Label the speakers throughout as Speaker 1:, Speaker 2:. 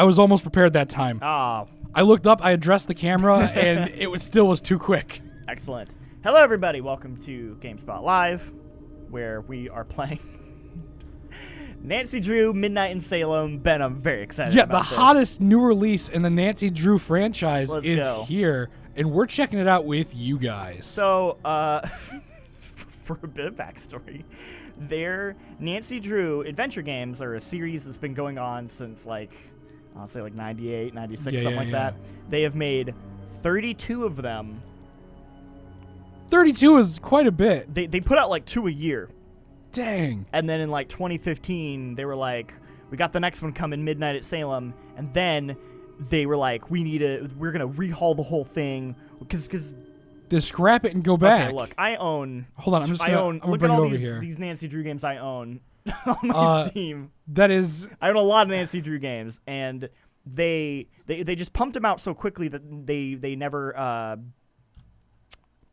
Speaker 1: I was almost prepared that time.
Speaker 2: Oh,
Speaker 1: I looked up, I addressed the camera, and it was too quick.
Speaker 2: excellent. Hello, everybody. Welcome to GameSpot Live, where we are playing Nancy Drew, Midnight in Salem. Ben, I'm very excited about this.
Speaker 1: The hottest new release in the Nancy Drew franchise is here, and we're checking it out with you guys.
Speaker 2: So, for a bit of backstory, their Nancy Drew adventure games are a series that's been going on since, like, I'll say like 98, 96, something like that. They have made 32 of them.
Speaker 1: 32 is quite a bit.
Speaker 2: They put out like 2 a year.
Speaker 1: Dang.
Speaker 2: And then in like 2015, they were like, we got the next one coming, Midnight at Salem. And then they were like, we're going to rehaul the whole thing because
Speaker 1: to scrap it and go back.
Speaker 2: Okay, look, I own.
Speaker 1: Hold on, I'm
Speaker 2: gonna look
Speaker 1: bring
Speaker 2: at all
Speaker 1: it over here.
Speaker 2: these Nancy Drew games I own on my Steam.
Speaker 1: That is.
Speaker 2: I own a lot of Nancy Drew games, and they just pumped them out so quickly that they never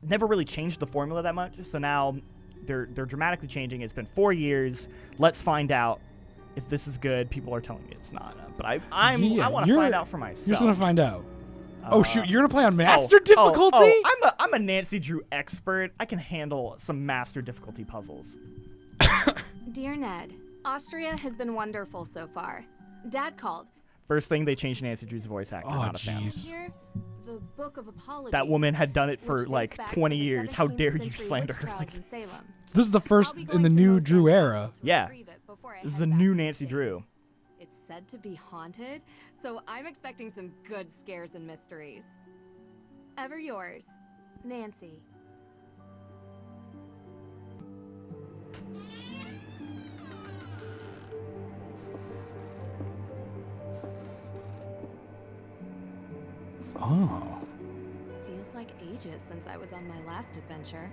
Speaker 2: really changed the formula that much. So now they're dramatically changing. It's been 4 years. Let's find out if this is good. People are telling me it's not, but I want to find out for myself.
Speaker 1: You're just gonna find out. Oh shoot! You're gonna play on master difficulty?
Speaker 2: I'm a Nancy Drew expert. I can handle some master difficulty puzzles.
Speaker 3: Dear Ned, Austria has been wonderful so far. Dad called.
Speaker 2: First thing, they changed Nancy Drew's voice actor.
Speaker 1: Oh
Speaker 2: jeez.
Speaker 3: Here, the Book of Apologies.
Speaker 2: That woman had done it for like 20 years. How dare you slander her like
Speaker 1: this? This is the first in the new Drew era.
Speaker 2: Yeah. This is a new Nancy Drew.
Speaker 3: It's said to be haunted, so I'm expecting some good scares and mysteries. Ever yours, Nancy.
Speaker 1: Oh.
Speaker 3: Feels like ages since I was on my last adventure.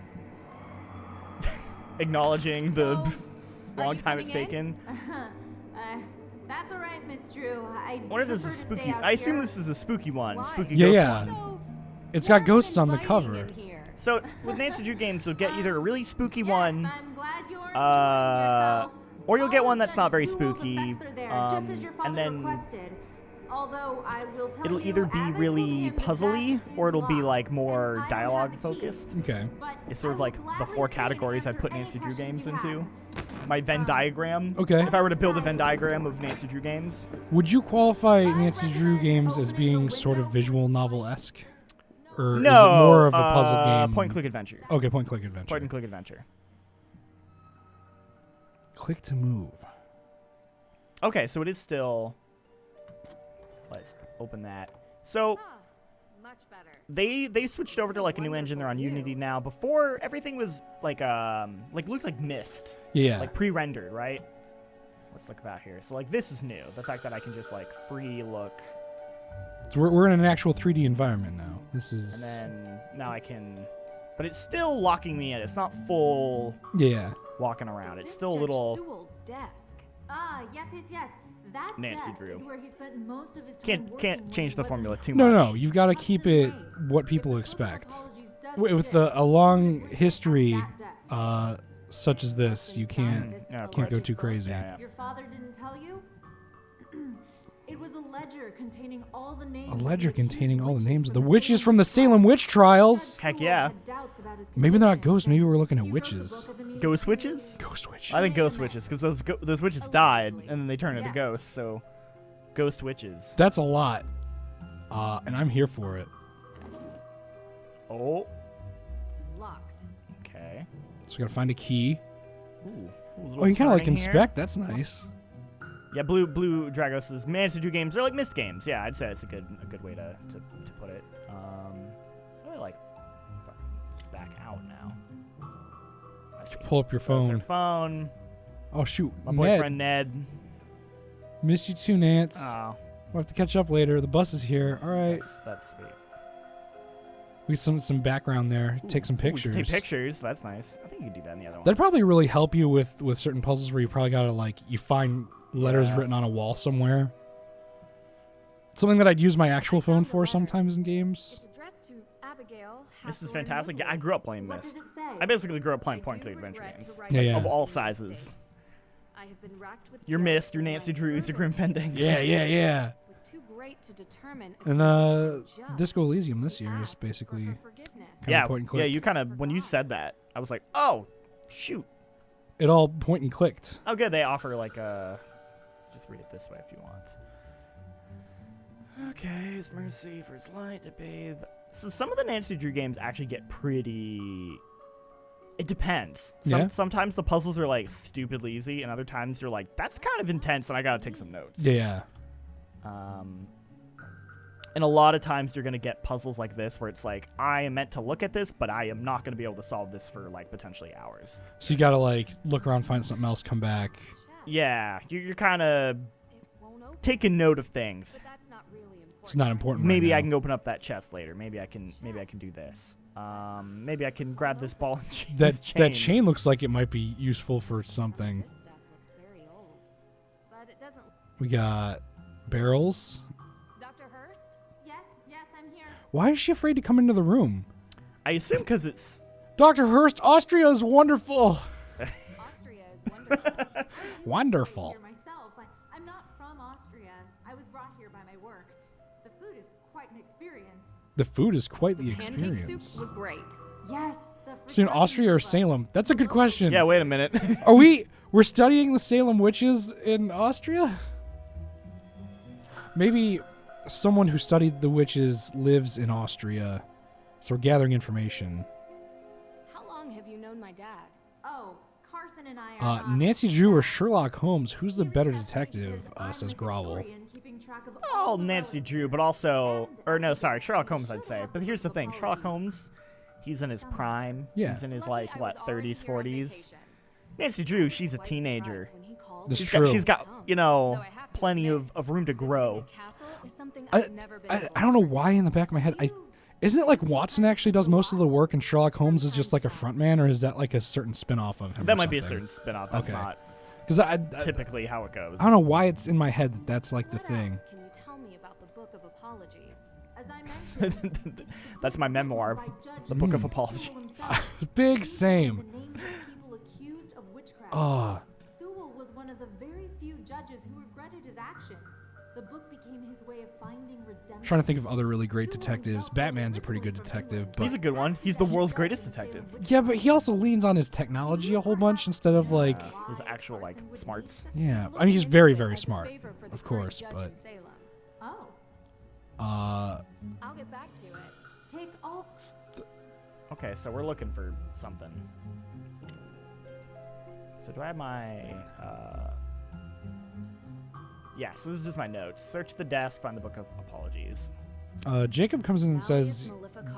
Speaker 2: Acknowledging the long time it's taken.
Speaker 4: That's all right, Miss Drew. I
Speaker 2: wonder if this is spooky. I assume this is a spooky one. Spooky
Speaker 1: ghost
Speaker 2: one.
Speaker 3: So,
Speaker 1: it's got ghosts on the cover.
Speaker 2: So with Nancy Drew games, you'll get either a really spooky one,
Speaker 4: I'm glad you're enjoying yourself.
Speaker 2: or you'll get one that's not very
Speaker 4: All the
Speaker 2: spooky,
Speaker 4: effects are there, just as your
Speaker 2: and
Speaker 4: father
Speaker 2: then
Speaker 4: requested. Although I will tell
Speaker 2: it'll
Speaker 4: you,
Speaker 2: either be
Speaker 4: as I told
Speaker 2: really
Speaker 4: him, the
Speaker 2: puzzly
Speaker 4: desk
Speaker 2: or
Speaker 4: is
Speaker 2: it'll be
Speaker 4: locked,
Speaker 2: like
Speaker 4: and
Speaker 2: more
Speaker 4: I don't have
Speaker 2: dialogue
Speaker 4: the key.
Speaker 2: focused.
Speaker 1: Okay.
Speaker 4: But
Speaker 2: It's sort of
Speaker 4: I
Speaker 2: like
Speaker 4: will
Speaker 2: the
Speaker 4: gladly
Speaker 2: 4
Speaker 4: stay and
Speaker 2: categories I
Speaker 4: answer
Speaker 2: put
Speaker 4: any
Speaker 2: Nancy Drew
Speaker 4: questions
Speaker 2: games
Speaker 4: you
Speaker 2: into.
Speaker 4: have.
Speaker 2: My Venn diagram.
Speaker 1: Okay.
Speaker 2: If I were to build a Venn diagram of Nancy Drew games,
Speaker 1: Would you qualify Nancy Drew games as being sort of visual novel-esque? Or
Speaker 2: no,
Speaker 1: is it more of a puzzle game?
Speaker 2: Point-and-click adventure.
Speaker 1: Okay, point-and-click adventure.
Speaker 2: Point-and-click adventure.
Speaker 1: Click to move.
Speaker 2: Okay, so it is still. Let's open that. So
Speaker 3: much better.
Speaker 2: they switched over to like a new engine. They're on Unity now. Before everything was like looked like Myst.
Speaker 1: Yeah.
Speaker 2: Like pre-rendered, right? Let's look about here. So like this is new. The fact that I can just like free look.
Speaker 1: So we're in an actual 3D environment now. This is.
Speaker 2: And then now I can, but it's still locking me in. It's not full.
Speaker 1: Yeah.
Speaker 2: Walking around. It's still a
Speaker 3: Judge
Speaker 2: little.
Speaker 3: Sewell's desk.
Speaker 4: Yes. That
Speaker 2: Nancy
Speaker 4: desk
Speaker 2: Drew.
Speaker 4: is where he spent most of his time
Speaker 2: Can't change the formula too much.
Speaker 1: No. You've got to keep it what people expect. With a long history, such as this, you can't go too crazy.
Speaker 2: Yeah.
Speaker 4: Your father didn't tell you? It was a ledger containing all the names.
Speaker 1: A ledger containing all the names of the witches from the Salem witch trials.
Speaker 2: Heck yeah.
Speaker 1: Maybe they're not ghosts. Maybe we're looking at witches.
Speaker 2: Ghost witches?
Speaker 1: Ghost witches.
Speaker 2: I think ghost witches, because those witches died, and then they turned into ghosts, so ghost witches.
Speaker 1: That's a lot. And I'm here for it.
Speaker 2: Oh.
Speaker 3: Locked.
Speaker 2: Okay.
Speaker 1: So we gotta find a key.
Speaker 2: Ooh.
Speaker 1: Oh, you kind of like inspect. That's nice.
Speaker 2: Yeah, Blue Dragos' Nancy Drew games. They're like Myst games. Yeah, I'd say it's a good way to put it. I really like back out now.
Speaker 1: Pull up your
Speaker 2: There's
Speaker 1: phone.
Speaker 2: their phone.
Speaker 1: Oh shoot,
Speaker 2: My boyfriend Ned.
Speaker 1: Miss you too, Nance.
Speaker 2: Oh,
Speaker 1: We'll have to catch up later. The bus is here. All right.
Speaker 2: that's sweet.
Speaker 1: We have some background there. Take some pictures.
Speaker 2: Take pictures. That's nice. I think you could do that in the other one.
Speaker 1: That'd probably really help you with certain puzzles where you probably gotta you find letters written on a wall somewhere. Something that I'd use my actual phone for sometimes in games.
Speaker 3: It's addressed to Abigail.
Speaker 2: This is fantastic. Yeah, I grew up playing
Speaker 4: What
Speaker 2: Myst.
Speaker 4: does it say?
Speaker 2: I basically grew up playing point-and-click adventure games.
Speaker 1: Yeah.
Speaker 2: Of all sizes.
Speaker 3: I have been racked with
Speaker 2: Your
Speaker 3: guilt
Speaker 2: Myst, your
Speaker 3: since
Speaker 2: Nancy
Speaker 3: my
Speaker 2: Drews, your Grim Pending.
Speaker 1: Yeah.
Speaker 3: was right to determine if
Speaker 1: And
Speaker 3: conviction just
Speaker 1: Disco Elysium this year is
Speaker 3: ask for
Speaker 1: basically
Speaker 3: her forgiveness.
Speaker 2: Yeah,
Speaker 1: point and
Speaker 2: yeah.
Speaker 1: click.
Speaker 2: You kind of when you said that, I was like, oh, shoot.
Speaker 1: it all point and clicked.
Speaker 2: Oh, good. They offer like just read it this way if you want. Okay, his mercy for his light to bathe. So some of the Nancy Drew games actually get pretty. It depends.
Speaker 1: Yeah.
Speaker 2: Sometimes the puzzles are like stupidly easy, and other times you're like, that's kind of intense, and I gotta take some notes.
Speaker 1: Yeah.
Speaker 2: And a lot of times you're gonna get puzzles like this where it's like, I am meant to look at this, but I am not gonna be able to solve this for like potentially hours.
Speaker 1: So you gotta like look around, find something else, come back.
Speaker 2: Yeah, you're kind of
Speaker 3: It won't open,
Speaker 2: taking note of things.
Speaker 3: but that's not really important.
Speaker 1: It's not important.
Speaker 2: Maybe
Speaker 1: right
Speaker 2: I
Speaker 1: now.
Speaker 2: can open up that chest later. Maybe I can do this. Maybe I can grab this ball and change this
Speaker 1: That chain looks like it might be useful for something.
Speaker 3: This stuff looks very old, but it doesn't.
Speaker 1: We got barrels.
Speaker 3: Dr. Hurst?
Speaker 4: Yes, I'm here.
Speaker 1: Why is she afraid to come into the room?
Speaker 2: I assume because it's.
Speaker 1: Dr. Hurst, Austria is wonderful.
Speaker 3: Austria is wonderful.
Speaker 1: Wonderful.
Speaker 4: Here myself. I'm not from Austria. I was brought here by my work. The food is quite an experience.
Speaker 1: The food is quite the
Speaker 3: Pancake
Speaker 1: experience.
Speaker 3: soup was great.
Speaker 4: Yes.
Speaker 1: So in Austria or Salem? That's a good question.
Speaker 2: Yeah, wait a minute.
Speaker 1: We're studying the Salem witches in Austria? Maybe someone who studied the witches lives in Austria. So we're gathering information.
Speaker 3: How long have you known my dad?
Speaker 4: Oh, Carson and I are not-
Speaker 1: Nancy Drew or Sherlock Holmes? Who's the better detective? Says Grovel.
Speaker 2: Oh, Nancy Drew, but also, or no, sorry, Sherlock Holmes, I'd say. But here's the thing, Sherlock Holmes, he's in his prime.
Speaker 1: Yeah.
Speaker 2: He's in his
Speaker 3: Lucky
Speaker 2: like
Speaker 3: I
Speaker 2: what
Speaker 3: was already
Speaker 2: 30s,
Speaker 3: here on
Speaker 2: 40s.
Speaker 3: vacation.
Speaker 2: Nancy Drew, she's a
Speaker 3: Quite
Speaker 2: teenager.
Speaker 3: surprised when he called.
Speaker 1: This
Speaker 2: She's
Speaker 1: is
Speaker 2: got,
Speaker 1: true.
Speaker 2: she's got, you
Speaker 3: Though
Speaker 2: know,
Speaker 3: I have to
Speaker 2: plenty
Speaker 3: admit,
Speaker 2: of room to grow.
Speaker 3: visiting a castle is something
Speaker 1: I,
Speaker 3: I've never been able
Speaker 1: I don't know
Speaker 3: to
Speaker 1: why in the back of my head. Isn't it like Watson actually does most of the work and Sherlock Holmes is just like a front man, or is that like a certain spin-off of him?
Speaker 2: That might be a certain spin-off. That's
Speaker 1: Okay.
Speaker 2: not
Speaker 1: Because I
Speaker 2: typically how it goes.
Speaker 1: don't know why it's in my head that that's like the
Speaker 3: What
Speaker 1: thing.
Speaker 3: else can you tell me about the Book of Apologies?
Speaker 4: As I mentioned,
Speaker 2: That's my memoir, The Book of Apologies.
Speaker 1: Big same.
Speaker 4: The names of people accused of witchcraft.
Speaker 1: Ah,
Speaker 4: Sewell was one of the very few judges who regretted his actions. The book became his way of finding redemption.
Speaker 1: trying to think of other really great detectives. Batman's a pretty good detective,
Speaker 2: He's a
Speaker 1: but
Speaker 2: good one. He's the world's greatest detective.
Speaker 1: yeah, but he also leans on his technology a whole bunch instead of like,
Speaker 2: His actual like smarts.
Speaker 1: yeah. I mean, he's very, very
Speaker 3: As a
Speaker 1: smart,
Speaker 3: favor for the
Speaker 1: of
Speaker 3: current
Speaker 1: course,
Speaker 3: judge
Speaker 1: but
Speaker 3: in Salem.
Speaker 4: Oh,
Speaker 3: I'll get back to it.
Speaker 4: take all.
Speaker 2: Okay, so we're looking for something. So do I have my yeah, so this is just my notes. Search the desk, find the Book of Apologies.
Speaker 1: Jacob comes in and says,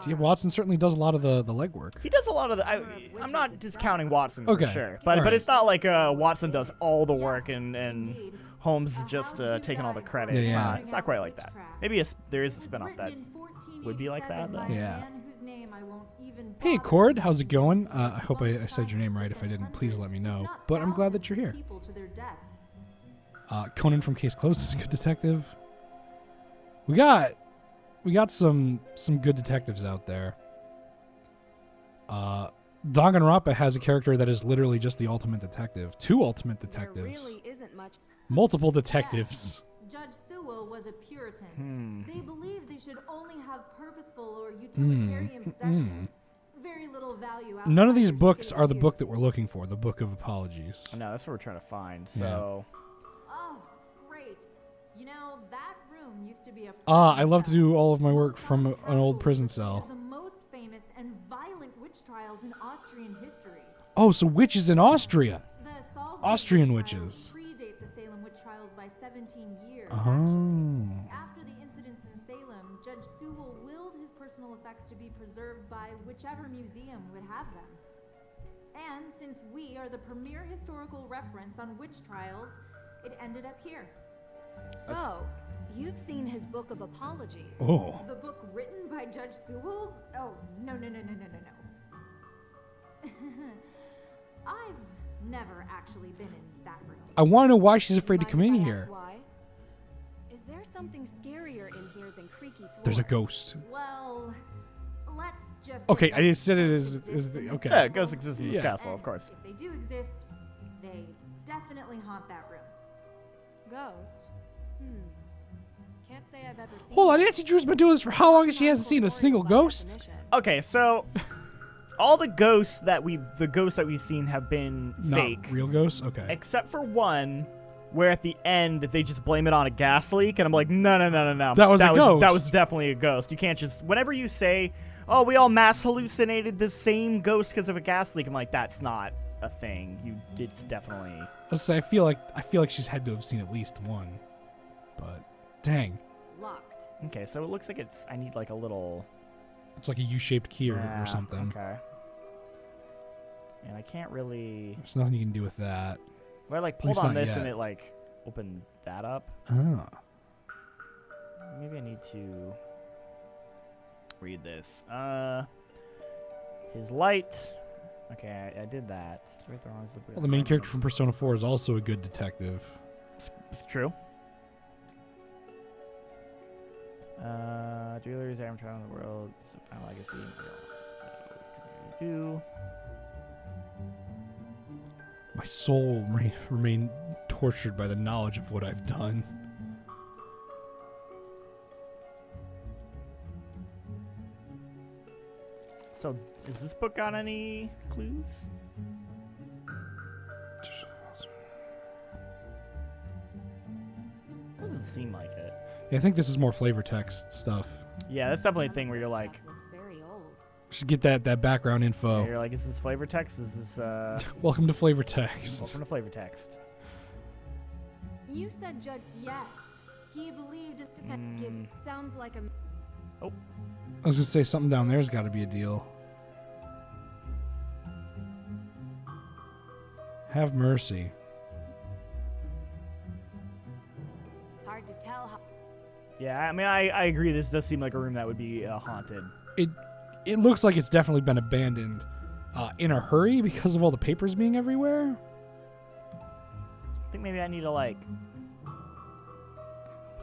Speaker 1: yeah, Watson certainly does a lot of the legwork.
Speaker 2: He does a lot of the I'm not discounting Watson for
Speaker 1: Okay,
Speaker 2: sure. But
Speaker 1: alright.
Speaker 2: it's not like Watson does all the work and
Speaker 4: Indeed.
Speaker 2: Holmes is just taking all the credit.
Speaker 1: Yeah,
Speaker 2: It's
Speaker 1: yeah.
Speaker 2: not it's not quite like that. Maybe there is a spin-off that
Speaker 4: Written in 1487
Speaker 2: would be like that, though.
Speaker 4: by a
Speaker 1: Yeah.
Speaker 4: man whose name I won't even
Speaker 1: Hey,
Speaker 4: bother
Speaker 1: Cord, how's it going? I hope I said your name right. If I didn't, please let me know. But I'm glad that you're here.
Speaker 4: people to their deaths.
Speaker 1: Conan from Case Closed is a good detective. We got some good detectives out there. Danganronpa has a character that is literally just the ultimate detective. Two ultimate
Speaker 3: There
Speaker 1: detectives.
Speaker 3: really isn't much.
Speaker 1: Multiple detectives.
Speaker 4: Judge Sewell was a Puritan.
Speaker 2: Hmm.
Speaker 4: They believed they should only have purposeful or utilitarian possessions. Very little value.
Speaker 1: None of
Speaker 4: outside
Speaker 1: these
Speaker 4: their
Speaker 1: books
Speaker 4: singular
Speaker 1: are the book
Speaker 4: use.
Speaker 1: that we're looking for, the Book of Apologies.
Speaker 2: No, that's what we're trying to find. So
Speaker 4: Oh, great. You know, that room used to be a
Speaker 1: I love to do all of my work from an old prison
Speaker 4: One
Speaker 1: cell.
Speaker 4: of the most famous and violent witch trials in Austrian history.
Speaker 1: Oh, so witches in Austria.
Speaker 4: The Salisbury
Speaker 1: Austrian
Speaker 4: witch trials
Speaker 1: witches.
Speaker 4: predate the Salem witch trials by 17 years.
Speaker 1: Oh.
Speaker 4: After the incidents in Salem, Judge Sewell willed his personal effects to be preserved by whichever museum would have them. And since we are the premier historical reference on witch trials, it ended up here.
Speaker 3: So, you've seen his Book of Apologies.
Speaker 1: Oh.
Speaker 4: The book written by Judge Sewell? Oh, no. I've never actually been in that room.
Speaker 1: I want to know why she's afraid to
Speaker 3: Mind
Speaker 1: come
Speaker 3: if
Speaker 1: in
Speaker 3: I ask
Speaker 1: here.
Speaker 3: Why? Is there something scarier in here than creaky floors?
Speaker 1: There's a ghost.
Speaker 4: Well, let's just.
Speaker 1: Okay,
Speaker 4: say
Speaker 1: I just said it
Speaker 4: ghosts
Speaker 1: as the
Speaker 4: exist in
Speaker 1: okay.
Speaker 2: yeah, ghosts exist in this
Speaker 1: Yeah.
Speaker 2: castle, of
Speaker 4: And
Speaker 2: course.
Speaker 4: If they do exist, they definitely haunt that room.
Speaker 3: Ghost? Can't say I've ever seen
Speaker 1: Hold on,
Speaker 3: one.
Speaker 1: Nancy Drew's been doing this for how long and she hasn't seen a single ghost?
Speaker 2: Okay, so all the ghosts that we've seen have been
Speaker 1: Not
Speaker 2: fake,
Speaker 1: real ghosts? Okay.
Speaker 2: except for one where at the end they just blame it on a gas leak, and I'm like, no.
Speaker 1: That was a ghost.
Speaker 2: That was definitely a ghost. You can't just whenever you say, oh, we all mass hallucinated the same ghost because of a gas leak. I'm like, that's not a thing. It's definitely.
Speaker 1: Let's say I feel like she's had to have seen at least one. But dang.
Speaker 3: Locked.
Speaker 2: Okay, so it looks like I need like a little.
Speaker 1: It's like a U-shaped key or
Speaker 2: Yeah,
Speaker 1: something.
Speaker 2: Okay. And I can't really.
Speaker 1: There's nothing you can do with that.
Speaker 2: Well, I like
Speaker 1: At
Speaker 2: pulled
Speaker 1: least
Speaker 2: on
Speaker 1: not
Speaker 2: this
Speaker 1: yet.
Speaker 2: and it like opened that up.
Speaker 1: Oh.
Speaker 2: Maybe I need to read this. His light. Okay, I did that.
Speaker 1: Well, the main character from Persona 4 is also a good detective.
Speaker 2: It's true. Jewelers, I'm traveling the world. Final legacy.
Speaker 1: My soul will remain tortured by the knowledge of what I've done.
Speaker 2: So, is this book got any clues? Doesn't seem like it.
Speaker 1: Yeah, I think this is more flavor text stuff.
Speaker 2: Yeah, that's definitely a thing where you're like,
Speaker 3: Stuff looks very old.
Speaker 1: Just get that background info.
Speaker 2: you're like, is this flavor text? Is this
Speaker 1: Welcome to flavor text.
Speaker 2: welcome to flavor text?
Speaker 3: You said Judge
Speaker 4: Yes. He believed it
Speaker 3: depend give sounds like a
Speaker 1: I was gonna say something down there's got to be a deal. Have mercy.
Speaker 3: hard to tell how
Speaker 2: Yeah, I mean, I agree. This does seem like a room that would be haunted.
Speaker 1: It looks like it's definitely been abandoned in a hurry because of all the papers being everywhere.
Speaker 2: I think maybe I need to like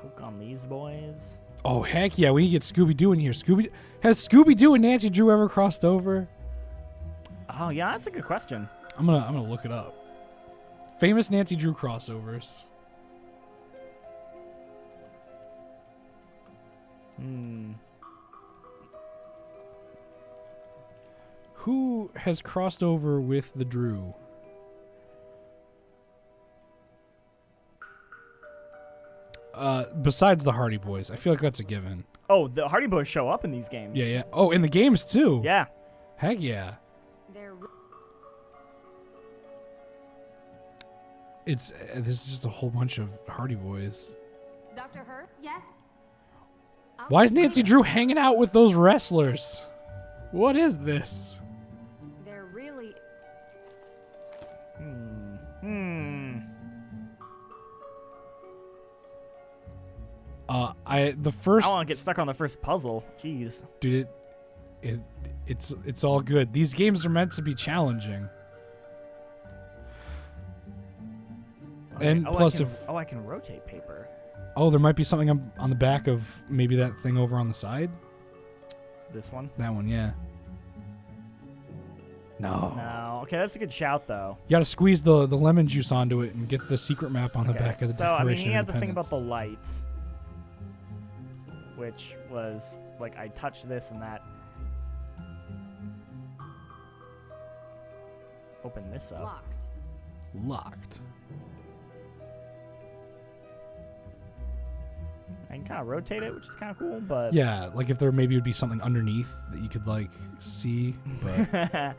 Speaker 2: poke on these boys.
Speaker 1: Oh heck yeah, we need to get Scooby-Doo in here. Has Scooby-Doo and Nancy Drew ever crossed over?
Speaker 2: Oh yeah, that's a good question.
Speaker 1: I'm gonna look it up. Famous Nancy Drew crossovers. Who has crossed over with the Drew? Besides the Hardy Boys, I feel like that's a given.
Speaker 2: Oh, the Hardy Boys show up in these games.
Speaker 1: Yeah. Oh, in the games too.
Speaker 2: Yeah.
Speaker 1: Heck yeah.
Speaker 3: they're
Speaker 1: This is just a whole bunch of Hardy Boys.
Speaker 3: Dr. Her?
Speaker 4: Yes.
Speaker 1: Why is Nancy Drew hanging out with those wrestlers? What is this?
Speaker 3: They're really
Speaker 1: The first
Speaker 2: I want to get stuck on the first puzzle. Jeez.
Speaker 1: dude, it's all good. These games are meant to be challenging. And plus,
Speaker 2: I can rotate paper.
Speaker 1: there might be something on the back of maybe that thing over on the side.
Speaker 2: This one?
Speaker 1: That one, yeah. No.
Speaker 2: No. Okay, that's a good shout though.
Speaker 1: You gotta squeeze the lemon juice onto it and get the secret map on the
Speaker 2: Okay.
Speaker 1: back of the
Speaker 2: So I mean,
Speaker 1: Declaration
Speaker 2: he had
Speaker 1: of
Speaker 2: the thing about the
Speaker 1: Independence.
Speaker 2: lights, which was like I touched this and that. Open this up.
Speaker 3: locked.
Speaker 1: Locked.
Speaker 2: I can kind of rotate it, which is kind of cool, but
Speaker 1: Yeah, like if there maybe would be something underneath that you could like see, but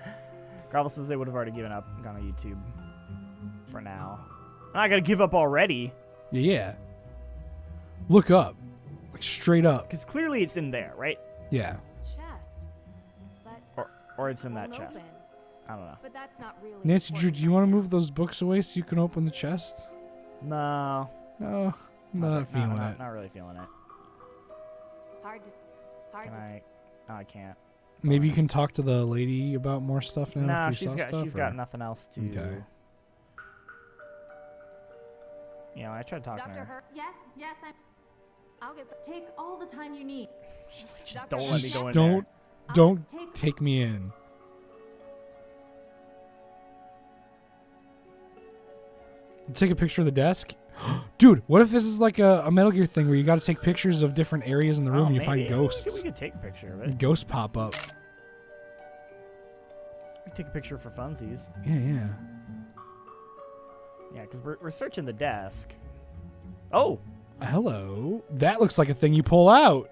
Speaker 2: Gravel says they would have already given up and gone on YouTube for now. I gotta give up already
Speaker 1: yeah. Look up. Like straight up.
Speaker 2: because clearly it's in there, right?
Speaker 1: Yeah.
Speaker 3: Chest. But
Speaker 2: Or it's in that
Speaker 3: won't
Speaker 2: chest.
Speaker 3: open.
Speaker 2: I don't know.
Speaker 3: But that's not really
Speaker 1: Nancy Drew,
Speaker 3: important
Speaker 1: do you want to
Speaker 3: right
Speaker 1: move those books away so you can open the chest?
Speaker 2: No,
Speaker 1: No, I'm not feeling it.
Speaker 2: Not really feeling it.
Speaker 3: now. Hard
Speaker 2: Can
Speaker 3: to
Speaker 2: I? No, I can't.
Speaker 1: Maybe you can talk to the lady about more stuff now.
Speaker 2: No,
Speaker 1: after you
Speaker 2: she's
Speaker 1: saw stuff,
Speaker 2: she's
Speaker 1: or-
Speaker 2: got nothing else to.
Speaker 1: Okay.
Speaker 2: You know, I tried talking to
Speaker 3: Dr.
Speaker 2: her.
Speaker 3: Her,
Speaker 4: Yes,
Speaker 3: I'll get
Speaker 4: take all the time you need.
Speaker 2: She's like, just
Speaker 3: Dr.
Speaker 2: don't let me
Speaker 1: Just
Speaker 2: go in
Speaker 1: don't
Speaker 2: there.
Speaker 1: don't take me in. Take a picture of the desk. Dude, what if this is like a Metal Gear thing where you got to take pictures of different areas in the room
Speaker 2: Oh,
Speaker 1: and you
Speaker 2: maybe.
Speaker 1: find
Speaker 2: We
Speaker 1: ghosts?
Speaker 2: could take a picture of it.
Speaker 1: And ghosts pop up.
Speaker 2: We could take a picture for funsies.
Speaker 1: Yeah.
Speaker 2: Yeah, because we're searching the desk. Oh!
Speaker 1: Hello. That looks like a thing you pull out.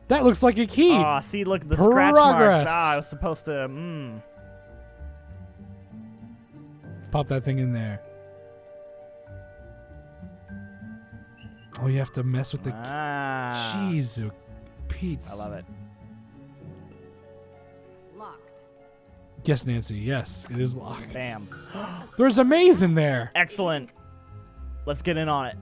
Speaker 1: That looks like a key.
Speaker 2: Aw, see, look, the scratch
Speaker 1: Progress.
Speaker 2: marks. I was supposed to,
Speaker 1: Pop that thing in there. Oh, you have to mess with the... Jeez, Pete.
Speaker 2: I love it.
Speaker 3: Locked.
Speaker 1: Yes, Nancy. Yes, it is locked.
Speaker 2: Bam.
Speaker 1: There's a maze in there.
Speaker 2: Excellent. Let's get in on it.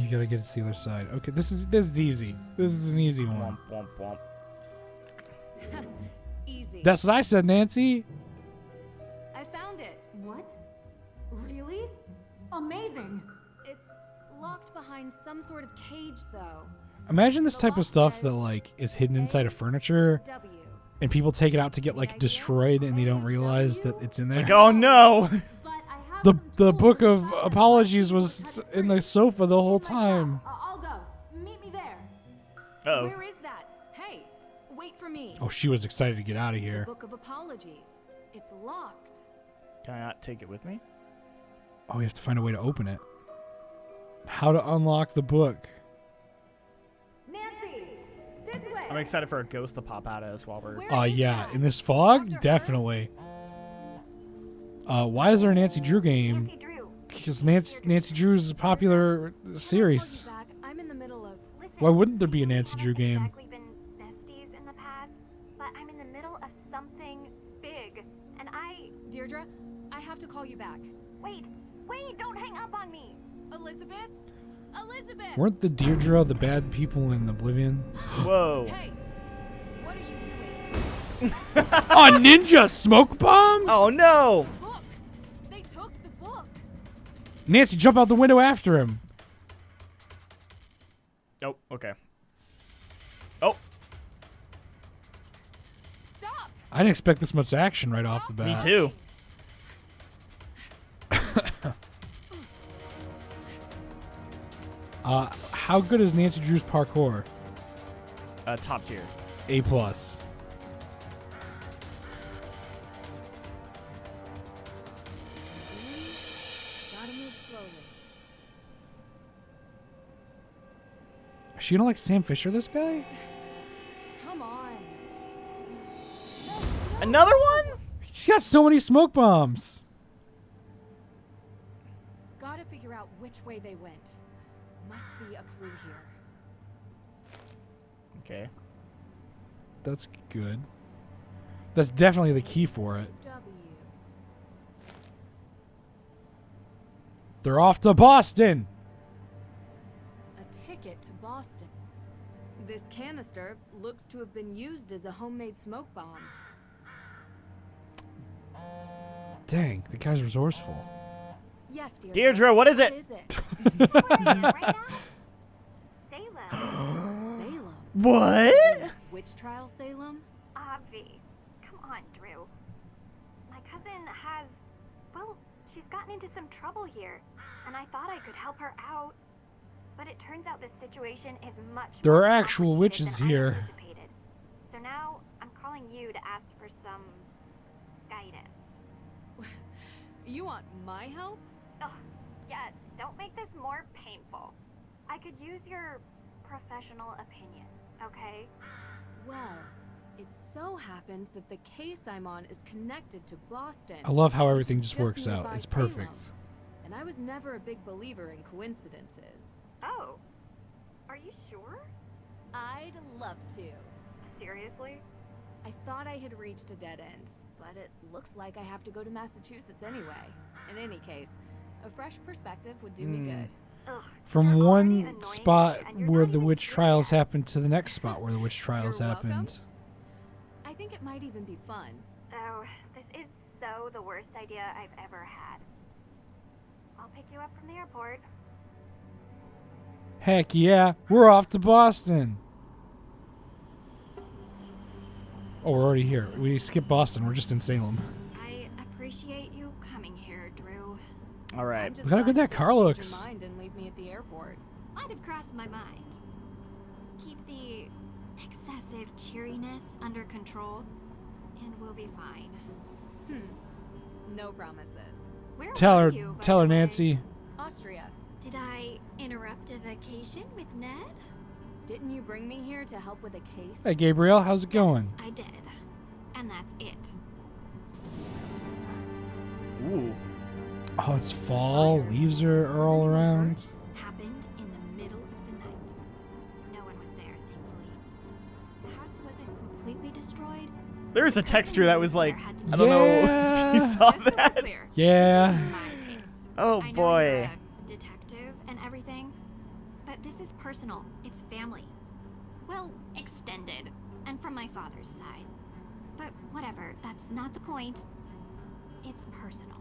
Speaker 1: You gotta get it to the other side. Okay, this is easy. This is an easy one.
Speaker 2: Womp, womp, womp.
Speaker 3: Easy.
Speaker 1: That's what I said, Nancy.
Speaker 3: I found it.
Speaker 4: What? Really? Amazing.
Speaker 3: It's locked behind some sort of cage, though.
Speaker 1: Imagine this type of stuff that like is hidden inside of furniture,
Speaker 3: W.
Speaker 1: and people take it out to get like destroyed, and they don't realize that it's in there.
Speaker 2: Like, oh no!
Speaker 4: But I have
Speaker 1: The
Speaker 4: some
Speaker 1: book
Speaker 4: tools
Speaker 1: of
Speaker 4: to
Speaker 1: apologies was in the sofa the whole time.
Speaker 4: I'll go. Meet me there.
Speaker 2: Uh-oh.
Speaker 3: Where is that? Hey, wait for me.
Speaker 1: Oh, she was excited to get out of here.
Speaker 3: Book of Apologies. It's locked.
Speaker 2: Can I not take it with me?
Speaker 1: Oh, we have to find a way to open it. How to unlock the book.
Speaker 4: Nancy, this way.
Speaker 2: I'm excited for a ghost to pop out at us while we're...
Speaker 3: Where is
Speaker 1: Yeah,
Speaker 3: that?
Speaker 1: in this fog,
Speaker 3: Dr. Hurst?
Speaker 1: definitely. Why is there a Nancy Drew game?
Speaker 5: Nancy Drew.
Speaker 1: Because Nancy Drew's a popular series.
Speaker 3: Back. I'm in the middle of.
Speaker 5: Listen,
Speaker 1: Why wouldn't there be a
Speaker 5: we
Speaker 1: Nancy
Speaker 5: haven't
Speaker 1: Drew game?
Speaker 5: exactly been besties in the past, but I'm in the middle of something big, and
Speaker 3: Deirdre, I have to call you back.
Speaker 5: wait, don't hang up on me.
Speaker 3: Elizabeth? Elizabeth!
Speaker 1: Weren't the Deirdre the bad people in Oblivion?
Speaker 2: Whoa.
Speaker 3: Hey, what are you doing?
Speaker 1: A ninja smoke bomb?
Speaker 2: Oh no!
Speaker 3: Book! They took the book!
Speaker 1: Nancy, jump out the window after him.
Speaker 2: Oh, okay. Oh,
Speaker 3: Stop!
Speaker 1: I didn't expect this much action right off the
Speaker 2: me
Speaker 1: bat.
Speaker 2: too.
Speaker 1: How good is Nancy Drew's parkour?
Speaker 2: Top tier.
Speaker 1: A+. plus.
Speaker 3: Gotta move slowly.
Speaker 1: Is she gonna like Sam Fisher, this guy?
Speaker 3: Come on.
Speaker 2: Another one?
Speaker 1: She's got so many smoke bombs.
Speaker 3: Gotta figure out which way they went. Must be a clue here.
Speaker 2: Okay.
Speaker 1: That's good. That's definitely the key for it.
Speaker 3: W.
Speaker 1: They're off to Boston.
Speaker 3: A ticket to Boston. This canister looks to have been used as a homemade smoke bomb.
Speaker 1: Dang, the guy's resourceful.
Speaker 3: Yes,
Speaker 2: Deirdre, what is it?
Speaker 3: What is it?
Speaker 5: Right now? Salem.
Speaker 3: Salem.
Speaker 2: What?
Speaker 3: Witch trial Salem?
Speaker 5: Avi. Come on, Drew. My cousin has, well, she's gotten into some trouble here, and I thought I could help her out. But it turns out this situation is much
Speaker 1: There
Speaker 5: more
Speaker 1: are actual
Speaker 5: complicated
Speaker 1: witches
Speaker 5: than I
Speaker 1: here.
Speaker 5: anticipated. So now I'm calling you to ask for some guidance.
Speaker 3: You want my help?
Speaker 5: Ugh, yes, don't make this more painful. I could use your professional opinion, okay?
Speaker 3: Well, it so happens that the case I'm on is connected to Boston.
Speaker 1: I love how
Speaker 3: which
Speaker 1: everything
Speaker 3: is
Speaker 1: just works out.
Speaker 3: nearby
Speaker 1: It's
Speaker 3: Salem.
Speaker 1: perfect.
Speaker 3: And I was never a big believer in coincidences.
Speaker 5: Oh, are you sure?
Speaker 3: I'd love to.
Speaker 5: Seriously?
Speaker 3: I thought I had reached a dead end, but it looks like I have to go to Massachusetts anyway. In any case, a fresh perspective would do me good.
Speaker 5: Ugh,
Speaker 1: From
Speaker 5: you're already
Speaker 1: one
Speaker 5: annoying
Speaker 1: spot
Speaker 5: me, and you're
Speaker 1: where
Speaker 5: not
Speaker 1: the
Speaker 5: even
Speaker 1: witch
Speaker 5: here
Speaker 1: trials
Speaker 5: yet.
Speaker 1: happened to the next spot where the witch trials
Speaker 3: You're welcome.
Speaker 1: happened.
Speaker 3: I think it might even be fun.
Speaker 5: Oh, this is so the worst idea I've ever had. I'll pick you up from the airport.
Speaker 1: Heck yeah, we're off to Boston. Oh, we're already here. We skipped Boston. We're just in Salem.
Speaker 6: I appreciate you coming here, Drew.
Speaker 2: All right.
Speaker 3: I'm just
Speaker 1: Look how good
Speaker 3: glad
Speaker 1: that
Speaker 3: you
Speaker 1: car
Speaker 3: didn't change
Speaker 1: looks.
Speaker 3: your mind and leave me at the airport.
Speaker 5: Might have crossed my mind. Keep the excessive cheeriness under control, and we'll be fine.
Speaker 3: No promises.
Speaker 5: Where
Speaker 1: Tell
Speaker 5: were
Speaker 1: her,
Speaker 5: you, by
Speaker 1: tell her,
Speaker 5: the way?
Speaker 1: Nancy.
Speaker 3: Austria,
Speaker 5: Did I interrupt a vacation with Ned?
Speaker 3: didn't you bring me here to help with a case?
Speaker 1: Hey, Gabriel, how's it going?
Speaker 5: Yes, I did. And that's it.
Speaker 2: Ooh.
Speaker 1: Oh, it's fall. Leaves are all around.
Speaker 5: Happened in the middle of the night. No one was there, thankfully. The house wasn't completely destroyed.
Speaker 2: There's a
Speaker 5: The person
Speaker 2: texture
Speaker 5: who
Speaker 2: that
Speaker 5: lived
Speaker 2: was like,
Speaker 5: there had to
Speaker 2: I don't know
Speaker 1: Yeah.
Speaker 2: if you saw
Speaker 5: Just so we're
Speaker 2: that.
Speaker 5: clear,
Speaker 1: Yeah.
Speaker 5: this is my case.
Speaker 2: Oh
Speaker 5: I know
Speaker 2: boy.
Speaker 5: you're a detective and everything, but this is personal. It's family. Well, extended, and from my father's side. But whatever, that's not the point. It's personal.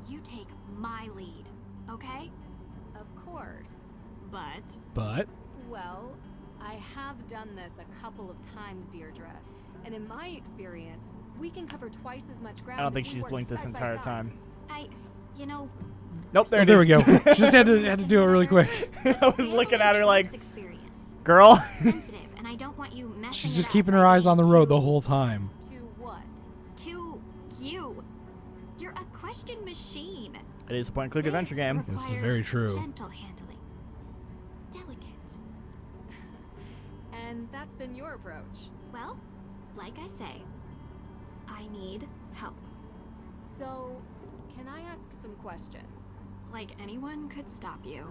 Speaker 5: You take my lead, okay?
Speaker 3: Of course.
Speaker 1: But
Speaker 3: Well, I have done this a couple of times, Deirdre. And in my experience, we can cover twice as much ground.
Speaker 2: I don't
Speaker 3: if
Speaker 2: think
Speaker 3: we
Speaker 2: she's
Speaker 3: work
Speaker 2: blinked this
Speaker 3: side by
Speaker 2: entire
Speaker 3: side.
Speaker 2: time.
Speaker 5: You know,
Speaker 2: Nope, there
Speaker 1: oh,
Speaker 2: it
Speaker 1: there
Speaker 2: is.
Speaker 1: we go. She just had to do it really quick.
Speaker 2: I was looking at her like,
Speaker 5: experience.
Speaker 2: girl.
Speaker 5: Sensitive, and I don't want you messing
Speaker 1: She's
Speaker 5: it
Speaker 1: just
Speaker 5: up
Speaker 1: keeping
Speaker 5: by
Speaker 1: her eyes
Speaker 5: being
Speaker 1: on the road the
Speaker 5: too-
Speaker 1: whole time.
Speaker 3: To what?
Speaker 5: To you. You're a question machine.
Speaker 2: It is a point-and-click adventure
Speaker 5: This
Speaker 2: game.
Speaker 1: This is
Speaker 5: requires
Speaker 1: very true.
Speaker 5: Gentle handling. Delicate.
Speaker 3: And that's been your approach.
Speaker 5: Well, like I say, I need help.
Speaker 3: So, can I ask some questions?
Speaker 5: Like anyone could stop you.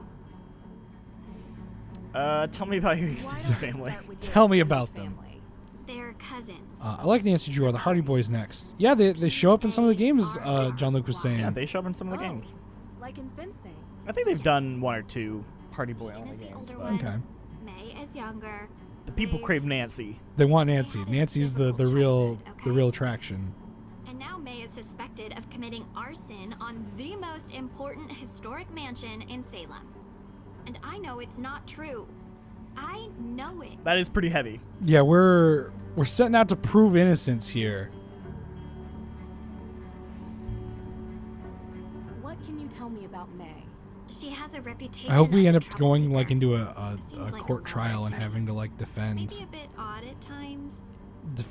Speaker 2: Tell me about your
Speaker 3: Why
Speaker 2: extended
Speaker 3: don't we
Speaker 2: family.
Speaker 3: start with your
Speaker 1: Tell me
Speaker 3: extended
Speaker 1: about them.
Speaker 3: family?
Speaker 5: They're cousins.
Speaker 1: I like Nancy Drew. Are the Hardy Boys next? Yeah, they show up in some of the games. Jean-Luc was saying.
Speaker 2: Yeah, they show up in some of the
Speaker 3: Oh,
Speaker 2: games.
Speaker 3: Like in fencing.
Speaker 2: I think they've done one or two Hardy Boy
Speaker 5: Tegan
Speaker 2: only
Speaker 5: is the
Speaker 2: games,
Speaker 5: older
Speaker 2: but
Speaker 5: one.
Speaker 1: Okay.
Speaker 5: May is younger.
Speaker 2: the people
Speaker 5: They've-
Speaker 2: crave Nancy.
Speaker 1: They want Nancy. Nancy's the real attraction.
Speaker 5: And now May is suspected of committing arson on the most important historic mansion in Salem. And I know it's not true. I know it.
Speaker 2: That is pretty heavy.
Speaker 1: Yeah, we're setting out to prove innocence here.
Speaker 3: What can you tell me about May?
Speaker 5: She has a reputation.
Speaker 1: I hope we
Speaker 5: as
Speaker 1: end
Speaker 5: a
Speaker 1: up going like
Speaker 5: troublemaker.
Speaker 1: into a
Speaker 5: Seems like
Speaker 1: court
Speaker 5: a
Speaker 1: trial and
Speaker 5: lot to
Speaker 1: having
Speaker 5: me.
Speaker 1: to like defend
Speaker 5: Maybe a bit odd at times.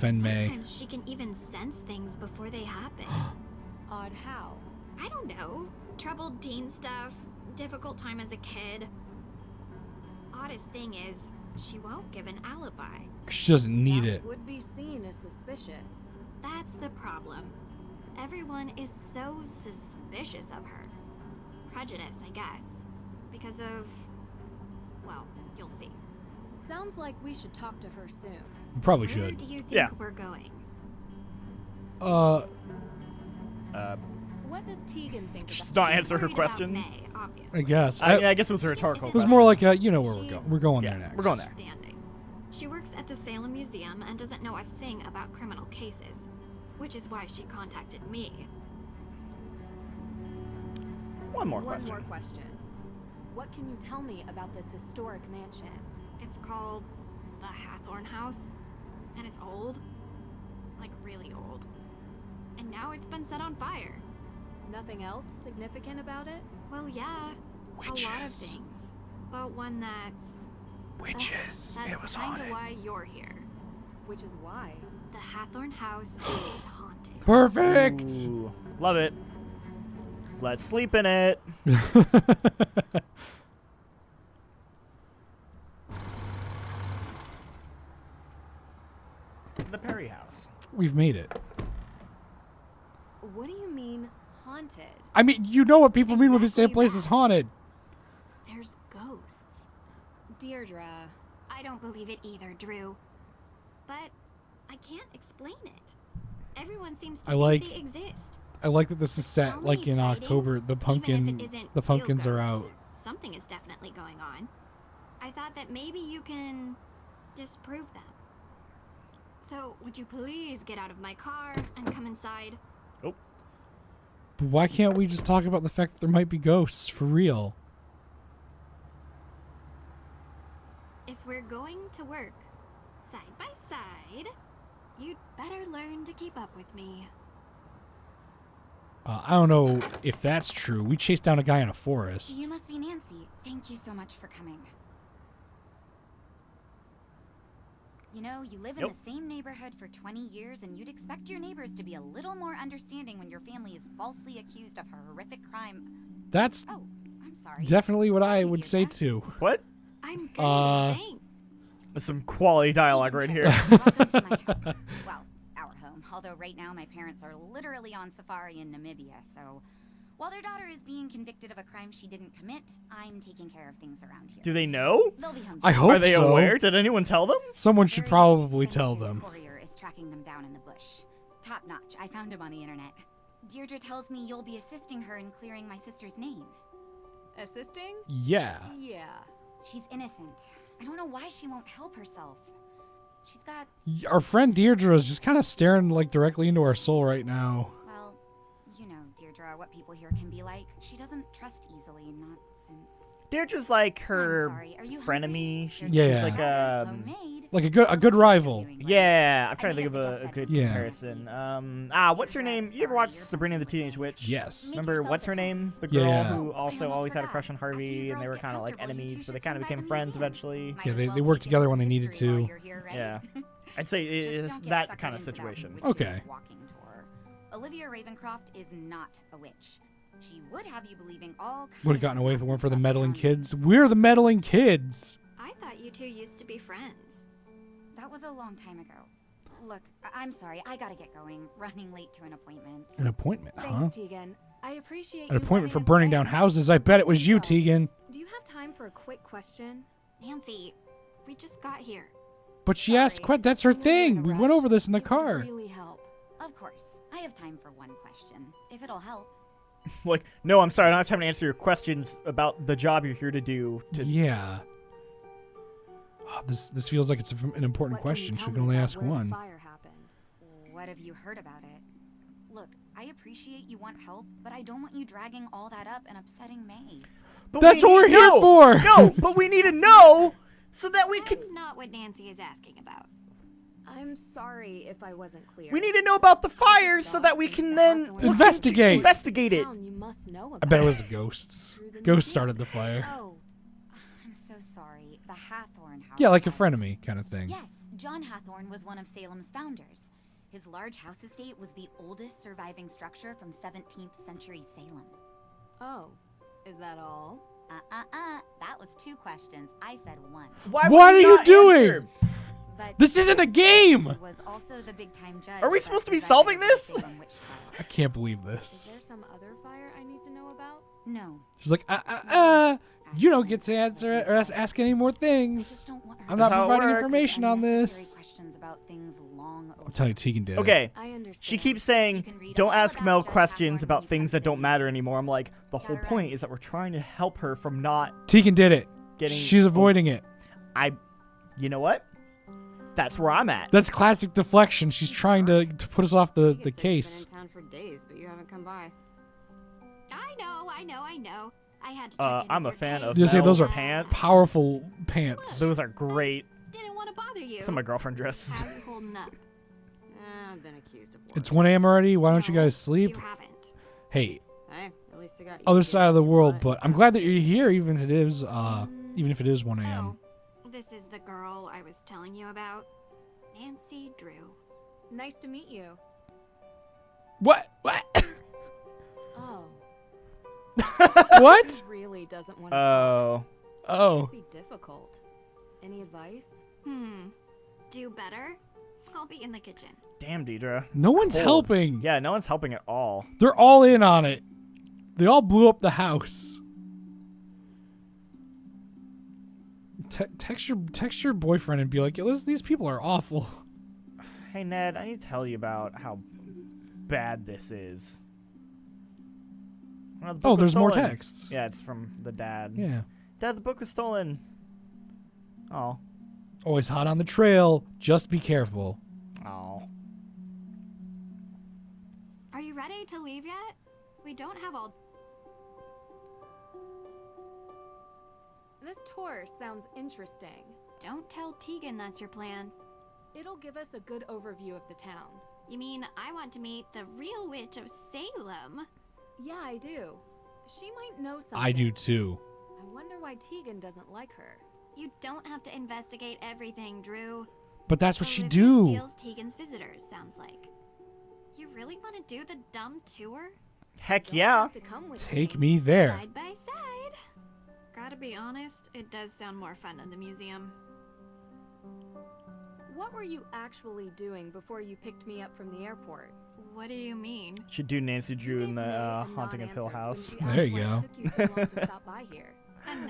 Speaker 1: May.
Speaker 5: Sometimes she can even sense things before they happen.
Speaker 3: Odd how?
Speaker 5: I don't know. Troubled teen stuff. Difficult time as a kid. Oddest thing is, she won't give an alibi.
Speaker 1: She doesn't need
Speaker 3: That
Speaker 1: it.
Speaker 3: would be seen as suspicious.
Speaker 5: That's the problem. Everyone is so suspicious of her. Prejudice, I guess. Because of... well, you'll see.
Speaker 3: Sounds like we should talk to her soon.
Speaker 1: We probably
Speaker 5: Where
Speaker 1: should.
Speaker 5: do you think
Speaker 2: Yeah.
Speaker 5: we're going?
Speaker 3: What does Tegan think
Speaker 2: Just
Speaker 3: about?
Speaker 2: not answer her
Speaker 5: Worried about
Speaker 2: question.
Speaker 5: May, obviously.
Speaker 1: I guess.
Speaker 2: I guess it was a rhetorical
Speaker 1: It was
Speaker 2: question.
Speaker 1: more like you know where we're going. We're going
Speaker 2: Yeah,
Speaker 1: there next.
Speaker 2: we're going there.
Speaker 5: Standing. She works at the Salem Museum and doesn't know a thing about criminal cases, which is why she contacted me.
Speaker 2: One more
Speaker 3: One
Speaker 2: question.
Speaker 3: more question. What can you tell me about this historic mansion?
Speaker 5: It's called the Hathorn House, and it's old. Like, really old. And now it's been set on fire.
Speaker 3: Nothing else significant about it?
Speaker 5: Well, yeah. A lot of
Speaker 1: Witches.
Speaker 5: things. But one that's...
Speaker 1: Witches.
Speaker 5: That's
Speaker 1: It was
Speaker 5: kinda
Speaker 1: haunted.
Speaker 5: why you're here.
Speaker 3: Which is why.
Speaker 5: The Hathorn House is haunted.
Speaker 1: Perfect.
Speaker 2: Ooh, love it. Let's sleep in it. The Perry House.
Speaker 1: We've made it.
Speaker 3: What do you mean, haunted?
Speaker 1: I mean, you know what people mean when they say a place is haunted.
Speaker 5: There's ghosts.
Speaker 3: Deirdre.
Speaker 5: I don't believe it either, Drew. But I can't explain it. Everyone seems to
Speaker 1: I
Speaker 5: think
Speaker 1: like-
Speaker 5: they exist.
Speaker 1: I like that this is
Speaker 5: So
Speaker 1: set like
Speaker 5: many
Speaker 1: in
Speaker 5: sightings,
Speaker 1: October.
Speaker 5: even if it isn't
Speaker 1: The
Speaker 5: real
Speaker 1: pumpkins are out.
Speaker 5: ghosts, something is definitely going on. I thought that maybe you can disprove them. So, would you please get out of my car and come inside?
Speaker 2: Oh,
Speaker 1: But why can't we just talk about the fact that there might be ghosts for real?
Speaker 5: If we're going to work side by side, you'd better learn to keep up with me.
Speaker 1: I don't know if that's true. We chased down a guy in a forest.
Speaker 6: You must be Nancy. Thank you so much for coming. You know, you live in
Speaker 2: Nope.
Speaker 6: the same neighborhood for 20 years, and you'd expect your neighbors to be a little more understanding when your family is falsely accused of a horrific crime.
Speaker 1: That's
Speaker 6: Oh, I'm sorry.
Speaker 1: definitely what I
Speaker 6: Hey,
Speaker 1: would say
Speaker 6: Deirdre.
Speaker 1: too.
Speaker 2: What?
Speaker 5: I'm good, thanks.
Speaker 2: There's some quality dialogue right here.
Speaker 6: Welcome to my home. Well, our home. Although right now my parents are literally on safari in Namibia, so while their daughter is being convicted of a crime she didn't commit, I'm taking care of things around here.
Speaker 2: Do they know?
Speaker 6: They'll be home
Speaker 1: I
Speaker 6: soon.
Speaker 1: hope
Speaker 2: Are they
Speaker 1: so.
Speaker 2: aware? Did anyone tell them?
Speaker 1: Someone should
Speaker 6: Very
Speaker 1: probably tell
Speaker 6: expensive
Speaker 1: them.
Speaker 6: courier is tracking them down in the bush. Top notch. I found him on the internet. Deirdre tells me you'll be assisting her in clearing my sister's name.
Speaker 3: Assisting?
Speaker 1: Yeah.
Speaker 3: Yeah.
Speaker 6: She's innocent. I don't know why she won't help herself. She's got,
Speaker 1: Our friend Deirdre is just kind of staring like directly into our soul right now.
Speaker 6: well, you know, Deirdre, what people here can be like. She doesn't trust easily, not since...
Speaker 2: Deirdre's like her
Speaker 6: I'm sorry, are you
Speaker 2: frenemy.
Speaker 6: hungry?
Speaker 2: She's
Speaker 1: Yeah.
Speaker 2: like
Speaker 6: Homemade.
Speaker 1: Like a good rival.
Speaker 2: Yeah, I'm
Speaker 6: I
Speaker 2: trying to
Speaker 6: made
Speaker 2: think of
Speaker 6: up the
Speaker 2: a
Speaker 6: best
Speaker 2: good
Speaker 1: Yeah.
Speaker 2: comparison. What's her name? You ever watched Sabrina the Teenage Witch?
Speaker 1: Yes.
Speaker 6: Make
Speaker 2: Remember
Speaker 6: yourselves
Speaker 2: what's her
Speaker 6: at home.
Speaker 2: name? The girl
Speaker 1: Yeah.
Speaker 2: who
Speaker 6: Oh, I
Speaker 2: also
Speaker 6: almost
Speaker 2: always had a
Speaker 6: forgot.
Speaker 2: crush on
Speaker 6: After
Speaker 2: Harvey,
Speaker 6: you
Speaker 2: and they
Speaker 6: girls
Speaker 2: were
Speaker 6: get
Speaker 2: kind of like
Speaker 6: comfortable, you
Speaker 2: enemies,
Speaker 6: two
Speaker 2: but they
Speaker 6: should
Speaker 2: kind of
Speaker 6: swing by
Speaker 2: became
Speaker 6: the
Speaker 2: friends
Speaker 6: museum.
Speaker 2: eventually.
Speaker 6: Might
Speaker 1: Yeah,
Speaker 6: as
Speaker 1: they-
Speaker 6: well
Speaker 1: they worked
Speaker 6: take
Speaker 1: together
Speaker 6: in
Speaker 1: when they
Speaker 6: the
Speaker 1: needed
Speaker 6: history while
Speaker 1: to.
Speaker 6: you're here, right?
Speaker 2: Yeah. I'd say
Speaker 6: Just
Speaker 2: it's
Speaker 6: don't get
Speaker 2: that
Speaker 6: suckered
Speaker 2: kind of
Speaker 6: into that
Speaker 2: situation.
Speaker 6: witch's
Speaker 1: Okay.
Speaker 6: walking tour. Olivia Ravencroft is not a witch. She would have you believing all kinds
Speaker 1: Would have gotten
Speaker 6: of
Speaker 1: away if it weren't for the
Speaker 6: nonsense
Speaker 1: meddling
Speaker 6: about County.
Speaker 1: kids. We're the meddling kids.
Speaker 5: I thought you two used to be friends.
Speaker 6: That was a long time ago. Look, I'm sorry. I gotta get going. Running late to an appointment.
Speaker 1: An appointment, huh?
Speaker 3: Thanks, Tegan. I appreciate
Speaker 1: An
Speaker 3: you
Speaker 1: appointment for
Speaker 3: letting us
Speaker 1: burning
Speaker 3: stay.
Speaker 1: down houses. I bet it was you,
Speaker 3: Oh.
Speaker 1: Tegan.
Speaker 3: Do you have time for a quick question?
Speaker 5: Nancy, we just got here.
Speaker 1: But she asked,
Speaker 3: Sorry.
Speaker 1: that's her
Speaker 3: I know you're in
Speaker 1: thing.
Speaker 3: a
Speaker 1: We
Speaker 3: rush.
Speaker 1: went over this in the
Speaker 3: It would
Speaker 1: car.
Speaker 3: really help.
Speaker 6: Of course. I have time for one question, if it'll help.
Speaker 2: Like, no, I'm sorry, I don't have time to answer your questions about the job you're here to do.
Speaker 1: Yeah. Oh, this feels like it's an important
Speaker 3: What
Speaker 1: question.
Speaker 3: you
Speaker 1: She
Speaker 3: tell
Speaker 1: can
Speaker 3: me
Speaker 1: only
Speaker 3: about
Speaker 1: ask
Speaker 3: where the
Speaker 1: one.
Speaker 3: fire happened?
Speaker 6: What have you heard about it? Look, I appreciate you want help, but I don't want you dragging all that up and upsetting May.
Speaker 2: But
Speaker 1: That's
Speaker 2: we
Speaker 1: what we're
Speaker 2: need-
Speaker 1: here
Speaker 2: no,
Speaker 1: for.
Speaker 2: No, but we need to know so that we can.
Speaker 5: That's not what Nancy is asking about.
Speaker 3: I'm sorry if I wasn't clear.
Speaker 2: We need to know about the fire so that we can then look into-
Speaker 1: Investigate.
Speaker 2: investigate it.
Speaker 3: Town you must know about.
Speaker 1: I bet it was the ghosts.
Speaker 3: Through the
Speaker 1: Ghosts
Speaker 3: museum.
Speaker 1: started the fire.
Speaker 6: Oh, I'm so sorry. The Hathorne house.
Speaker 1: Yeah, like a frenemy kind of thing.
Speaker 6: Yes, John Hathorne was one of Salem's founders. His large house estate was the oldest surviving structure from 17th century Salem.
Speaker 3: Oh, is that all?
Speaker 6: That was 2 questions. I said 1.
Speaker 2: Why
Speaker 1: What
Speaker 2: would
Speaker 1: are you
Speaker 2: not
Speaker 1: doing?
Speaker 2: answer?
Speaker 6: But
Speaker 1: This isn't a game.
Speaker 6: he was also the big-time judge.
Speaker 2: Are we
Speaker 6: that
Speaker 2: supposed to be
Speaker 6: presided
Speaker 2: solving
Speaker 6: over
Speaker 2: this?
Speaker 6: Salem witch trials.
Speaker 1: I can't believe
Speaker 3: Is
Speaker 1: this.
Speaker 3: there some other fire I need to know about?
Speaker 6: No.
Speaker 1: She's like, you don't get to answer it or ask any more
Speaker 6: I just
Speaker 1: things.
Speaker 6: don't want her
Speaker 1: I'm
Speaker 6: to
Speaker 1: not
Speaker 2: how it
Speaker 1: providing
Speaker 2: works.
Speaker 1: information on
Speaker 6: unnecessary
Speaker 1: this.
Speaker 6: questions about things long
Speaker 1: I'm
Speaker 6: over.
Speaker 1: telling you, Tegan did it.
Speaker 2: Okay,
Speaker 3: I understand.
Speaker 2: she keeps
Speaker 6: You
Speaker 2: saying,
Speaker 6: can read
Speaker 2: don't
Speaker 6: all
Speaker 2: ask
Speaker 6: about
Speaker 2: Mel
Speaker 6: Judge
Speaker 2: questions
Speaker 6: Hathorne
Speaker 2: about
Speaker 6: when you
Speaker 2: things
Speaker 6: come
Speaker 2: that
Speaker 6: to the
Speaker 2: don't matter
Speaker 6: museum.
Speaker 2: anymore. I'm like, the whole
Speaker 6: Got it
Speaker 2: point
Speaker 6: right.
Speaker 2: is that we're trying to help her from not
Speaker 1: Tegan did it.
Speaker 2: getting.
Speaker 1: She's avoiding it.
Speaker 2: You know what? That's where I'm at.
Speaker 1: That's classic deflection. She's trying to put us off the case.
Speaker 7: Been in town for days, but you haven't come by.
Speaker 5: I know. I had to check in
Speaker 2: I'm
Speaker 5: with
Speaker 2: a
Speaker 5: your
Speaker 2: fan
Speaker 5: case.
Speaker 2: of
Speaker 1: You say those
Speaker 2: Mel's
Speaker 1: are
Speaker 2: pants.
Speaker 1: Powerful pants.
Speaker 2: Those are great.
Speaker 5: Didn't want to bother you.
Speaker 2: Some of my girlfriend dresses.
Speaker 5: How you holding up?
Speaker 7: I've been accused of worse.
Speaker 1: It's 1 a.m. already. Why don't you
Speaker 5: No,
Speaker 1: guys sleep?
Speaker 5: You haven't.
Speaker 1: Hey,
Speaker 7: Hey, at least I got you
Speaker 1: other
Speaker 7: here
Speaker 1: side of the
Speaker 7: in
Speaker 1: world,
Speaker 7: life.
Speaker 1: but I'm glad that you're here, even if it is 1 a.m.
Speaker 5: Oh, this is the girl I was telling you about. Nancy Drew.
Speaker 3: Nice to meet you.
Speaker 1: What?
Speaker 3: Oh,
Speaker 1: What?
Speaker 3: he really doesn't want to
Speaker 2: Oh.
Speaker 1: Oh.
Speaker 3: talk. It'd be difficult. Any advice?
Speaker 5: Do better? I'll be in the kitchen.
Speaker 2: Damn, Deidre.
Speaker 1: No one's
Speaker 2: Cold.
Speaker 1: helping.
Speaker 2: Yeah, no one's helping at all.
Speaker 1: They're all in on it. They all blew up the house. Text your boyfriend and be like, yo, listen, these people are awful.
Speaker 2: Hey, Ned, I need to tell you about how bad this is. Well, the book
Speaker 1: Oh,
Speaker 2: was
Speaker 1: there's more
Speaker 2: stolen.
Speaker 1: texts.
Speaker 2: Yeah, it's from the dad.
Speaker 1: Yeah.
Speaker 2: Dad, the book was stolen. Oh.
Speaker 1: Always hot on the trail. Just be careful.
Speaker 2: Oh.
Speaker 5: Are you ready to leave yet? We don't have all.
Speaker 3: This tour sounds interesting.
Speaker 5: Don't tell Tegan that's your plan.
Speaker 3: It'll give us a good overview of the town.
Speaker 8: You mean I want to meet the real witch of Salem?
Speaker 3: Yeah, I do. She might know something.
Speaker 1: I do too.
Speaker 3: I wonder why Tegan doesn't like her.
Speaker 8: You don't have to investigate everything, Drew.
Speaker 1: But that's what she
Speaker 8: Olivia
Speaker 1: do.
Speaker 8: steals Tegan's visitors, sounds like. You really want to do the dumb tour?
Speaker 2: Heck
Speaker 3: You'll
Speaker 2: yeah.
Speaker 3: have to come with
Speaker 1: Take me there.
Speaker 8: Side by side. Gotta be honest, it does sound more fun than the museum.
Speaker 3: What were you actually doing before you picked me up from the airport?
Speaker 8: What do you mean?
Speaker 2: Should do Nancy Drew
Speaker 3: You
Speaker 2: in
Speaker 3: gave May
Speaker 2: the
Speaker 3: a
Speaker 2: Haunting of Hill
Speaker 3: non-answer
Speaker 2: House.
Speaker 3: when she
Speaker 1: There you
Speaker 3: asked
Speaker 1: go.
Speaker 3: what took you so long to stop by here.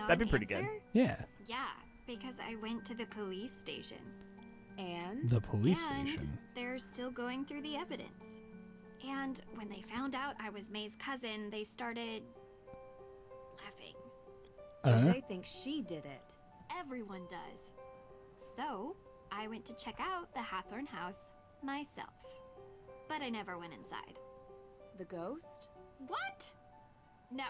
Speaker 2: That'd be pretty good.
Speaker 8: Non-answer?
Speaker 1: Yeah.
Speaker 8: Yeah, because I went to the police station.
Speaker 3: And
Speaker 1: The police
Speaker 8: And
Speaker 1: station.
Speaker 8: they're still going through the evidence. And when they found out I was May's cousin, they started laughing.
Speaker 3: so they think she did it.
Speaker 8: Everyone does. So, I went to check out the Hathorn house myself. But I never went inside.
Speaker 3: The ghost?
Speaker 8: What? No.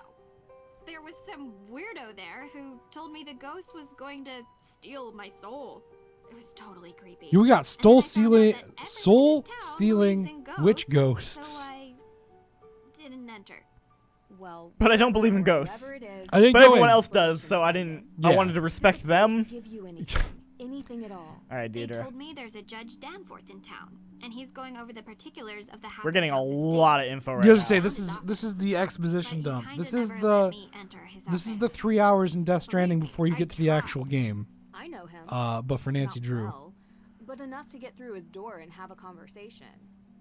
Speaker 8: There was some weirdo there who told me the ghost was going to steal my soul. It was totally creepy.
Speaker 1: You got
Speaker 8: And then I found out
Speaker 1: stealing,
Speaker 8: that everyone in
Speaker 1: soul
Speaker 8: this town
Speaker 1: stealing
Speaker 8: believes in
Speaker 1: witch
Speaker 8: ghosts,
Speaker 1: ghosts.
Speaker 8: So I didn't enter.
Speaker 3: Well,
Speaker 2: But I don't believe in ghosts.
Speaker 3: whatever it is,
Speaker 1: I didn't
Speaker 2: But
Speaker 1: go
Speaker 2: everyone
Speaker 1: in.
Speaker 2: else does, so I didn't. I
Speaker 1: Yeah.
Speaker 2: wanted to respect
Speaker 3: did the ghost
Speaker 2: them.
Speaker 3: give you anything? Anything at all?
Speaker 2: All right,
Speaker 8: They
Speaker 2: Deidre.
Speaker 8: told me there's a Judge Danforth in town, and he's going over the particulars of the
Speaker 2: We're getting a
Speaker 8: Hathorn House
Speaker 2: lot of
Speaker 8: estate.
Speaker 2: info
Speaker 1: You
Speaker 2: right
Speaker 1: have
Speaker 2: now.
Speaker 1: to say this is the exposition
Speaker 8: But he
Speaker 1: dump.
Speaker 8: kinda
Speaker 1: This is
Speaker 8: never let
Speaker 1: the
Speaker 8: me enter his
Speaker 1: this is the
Speaker 8: office.
Speaker 1: 3 hours in Death Stranding
Speaker 8: Believe me,
Speaker 1: before you
Speaker 8: I
Speaker 1: get to the
Speaker 8: tried.
Speaker 1: actual game.
Speaker 3: I know him.
Speaker 1: But for Nancy
Speaker 3: Not
Speaker 1: Drew.
Speaker 3: well, but enough to get through his door and have a conversation.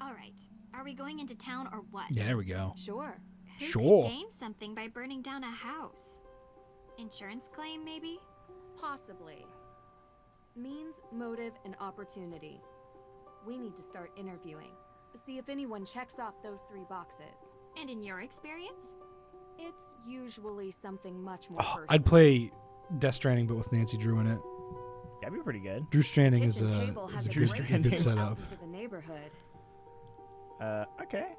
Speaker 8: All right, are we going into town or what?
Speaker 1: Yeah, there we go.
Speaker 3: Sure.
Speaker 8: Who
Speaker 1: Sure.
Speaker 8: could gain something by burning down a house? Insurance claim, maybe?
Speaker 3: Possibly. Means, motive, and opportunity. We need to start interviewing. See if anyone checks off those 3 boxes.
Speaker 8: And in your experience?
Speaker 3: It's usually something much more
Speaker 1: Oh,
Speaker 3: personal.
Speaker 1: I'd play Death Stranding, but with Nancy Drew in it.
Speaker 2: That'd be pretty good.
Speaker 1: Drew Stranding is
Speaker 3: Kitchen
Speaker 1: a
Speaker 3: table has
Speaker 1: is a
Speaker 2: Drew
Speaker 3: great
Speaker 1: good,
Speaker 2: Stranding.
Speaker 1: good
Speaker 3: view
Speaker 1: setup.
Speaker 3: out into the neighborhood.
Speaker 2: Okay.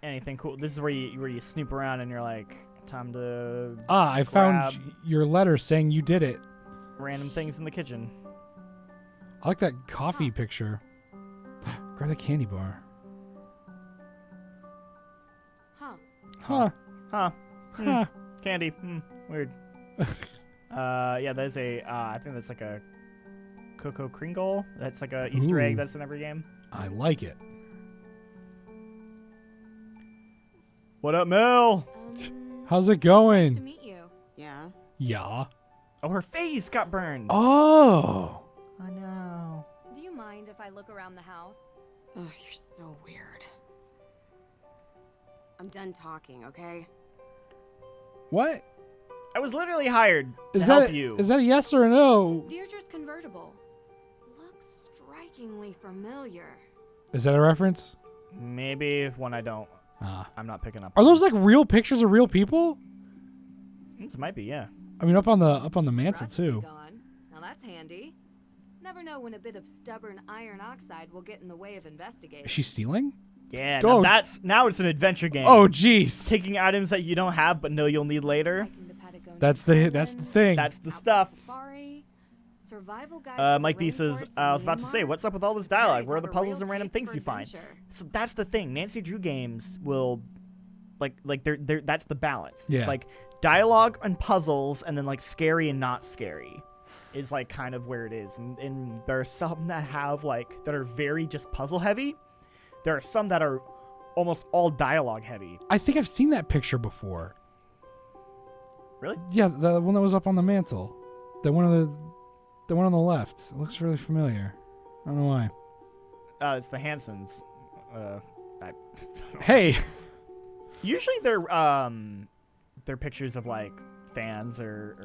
Speaker 2: Anything cool? This is where you snoop around and you're like, time to
Speaker 1: I found
Speaker 2: grab
Speaker 1: your letter saying you did it.
Speaker 2: random things in the kitchen.
Speaker 1: I like that coffee picture. Grab that candy bar.
Speaker 3: Huh.
Speaker 1: Huh.
Speaker 2: Huh.
Speaker 1: Huh.
Speaker 2: Candy. Weird. Yeah, there's a. I think that's like a Cocoa Kringle. That's like a Easter egg
Speaker 1: Ooh.
Speaker 2: that's in every game.
Speaker 1: I like it.
Speaker 2: What up, Mel?
Speaker 1: How's it
Speaker 3: Nice to
Speaker 1: going?
Speaker 3: meet you.
Speaker 7: Yeah.
Speaker 1: Yeah.
Speaker 2: Oh, her face got burned.
Speaker 1: Oh.
Speaker 2: I know.
Speaker 3: Do you mind if I look around the house?
Speaker 7: Oh, you're so weird. I'm done talking, okay?
Speaker 1: What?
Speaker 2: I was literally hired
Speaker 1: Is
Speaker 2: to
Speaker 1: that
Speaker 2: help
Speaker 1: a,
Speaker 2: you.
Speaker 1: is that a yes or a no?
Speaker 3: Deirdre's convertible. Looks strikingly familiar.
Speaker 1: Is that a reference?
Speaker 2: Maybe if one I don't.
Speaker 1: Ah.
Speaker 2: I'm not picking up.
Speaker 1: Are those like real pictures of real people?
Speaker 2: This might be, yeah.
Speaker 1: I mean, up on the mantle
Speaker 3: Rust be
Speaker 1: too.
Speaker 3: gone. Now that's handy. Never know when a bit of stubborn iron oxide will get in the way of investigating.
Speaker 1: Is she stealing?
Speaker 2: Yeah,
Speaker 1: Oh,
Speaker 2: now it's an adventure game.
Speaker 1: Oh, jeez.
Speaker 2: Taking items that you don't have but know you'll need later.
Speaker 3: Hiking to Patagonia
Speaker 1: That's the thing.
Speaker 2: That's the
Speaker 3: Outback
Speaker 2: stuff.
Speaker 3: Safari, survival guide to
Speaker 2: Mike
Speaker 3: the
Speaker 2: B says,
Speaker 3: rainforest
Speaker 2: I was
Speaker 3: in
Speaker 2: about to say,
Speaker 3: Myanmar.
Speaker 2: what's up with all this dialogue?
Speaker 3: Harry's
Speaker 2: Where are the
Speaker 3: have a real
Speaker 2: puzzles and random
Speaker 3: taste
Speaker 2: things
Speaker 3: for
Speaker 2: you find?
Speaker 3: adventure.
Speaker 2: So that's the thing. Nancy Drew games will, like they're that's the balance.
Speaker 1: Yeah.
Speaker 2: It's like dialogue and puzzles, and then like scary and not scary, is like kind of where it is. And there are some that have like that are very just puzzle heavy. There are some that are almost all dialogue heavy.
Speaker 1: I think I've seen that picture before.
Speaker 2: Really?
Speaker 1: Yeah, the one that was up on the mantle. The one on the left. It looks really familiar. I don't know why.
Speaker 2: It's the Hansons.
Speaker 1: Hey.
Speaker 2: Usually they're pictures of like fans or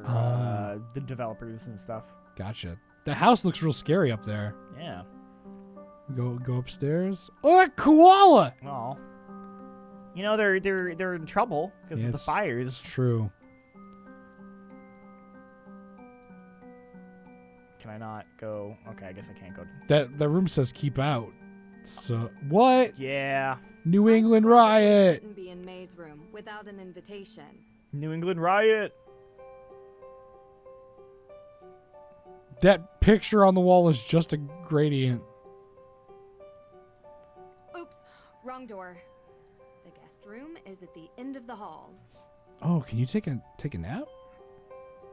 Speaker 2: the developers and stuff.
Speaker 1: Gotcha. The house looks real scary up there.
Speaker 2: Yeah.
Speaker 1: Go upstairs. Oh, that koala.
Speaker 2: Well, you know they're in trouble because
Speaker 1: Yeah,
Speaker 2: of the
Speaker 1: It's
Speaker 2: fires.
Speaker 1: true.
Speaker 2: Can I not go? Okay, I guess I can't go.
Speaker 1: That room says keep out. So what?
Speaker 2: Yeah.
Speaker 1: New England riot.
Speaker 3: Shouldn't be in May's room without an invitation.
Speaker 2: New England riot.
Speaker 1: That picture on the wall is just a gradient.
Speaker 3: Oops, wrong door. The guest room is at the end of the hall.
Speaker 1: Oh, can you take a nap?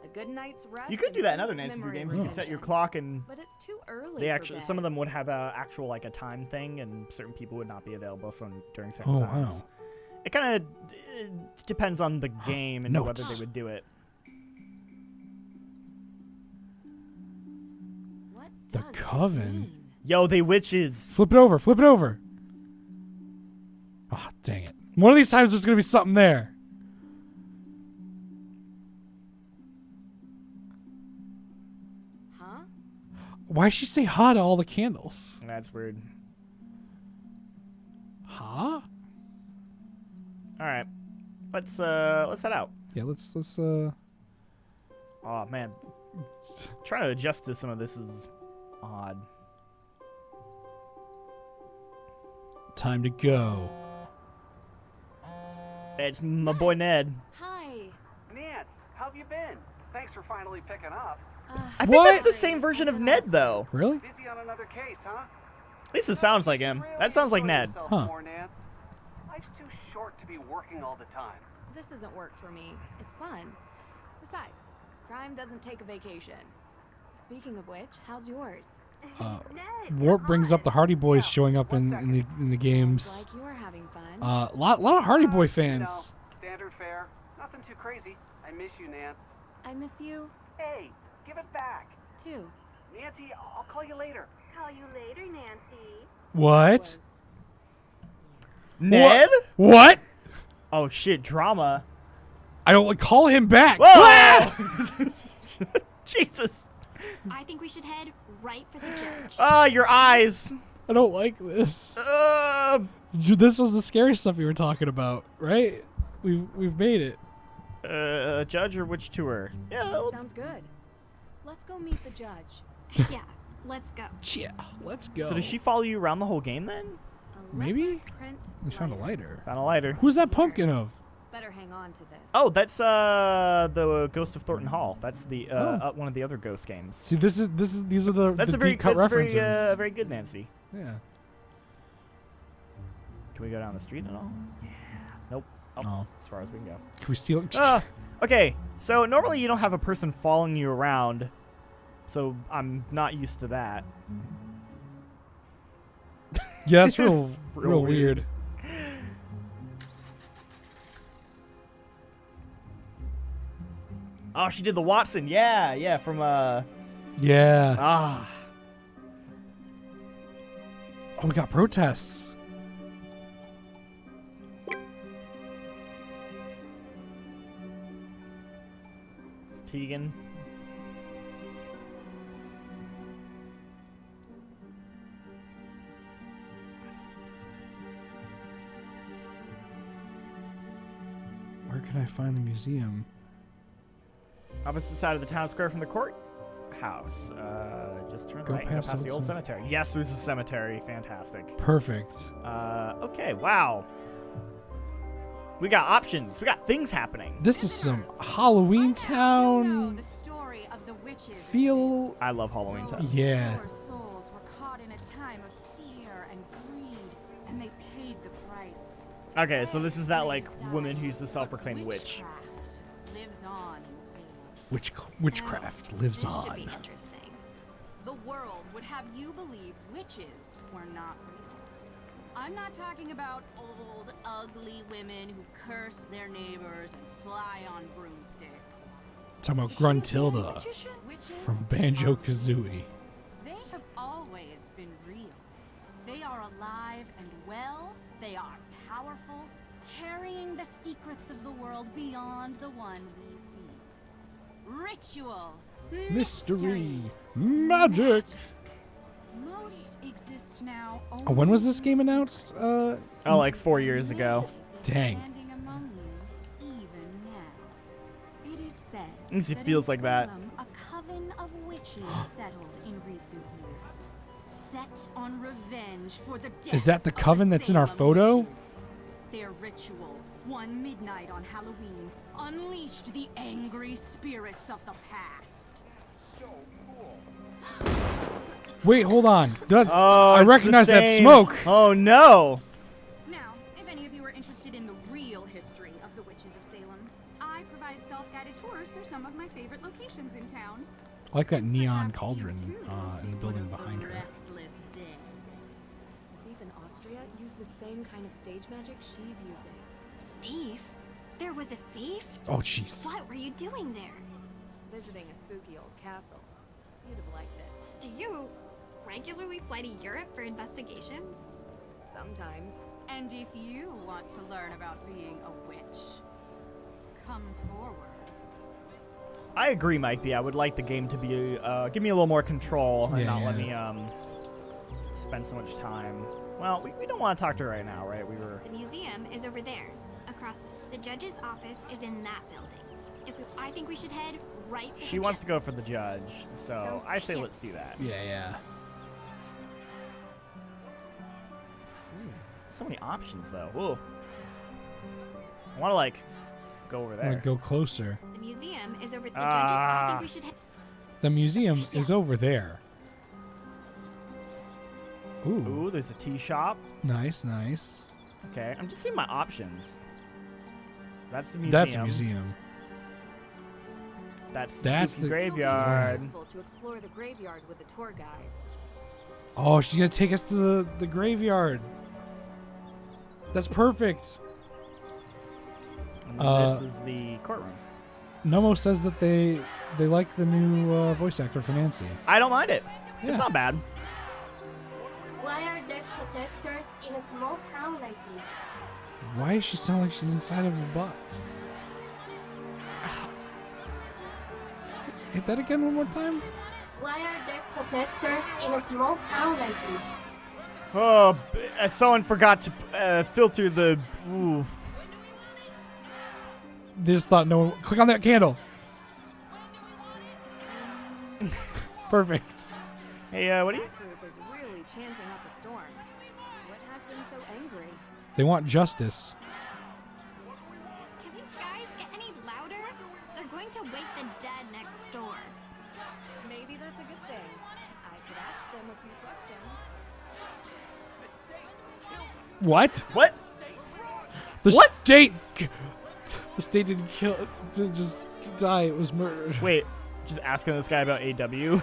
Speaker 3: A good night's rest.
Speaker 2: You could do that in other
Speaker 3: improves
Speaker 2: Nancy Drew
Speaker 3: memory
Speaker 2: games. You could set your
Speaker 3: retention.
Speaker 2: clock and
Speaker 3: But it's too early.
Speaker 2: they
Speaker 3: for
Speaker 2: actually
Speaker 3: bed.
Speaker 2: some of them would have a actual like a time thing, and certain people would not be available during certain
Speaker 1: Oh,
Speaker 2: times.
Speaker 1: wow.
Speaker 2: It kind of depends on the game and whether
Speaker 1: Notes.
Speaker 2: they would do it.
Speaker 3: What
Speaker 1: The
Speaker 3: does this
Speaker 1: Coven.
Speaker 3: mean?
Speaker 2: Yo, they witches.
Speaker 1: Flip it over. Flip it over. Oh, dang it. One of these times there's going to be something there.
Speaker 3: Huh?
Speaker 1: Why does she say huh to all the candles?
Speaker 2: That's weird.
Speaker 1: Huh?
Speaker 2: All right, let's head out.
Speaker 1: Yeah, let's
Speaker 2: Oh man, trying to adjust to some of this is odd.
Speaker 1: time to go.
Speaker 2: It's my boy Ned.
Speaker 3: Hi.
Speaker 9: Nance, how have you been? Thanks for finally picking up.
Speaker 2: I think that's
Speaker 1: What?
Speaker 2: the same version of Ned though.
Speaker 1: Really?
Speaker 9: Busy on another case, huh?
Speaker 2: At least it sounds like him. That sounds like Ned.
Speaker 9: Yourself
Speaker 1: Huh.
Speaker 9: more, Nance. Life's too short to be working all the time.
Speaker 3: This isn't work for me. It's fun. Besides, crime doesn't take a vacation. Speaking of which, how's yours?
Speaker 5: Ned,
Speaker 1: Warp brings up the Hardy Boys showing up in the games.
Speaker 3: Like you're having fun.
Speaker 1: Lot of Hardy Boy
Speaker 9: You
Speaker 1: fans.
Speaker 9: know, standard fare. Nothing too crazy. I miss you, Nance.
Speaker 3: I miss you,
Speaker 9: Hey, give it back.
Speaker 3: too.
Speaker 9: Nancy, I'll call you later.
Speaker 5: Call you later, Nancy.
Speaker 1: What?
Speaker 3: Was-
Speaker 2: Ned?
Speaker 1: What?
Speaker 2: Oh shit, drama.
Speaker 1: I don't like call him back.
Speaker 2: Whoa! Jesus.
Speaker 8: I think we should head right for the judge.
Speaker 2: Ah, your eyes.
Speaker 1: I don't like this. This was the scary stuff we were talking about, right? We've made it.
Speaker 2: Judge or which tour? Yeah.
Speaker 3: Sounds good. Let's go meet the judge.
Speaker 8: Yeah, let's go.
Speaker 1: Yeah, let's go.
Speaker 2: So does she follow you around the whole game then?
Speaker 3: A
Speaker 1: Maybe?
Speaker 3: leopard print
Speaker 1: We found a
Speaker 3: lighter.
Speaker 1: lighter.
Speaker 2: Found a lighter.
Speaker 1: Who's that pumpkin of?
Speaker 3: Better hang on to this.
Speaker 2: Oh, that's the Ghost of Thornton Hall. That's the
Speaker 1: Oh.
Speaker 2: one of the other Ghost games.
Speaker 1: See, these are the
Speaker 2: That's
Speaker 1: the
Speaker 2: a very
Speaker 1: deep cut
Speaker 2: that's
Speaker 1: references.
Speaker 2: very good, Nancy.
Speaker 1: Yeah.
Speaker 2: Can we go down the street at all? Yeah. Nope. Oh,
Speaker 1: Oh.
Speaker 2: as far as we can go.
Speaker 1: Can we steal?
Speaker 2: Okay, so normally you don't have a person following you around, so I'm not used to that.
Speaker 1: Yeah, that's
Speaker 2: This
Speaker 1: real,
Speaker 2: is
Speaker 1: real weird.
Speaker 2: Oh, she did the Watson. Yeah, from
Speaker 1: Yeah.
Speaker 2: ah.
Speaker 1: Oh, we got protests.
Speaker 2: Tegan.
Speaker 1: Where can I find the museum?
Speaker 2: Opposite side of the town square from the courthouse. Just turn
Speaker 1: Go
Speaker 2: right and go
Speaker 1: past
Speaker 2: past the old
Speaker 1: outside.
Speaker 2: cemetery. Yes, there's a cemetery. Fantastic.
Speaker 1: Perfect.
Speaker 2: Okay, wow. We got options. We got things happening.
Speaker 1: This is some Halloween Town
Speaker 6: the story of the witches.
Speaker 1: feel.
Speaker 2: I love Halloween Town.
Speaker 1: Yeah.
Speaker 6: Poor souls were caught in a time of fear and greed, and they paid the price.
Speaker 2: Okay, so this is that like woman who's a self-proclaimed witch.
Speaker 6: Witchcraft lives on in Salem.
Speaker 1: Witchcraft lives
Speaker 8: This should be
Speaker 1: on.
Speaker 8: interesting.
Speaker 6: The world would have you believe witches were not real. I'm not talking about old, ugly women who curse their neighbors and fly on broomsticks.
Speaker 1: Talking about Gruntilda
Speaker 6: Witches
Speaker 1: from Banjo Kazooie.
Speaker 6: They have always been real. They are alive and well. They are powerful, carrying the secrets of the world beyond the one we see. Ritual.
Speaker 1: Mystery. Magic.
Speaker 6: Most exist now only
Speaker 1: Oh, when was this game announced?
Speaker 2: Oh, like 4 years ago.
Speaker 1: Dang.
Speaker 6: standing among you even now. It is said
Speaker 2: At least it
Speaker 6: that
Speaker 2: feels
Speaker 6: in
Speaker 2: like that.
Speaker 6: Salem, a coven of witches settled in recent years, set on revenge for the death
Speaker 1: Is that the
Speaker 6: of
Speaker 1: coven that's in our
Speaker 6: Salem
Speaker 1: photo?
Speaker 6: witches. Their ritual, one midnight on Halloween, unleashed the angry spirits of the past.
Speaker 10: So cool.
Speaker 1: Wait, hold on. That's,
Speaker 2: Oh,
Speaker 1: I
Speaker 2: it's the
Speaker 1: recognize that
Speaker 2: same.
Speaker 1: smoke.
Speaker 2: Oh no!
Speaker 6: Now, if any of you are interested in the real history of the witches of Salem, I provide self-guided tours through some of my favorite locations in town.
Speaker 1: I like that neon
Speaker 6: Perhaps you
Speaker 1: cauldron
Speaker 6: too will see
Speaker 1: in the
Speaker 6: one
Speaker 1: building
Speaker 6: of the
Speaker 1: behind her.
Speaker 6: restless dead.
Speaker 3: A thief in Austria used the same kind of stage magic she's using.
Speaker 8: Thief? There was a thief?
Speaker 1: Oh, jeez.
Speaker 8: What were you doing there?
Speaker 3: Visiting a spooky old castle. You'd have liked it.
Speaker 8: Do you regularly fly to Europe for investigations?
Speaker 3: Sometimes.
Speaker 6: And if you want to learn about being a witch, come forward.
Speaker 2: I agree, Mike B. I would like the game to be give me a little more control and not let me spend so much time. Well, we don't want to talk to her right now, right?
Speaker 8: The museum is over there, across the judge's office is in that building. I think we should head right for
Speaker 2: She wants to go for the judge, so I say
Speaker 8: sure.
Speaker 2: let's do that.
Speaker 1: Yeah.
Speaker 2: So many options, though. Whoa. I want to like go over
Speaker 1: I'm
Speaker 2: there.
Speaker 1: gonna go closer.
Speaker 8: The museum is over the judge. I think we should head.
Speaker 1: The museum is over there. Ooh.
Speaker 2: Ooh, there's a tea shop.
Speaker 1: Nice, nice.
Speaker 2: Okay, I'm just seeing my options. That's the museum.
Speaker 1: That's a museum.
Speaker 2: That's
Speaker 1: the
Speaker 2: the graveyard.
Speaker 3: Useful to explore the graveyard with a tour guide.
Speaker 1: Oh, she's gonna take us to the graveyard. That's perfect.
Speaker 2: And this is the courtroom.
Speaker 1: Nomo says that they like the new voice actor for Nancy.
Speaker 2: I don't mind it.
Speaker 1: Yeah.
Speaker 2: It's not bad.
Speaker 10: Why are there protesters in a small town like this?
Speaker 1: Why does she sound like she's inside of a box? Hit that again one more time.
Speaker 10: Why are there protesters in a small town like this?
Speaker 2: Oh, someone forgot to filter the. Ooh.
Speaker 1: They just thought no one. Click on that candle. Perfect.
Speaker 2: Hey, what do you?
Speaker 3: That group is really chanting up a storm. What has them so angry?
Speaker 1: They want justice.
Speaker 8: Can these guys get any louder? They're going to wake the dead next door.
Speaker 3: Maybe that's a good thing. I could ask them a few questions.
Speaker 1: What?
Speaker 2: What?
Speaker 1: The
Speaker 2: What?
Speaker 1: state. The state didn't kill. Just die. It was murdered.
Speaker 2: Wait, just asking this guy about AW.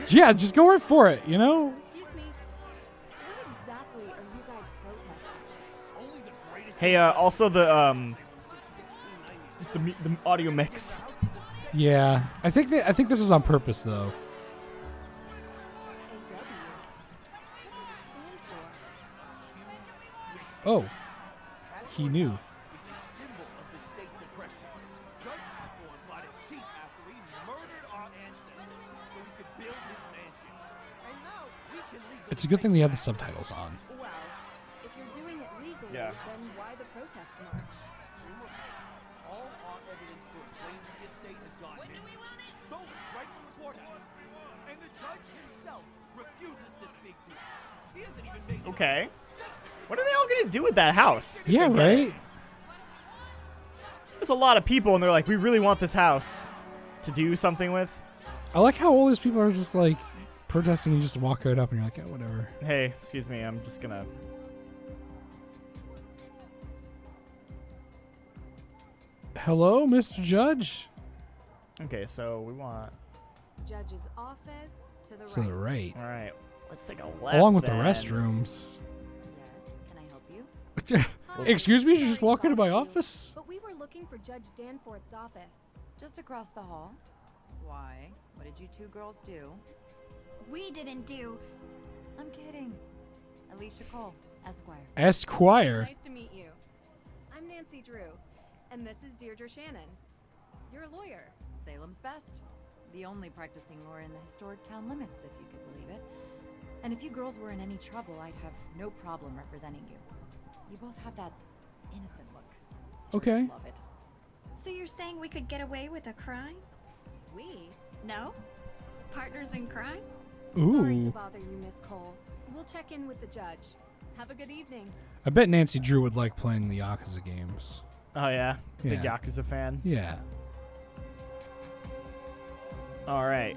Speaker 1: Yeah, just go right for it. You know.
Speaker 3: Excuse me. What exactly are you guys protesting?
Speaker 2: Hey, also the audio mix.
Speaker 1: Yeah, I think this is on purpose though.
Speaker 3: AW. What does it stand for?
Speaker 1: Oh, he knew. It's a good thing they have the subtitles on.
Speaker 3: Well, if you're doing it legally,
Speaker 2: Yeah.
Speaker 3: then why the protest march?
Speaker 11: All our evidence proclaims the estate has gone missing. Stolen right from the courthouse. And the judge himself refuses to speak to us. He isn't even making
Speaker 2: Okay. What are they all gonna do with that house?
Speaker 1: Yeah, right.
Speaker 2: There's a lot of people, and they're like, we really want this house to do something with.
Speaker 1: I like how all these people are just like protesting. You just walk right up and you're like, yeah, whatever.
Speaker 2: Hey, excuse me, I'm just gonna.
Speaker 1: Hello, Mr. Judge.
Speaker 2: Okay, so we want.
Speaker 3: Judge's office to the
Speaker 1: To
Speaker 3: right.
Speaker 1: the right,
Speaker 2: All right, let's take a left.
Speaker 1: along with
Speaker 2: then.
Speaker 1: the restrooms.
Speaker 7: Yes, can I help you?
Speaker 1: Excuse me, did you just walk into my office?
Speaker 3: But we were looking for Judge Danforth's office.
Speaker 7: Just across the hall. Why? What did you two girls do?
Speaker 8: We didn't do.
Speaker 7: I'm kidding. Alicia Cole, Esquire.
Speaker 1: Esquire.
Speaker 3: Nice to meet you. I'm Nancy Drew, and this is Deirdre Shannon. You're a lawyer.
Speaker 7: Salem's best. The only practicing lawyer in the historic town limits, if you could believe it. And if you girls were in any trouble, I'd have no problem representing you. You both have that innocent look.
Speaker 1: Okay.
Speaker 7: Love it.
Speaker 8: So you're saying we could get away with a crime?
Speaker 3: We?
Speaker 8: No? Partners in crime?
Speaker 3: Sorry to
Speaker 1: Ooh.
Speaker 3: bother you, Miss Cole. We'll check in with the judge. Have a good evening.
Speaker 1: I bet Nancy Drew would like playing the Yakuza games.
Speaker 2: Oh yeah, big
Speaker 1: Yeah.
Speaker 2: Yakuza fan.
Speaker 1: Yeah.
Speaker 2: All right.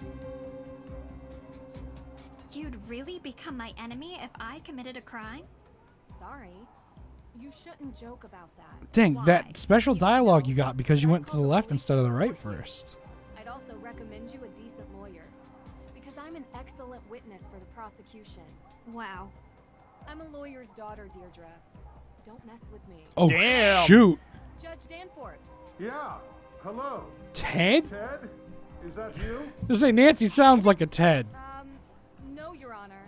Speaker 8: You'd really become my enemy if I committed a crime?
Speaker 3: Sorry. You shouldn't joke about that.
Speaker 1: Dang,
Speaker 8: Why?
Speaker 1: that special dialogue you got because you went to the left instead of the right first.
Speaker 3: I'd also recommend you a decent lawyer, because I'm an excellent witness for the prosecution.
Speaker 8: Wow.
Speaker 3: I'm a lawyer's daughter, Deirdre. Don't mess with me.
Speaker 1: Oh,
Speaker 2: Damn.
Speaker 1: shoot.
Speaker 3: Judge Danforth.
Speaker 12: Yeah. Hello.
Speaker 1: Ted?
Speaker 12: Ted? Is that you?
Speaker 1: Just say Nancy sounds like a Ted.
Speaker 3: No, Your Honor.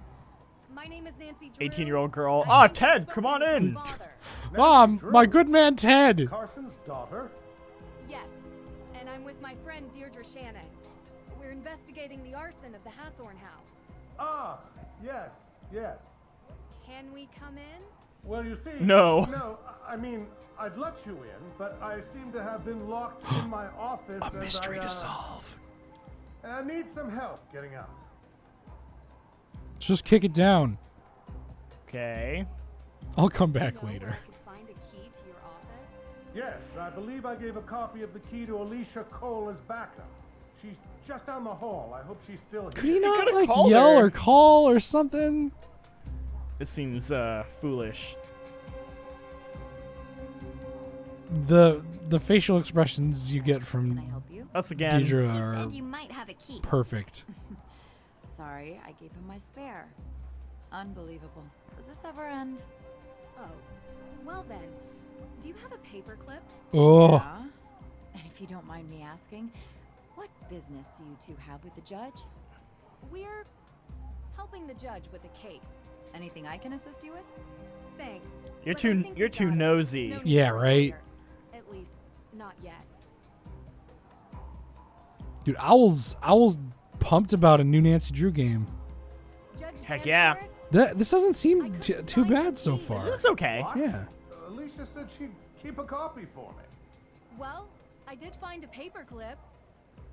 Speaker 3: My name is Nancy Drew.
Speaker 2: 18-year-old girl.
Speaker 3: I
Speaker 2: Ah,
Speaker 3: think
Speaker 2: Ted,
Speaker 3: I spoke
Speaker 2: come on
Speaker 3: with your
Speaker 2: in.
Speaker 3: father.
Speaker 1: Mom, my good man Ted.
Speaker 12: Carson's daughter?
Speaker 3: Yes, and I'm with my friend Deirdre Shannon. We're investigating the arson of the Hathorn house.
Speaker 12: Ah, yes, yes.
Speaker 3: Can we come in?
Speaker 12: Well, you see...
Speaker 2: No.
Speaker 12: No, I mean, I'd let you in, but I seem to have been locked in my office.
Speaker 1: A mystery to solve.
Speaker 12: I need some help getting out.
Speaker 1: Just kick it down.
Speaker 2: Okay.
Speaker 1: I'll come back
Speaker 3: You know
Speaker 1: later.
Speaker 3: where I could find a key to your office?
Speaker 12: Yes, I believe I gave a copy of the key to Alicia Cole as backup. She's just down the hall. I hope she's still here.
Speaker 1: Could he not
Speaker 2: could've
Speaker 1: like
Speaker 2: called
Speaker 1: yell
Speaker 2: her.
Speaker 1: or call or something?
Speaker 2: This seems foolish.
Speaker 1: The facial expressions you get
Speaker 7: Can I
Speaker 1: from
Speaker 7: help you?
Speaker 2: Us again.
Speaker 1: Deidre
Speaker 8: You
Speaker 1: are
Speaker 8: said you might have a key.
Speaker 1: perfect.
Speaker 7: Sorry, I gave him my spare. Unbelievable. Does this ever end?
Speaker 3: Oh, well then. Do you have a paperclip?
Speaker 1: Oh,
Speaker 7: Yeah. And if you don't mind me asking, what business do you two have with the judge?
Speaker 3: We're helping the judge with a case.
Speaker 7: Anything I can assist you with?
Speaker 3: Thanks.
Speaker 2: You're
Speaker 3: but I
Speaker 2: too
Speaker 3: think
Speaker 2: you're
Speaker 3: we
Speaker 2: too
Speaker 3: got it.
Speaker 2: nosy.
Speaker 3: No need
Speaker 1: Yeah,
Speaker 3: for a
Speaker 1: right.
Speaker 3: lawyer. At least, not yet.
Speaker 1: dude, Owl's pumped about a new Nancy Drew game.
Speaker 3: Judge
Speaker 2: Heck yeah.
Speaker 3: Danforth?
Speaker 1: This doesn't
Speaker 3: I
Speaker 1: seem
Speaker 3: couldn't
Speaker 1: too
Speaker 3: find your
Speaker 1: bad so
Speaker 3: key.
Speaker 1: far.
Speaker 2: It's okay.
Speaker 12: What?
Speaker 1: Yeah.
Speaker 12: Alicia said she'd keep a copy for me.
Speaker 3: Well, I did find a paperclip.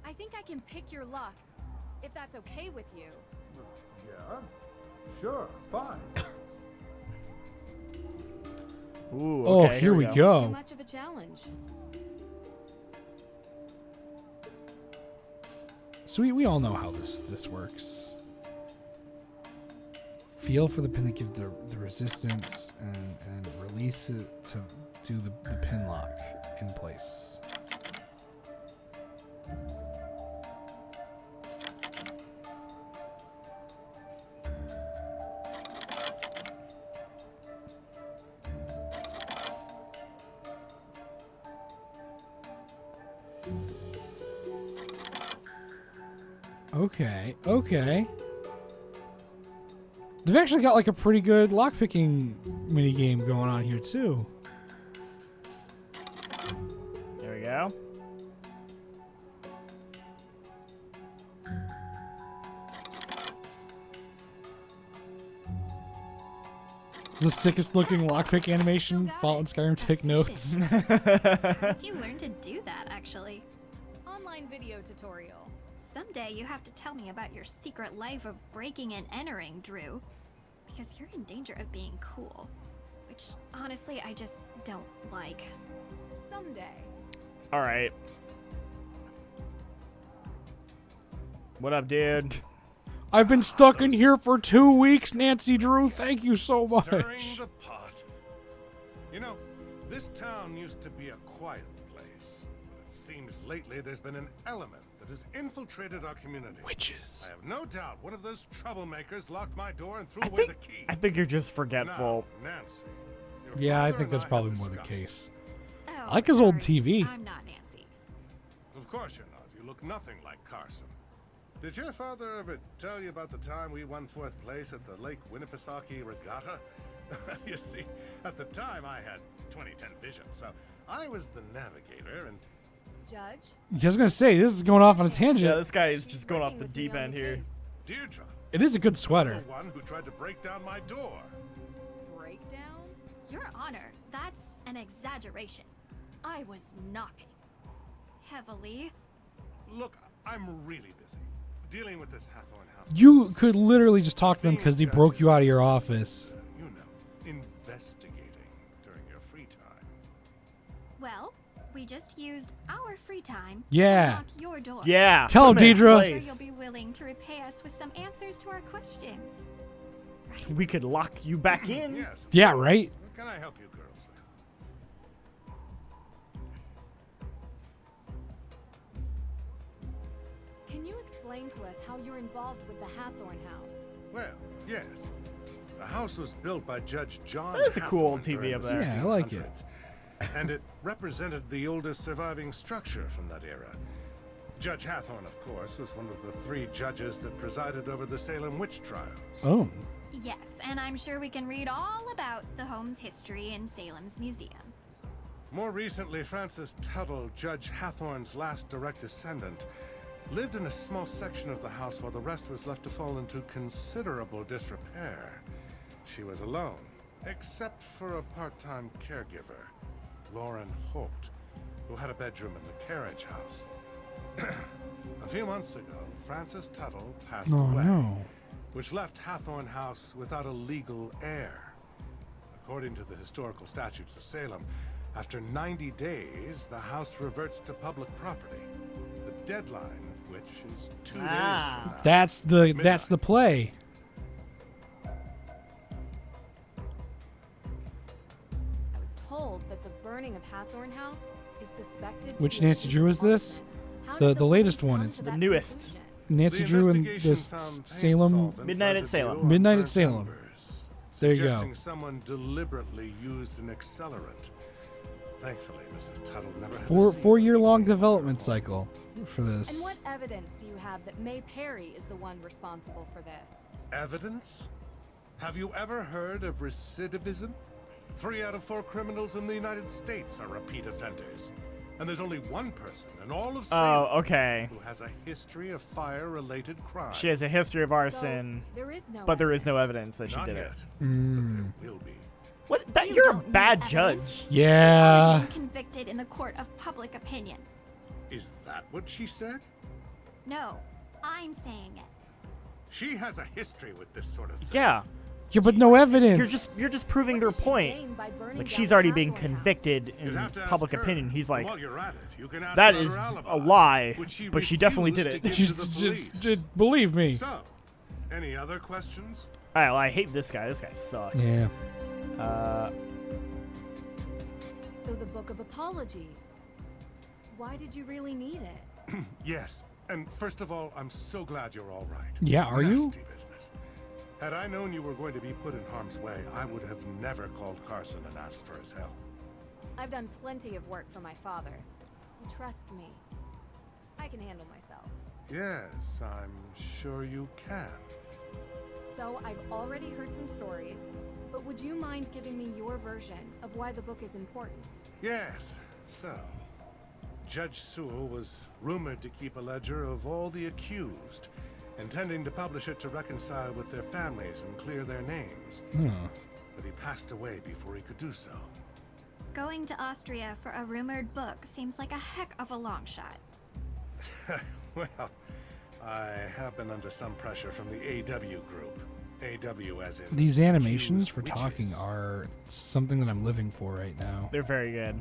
Speaker 3: I think I can pick your lock, if that's okay with you.
Speaker 12: Yeah, sure, fine.
Speaker 2: Ooh,
Speaker 1: Oh,
Speaker 2: okay,
Speaker 1: here we
Speaker 3: Too
Speaker 1: go.
Speaker 3: much of a challenge.
Speaker 1: So we all know how this works. Feel for the pin that gives the resistance and release it to do the pin lock in place. Okay. They've actually got like a pretty good lockpicking mini game going on here too.
Speaker 2: There we go.
Speaker 1: It's the sickest looking lockpick animation. Fallout and Skyrim take notes.
Speaker 8: How'd you learn to do that, actually?
Speaker 3: Online video tutorial.
Speaker 8: Someday you have to tell me about your secret life of breaking and entering, Drew. Because you're in danger of being cool. Which, honestly, I just don't like.
Speaker 3: Someday.
Speaker 2: All right. What up, dude?
Speaker 1: I've been stuck in here for 2 weeks, Nancy Drew. Thank you so
Speaker 13: Stirring
Speaker 1: much.
Speaker 13: the pot. You know, this town used to be a quiet place. But it seems lately there's been an element that has infiltrated our community.
Speaker 1: Witches.
Speaker 13: I have no doubt one of those troublemakers locked my door and threw away the key.
Speaker 2: I think you're just forgetful.
Speaker 13: Now, Nancy, your
Speaker 1: Yeah, I
Speaker 13: father
Speaker 1: think
Speaker 13: and
Speaker 1: that's
Speaker 13: have
Speaker 1: probably more the
Speaker 13: discussed.
Speaker 1: case.
Speaker 8: Oh,
Speaker 1: I like his old
Speaker 8: sorry.
Speaker 1: TV.
Speaker 8: I'm not Nancy.
Speaker 13: Of course you're not. You look nothing like Carson. Did your father ever tell you about the time we won 4th place at the Lake Winnipesaukee Regatta? You see, at the time I had 20/10 vision, so I was the navigator and...
Speaker 3: Judge?
Speaker 1: I was gonna say this is going off on a
Speaker 2: Yeah,
Speaker 1: tangent.
Speaker 2: this guy is
Speaker 3: She's
Speaker 2: just going off
Speaker 3: working
Speaker 2: the
Speaker 3: with me
Speaker 2: deep
Speaker 3: on
Speaker 2: end
Speaker 3: the
Speaker 2: here.
Speaker 3: case.
Speaker 13: Deirdre,
Speaker 1: It is a good
Speaker 13: the
Speaker 1: sweater.
Speaker 13: one who tried to break down my door.
Speaker 3: Breakdown?
Speaker 8: Your Honor, that's an exaggeration. I was knocking. Heavily.
Speaker 13: Look, I'm really busy dealing with this Hathorn house.
Speaker 1: You could literally just talk to them because they broke you out of your office.
Speaker 13: You know, investigating during your free time.
Speaker 8: Well, We just used our free time
Speaker 1: Yeah.
Speaker 8: to knock your door.
Speaker 2: Yeah.
Speaker 1: Tell
Speaker 2: put 'em in
Speaker 1: Deidre.
Speaker 8: I'm
Speaker 2: place.
Speaker 8: sure you'll be willing to repay us with some answers to our questions. Right?
Speaker 2: We could lock you back in.
Speaker 13: Yes. of
Speaker 1: Yeah,
Speaker 13: course.
Speaker 1: right?
Speaker 13: What can I help you girls with?
Speaker 3: Can you explain to us how you're involved with the Hathorn house?
Speaker 13: Well, yes. The house was built by Judge John
Speaker 2: That is a cool
Speaker 13: Hathorn
Speaker 2: TV
Speaker 13: during
Speaker 2: up
Speaker 13: the
Speaker 2: there.
Speaker 1: Yeah, I like it.
Speaker 13: 1600s, and it represented the oldest surviving structure from that era. Judge Hathorn, of course, was one of the 3 judges that presided over the Salem witch trials.
Speaker 1: Oh.
Speaker 8: Yes, and I'm sure we can read all about the home's history in Salem's museum.
Speaker 13: More recently, Frances Tuttle, Judge Hathorn's last direct descendant, lived in a small section of the house while the rest was left to fall into considerable disrepair. She was alone, except for a part-time caregiver, Lauren Holt, who had a bedroom in the carriage house. A few months ago, Frances Tuttle passed
Speaker 1: Oh,
Speaker 13: away,
Speaker 1: no.
Speaker 13: which left Hathorn House without a legal heir. According to the historical statutes of Salem, after 90 days, the house reverts to public property. The deadline of which is 2 days from now.
Speaker 1: That's the play.
Speaker 3: I was told that the burning of Hathorn House is suspected to
Speaker 1: Which
Speaker 3: be a
Speaker 1: Nancy Drew is this?
Speaker 3: involvement. How
Speaker 1: The
Speaker 3: did
Speaker 1: the latest one.
Speaker 3: come
Speaker 1: It's
Speaker 3: to
Speaker 2: The
Speaker 3: that
Speaker 2: newest.
Speaker 3: conclusion?
Speaker 1: Nancy
Speaker 13: The
Speaker 1: Drew and
Speaker 13: investigation
Speaker 1: this
Speaker 13: found paint
Speaker 1: Salem.
Speaker 13: solvent
Speaker 2: Midnight at
Speaker 13: residue
Speaker 2: Salem.
Speaker 13: on
Speaker 1: Midnight at
Speaker 13: burnt
Speaker 1: Salem.
Speaker 13: embers,
Speaker 1: There you go.
Speaker 13: suggesting someone deliberately used an accelerant. Thankfully, Mrs. Tuttle never had to see
Speaker 1: 4-year-long
Speaker 13: anything
Speaker 1: development
Speaker 13: horrible.
Speaker 1: cycle for this.
Speaker 3: And what evidence do you have that May Perry is the one responsible for this?
Speaker 13: Evidence? Have you ever heard of recidivism? 3 out of 4 criminals in the United States are repeat offenders. And there's only one person in all of Salem
Speaker 2: Oh, okay.
Speaker 13: who has a history of fire-related crime.
Speaker 2: She has a history of arson,
Speaker 3: There is no
Speaker 2: but there is no evidence that she
Speaker 13: Not
Speaker 2: did
Speaker 13: yet.
Speaker 2: it.
Speaker 1: Mm.
Speaker 13: Will be.
Speaker 2: What? That
Speaker 8: You
Speaker 2: you're a
Speaker 8: don't need
Speaker 2: bad
Speaker 8: evidence.
Speaker 2: judge.
Speaker 1: Yeah.
Speaker 8: She's already been convicted in the court of public opinion.
Speaker 13: Is that what she said?
Speaker 8: No, I'm saying it.
Speaker 13: She has a history with this sort of thing.
Speaker 2: Yeah.
Speaker 1: Yeah, but no evidence.
Speaker 2: You're just proving their
Speaker 3: What did she
Speaker 2: point.
Speaker 3: gain by burning
Speaker 2: Like
Speaker 3: down
Speaker 2: she's
Speaker 3: the
Speaker 2: already being
Speaker 3: Hathorn House?
Speaker 2: convicted
Speaker 13: You'd
Speaker 2: in
Speaker 13: have to ask
Speaker 2: public
Speaker 13: her.
Speaker 2: opinion. He's like,
Speaker 13: While you're at it, you can ask
Speaker 2: that
Speaker 13: about
Speaker 2: is
Speaker 13: her
Speaker 2: a
Speaker 13: alibi,
Speaker 2: lie,
Speaker 13: which
Speaker 2: but she definitely did
Speaker 13: refused
Speaker 2: it.
Speaker 13: to give
Speaker 1: She's
Speaker 13: to the police.
Speaker 1: just believe me.
Speaker 13: So, any other questions?
Speaker 2: All right, well, I hate this guy. This guy sucks.
Speaker 1: Yeah.
Speaker 3: So the Book of Apologies. Why did you really need it?
Speaker 13: Yes. And first of all, I'm so glad you're all right.
Speaker 1: Yeah, are you?
Speaker 13: Nasty business. Had I known you were going to be put in harm's way, I would have never called Carson and asked for his help.
Speaker 3: I've done plenty of work for my father. You trust me. I can handle myself.
Speaker 13: Yes, I'm sure you can.
Speaker 3: So I've already heard some stories, but would you mind giving me your version of why the book is important?
Speaker 13: Yes. So, Judge Sewell was rumored to keep a ledger of all the accused, intending to publish it to reconcile with their families and clear their names. But he passed away before he could do so.
Speaker 8: Going to Austria for a rumored book seems like a heck of a long shot.
Speaker 13: Well, I have been under some pressure from the AW group. AW as in
Speaker 1: These animations
Speaker 13: accused
Speaker 1: for
Speaker 13: witches.
Speaker 1: talking are something that I'm living for right now.
Speaker 2: They're very good.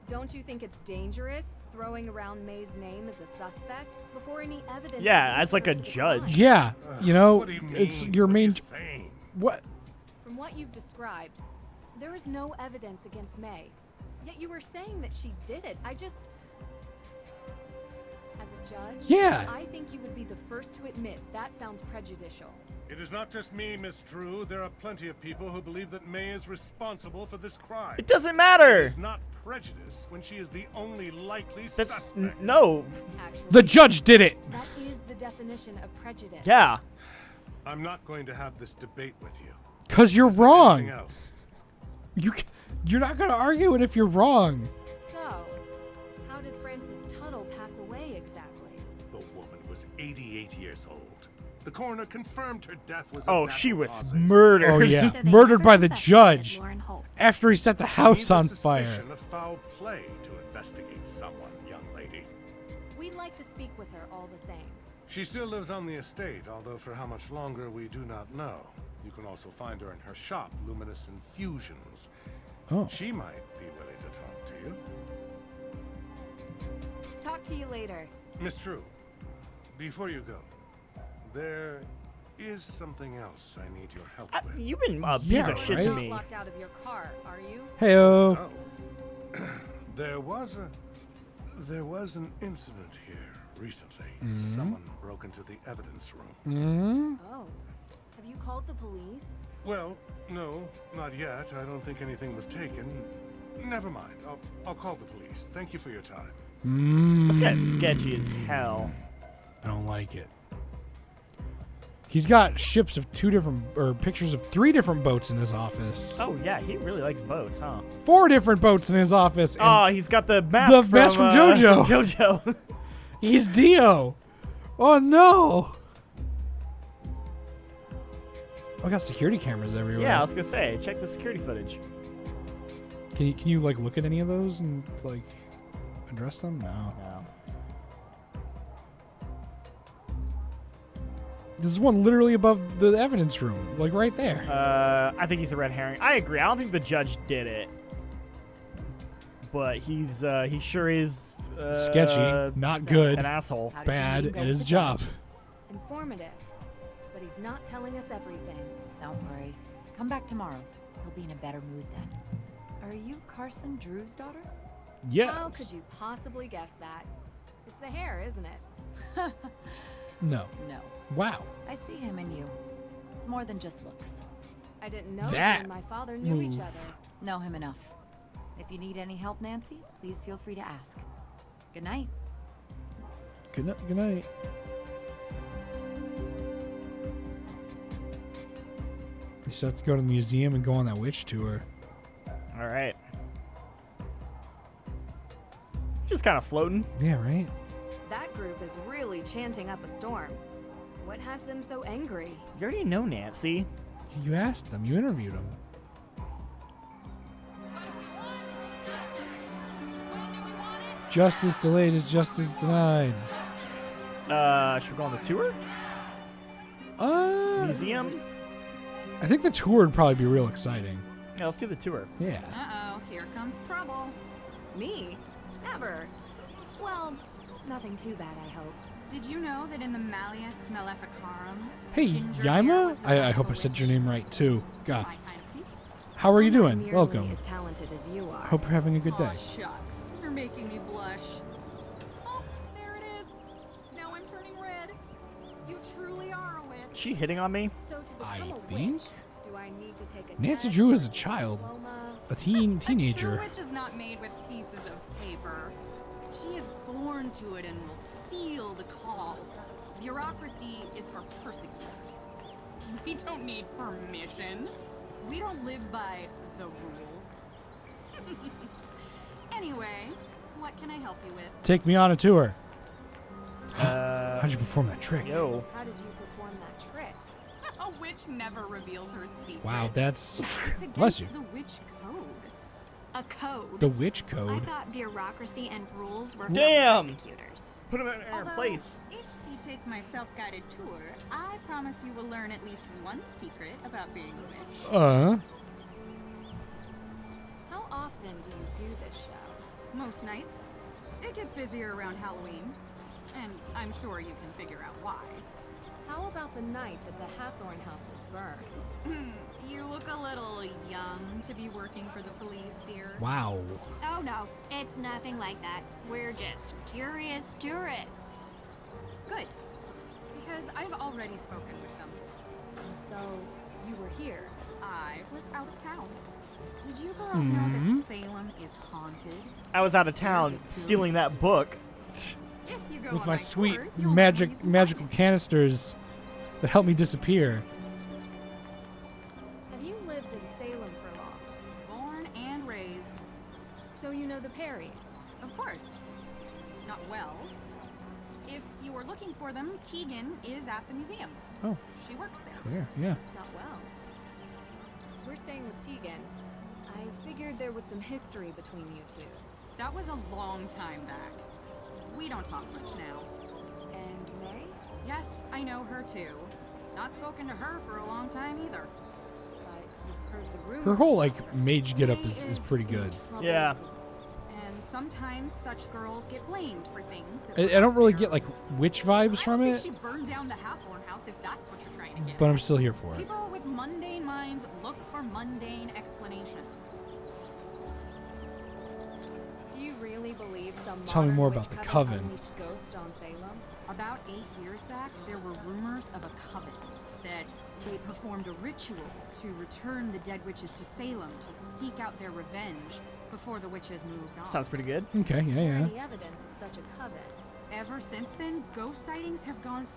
Speaker 3: Don't you think it's dangerous throwing around May's name as a suspect before any evidence?
Speaker 2: Yeah,
Speaker 3: links
Speaker 2: as like
Speaker 3: her
Speaker 2: a
Speaker 3: to the
Speaker 2: judge.
Speaker 3: crime?
Speaker 1: Yeah, you know,
Speaker 13: What do you
Speaker 1: it's
Speaker 13: mean?
Speaker 1: your
Speaker 13: What are
Speaker 1: main.
Speaker 13: you saying?
Speaker 1: What?
Speaker 3: From what you've described, there is no evidence against May. Yet you were saying that she did it. As a judge,
Speaker 1: Yeah.
Speaker 3: I think you would be the first to admit that sounds prejudicial.
Speaker 13: It is not just me, Miss Drew. There are plenty of people who believe that May is responsible for this crime.
Speaker 2: It doesn't matter.
Speaker 13: It is not prejudice when she is the only likely
Speaker 2: That's
Speaker 13: suspect.
Speaker 2: no.
Speaker 3: Actually,
Speaker 1: The judge did it.
Speaker 3: that is the definition of prejudice.
Speaker 2: Yeah.
Speaker 13: I'm not going to have this debate with you.
Speaker 1: Cause you're
Speaker 13: Is there
Speaker 1: wrong.
Speaker 13: anything else?
Speaker 1: You're not gonna argue it if you're wrong.
Speaker 3: So, how did Frances Tuttle pass away exactly?
Speaker 13: The woman was 88 years old. The coroner confirmed her death was.
Speaker 2: Oh,
Speaker 13: of
Speaker 2: she
Speaker 13: natural
Speaker 2: was
Speaker 13: causes.
Speaker 2: murdered.
Speaker 1: Oh yeah,
Speaker 8: So they
Speaker 1: murdered
Speaker 8: never
Speaker 1: by the
Speaker 8: investigated
Speaker 1: judge
Speaker 8: Lauren Holt.
Speaker 1: after he set the
Speaker 13: We
Speaker 1: house
Speaker 13: need
Speaker 1: on
Speaker 13: the
Speaker 1: fire.
Speaker 13: suspicion of foul play to investigate someone, young lady.
Speaker 3: We'd like to speak with her all the same.
Speaker 13: She still lives on the estate, although for how much longer we do not know. You can also find her in her shop, Luminous Infusions.
Speaker 1: Oh.
Speaker 13: She might be willing to talk to you.
Speaker 3: talk to you later.
Speaker 13: Miss True, before you go, there is something else I need your help with.
Speaker 2: You've been a piece of shit to
Speaker 3: Not
Speaker 2: me.
Speaker 3: locked out of your car, are you?
Speaker 1: Heyo.
Speaker 13: Oh. There was an incident here recently. Someone broke into the evidence room.
Speaker 3: Oh. Have you called the police?
Speaker 13: Well, no, not yet. I don't think anything was taken. Never mind. I'll call the police. Thank you for your time.
Speaker 2: This guy's sketchy as hell.
Speaker 1: I don't like it. He's got ships of pictures of 3 different boats in his office.
Speaker 2: Oh yeah, he really likes boats, huh?
Speaker 1: 4 different boats in his office. And
Speaker 2: Oh, he's got the mask
Speaker 1: from JoJo.
Speaker 2: From JoJo.
Speaker 1: He's Dio. Oh no. I got security cameras everywhere.
Speaker 2: Yeah, I was gonna say, check the security footage.
Speaker 1: Can you like look at any of those and like address them? No. There's one literally above the evidence room, like right there.
Speaker 2: I think he's a red herring. I agree. I don't think the judge did it, but he sure is
Speaker 1: sketchy, not good,
Speaker 2: an asshole,
Speaker 1: bad at his job.
Speaker 3: Informative, but he's not telling us everything.
Speaker 7: Don't worry. Come back tomorrow. He'll be in a better mood then. Are you Carson Drew's daughter?
Speaker 1: Yes.
Speaker 3: How could you possibly guess that? It's the hair, isn't it?
Speaker 1: No.
Speaker 7: No.
Speaker 1: Wow.
Speaker 7: I see him in you. It's more than just looks.
Speaker 3: I didn't know
Speaker 1: That
Speaker 3: he and my father knew each
Speaker 1: move.
Speaker 3: other.
Speaker 7: Know him enough. If you need any help, Nancy, please feel free to ask. Good night.
Speaker 1: Good night. Good night. You still have to go to the museum and go on that witch tour.
Speaker 2: All right. Just kind of floating.
Speaker 1: Yeah, right?
Speaker 3: That group is really chanting up a storm. What has them so angry?
Speaker 2: You already know Nancy.
Speaker 1: You asked them. You interviewed them. Justice delayed is justice denied.
Speaker 2: Should we go on the tour? Museum?
Speaker 1: I think the tour would probably be real exciting.
Speaker 2: Yeah, let's do the tour.
Speaker 1: Yeah.
Speaker 6: Uh-oh, here comes trouble.
Speaker 3: Me? Never. Well, nothing too bad, I hope.
Speaker 6: Did you know that in the Malleus Maleficarum,
Speaker 1: Hey,
Speaker 6: ginger
Speaker 1: Yaima?
Speaker 6: hair was the
Speaker 1: I hope I
Speaker 6: symbol
Speaker 1: said your name right, too. God.
Speaker 6: my kind of people?
Speaker 1: How are you
Speaker 3: I'm not
Speaker 1: doing?
Speaker 3: nearly
Speaker 1: Welcome.
Speaker 3: as talented as you are.
Speaker 1: Hope you're having a good day.
Speaker 6: Aw, shucks. You're making me blush. Oh, there it is. Now I'm turning red. You truly are a witch.
Speaker 2: She hitting on me?
Speaker 3: So to become
Speaker 1: I
Speaker 3: a
Speaker 1: think
Speaker 3: witch, do I need to take a
Speaker 1: Nancy
Speaker 3: test,
Speaker 1: Drew is a
Speaker 3: a
Speaker 1: child.
Speaker 3: diploma?
Speaker 1: A
Speaker 6: A
Speaker 1: teenager.
Speaker 6: true witch is not made with pieces of paper. She is born to it and will feel the call. Bureaucracy is for persecutors. We don't need permission. We don't live by the rules. Anyway, what can I help you with?
Speaker 1: Take me on a tour. How'd you perform that trick?
Speaker 2: Yo.
Speaker 3: How did you perform that trick?
Speaker 6: A witch never reveals her secrets.
Speaker 1: Wow, that's...
Speaker 6: It's
Speaker 1: Bless you.
Speaker 6: against the witch code.
Speaker 8: A code.
Speaker 1: The witch
Speaker 8: I
Speaker 1: code.
Speaker 8: thought bureaucracy and rules were
Speaker 2: Damn.
Speaker 8: for persecutors.
Speaker 2: Put him in her
Speaker 6: Although,
Speaker 2: place.
Speaker 6: if you take my self-guided tour, I promise you will learn at least one secret about being a witch.
Speaker 3: How often do you do this show?
Speaker 6: Most nights. It gets busier around Halloween. And I'm sure you can figure out why.
Speaker 3: How about the night that the Hathorn house was burned?
Speaker 6: You look a little young to be working for the police, dear.
Speaker 1: Wow.
Speaker 8: Oh no, it's nothing like that. We're just curious tourists.
Speaker 6: Good. Because I've already spoken with them.
Speaker 3: And so, you were here.
Speaker 6: I was out of town. Did you girls know that Salem is haunted?
Speaker 2: I was out of town stealing that book.
Speaker 6: If you go
Speaker 1: With
Speaker 6: on
Speaker 1: my
Speaker 6: my
Speaker 1: sweet
Speaker 6: tour, you'll learn where you can find
Speaker 1: magical
Speaker 6: it.
Speaker 1: canisters that help me disappear.
Speaker 3: Have you lived in Salem for long?
Speaker 6: Born and raised.
Speaker 3: So you know the Perrys?
Speaker 6: Of course. Not well. If you were looking for them, Tegan is at the museum.
Speaker 1: Oh.
Speaker 6: She works there.
Speaker 1: There, yeah.
Speaker 3: Not well. We're staying with Tegan. I figured there was some history between you two.
Speaker 6: That was a long time back. We don't talk much now.
Speaker 3: And May?
Speaker 6: Yes, I know her too. Not spoken to her for a long time either.
Speaker 3: But you've heard the rumors.
Speaker 1: Her whole, like, mage getup is pretty good.
Speaker 2: Yeah.
Speaker 14: And sometimes such girls get blamed for things that
Speaker 1: I don't really get like witch vibes from
Speaker 14: I don't
Speaker 1: it,
Speaker 14: think she burned down the Hathorn house if that's what you're trying to get.
Speaker 1: but I'm still here for it.
Speaker 14: People with mundane minds look for mundane explanations.
Speaker 3: Do you really believe some
Speaker 1: Tell me
Speaker 3: modern
Speaker 1: more
Speaker 3: witch
Speaker 1: about the
Speaker 3: coven
Speaker 1: coven.
Speaker 3: unleashed ghosts on Salem?
Speaker 14: About 8 years back, there were rumors of a coven that they performed a ritual to return the dead witches to Salem to seek out their revenge before the witches moved on.
Speaker 2: Sounds pretty good.
Speaker 1: Okay, yeah, yeah.
Speaker 3: Any evidence of such a coven?
Speaker 14: Ever since then, ghost sightings have gone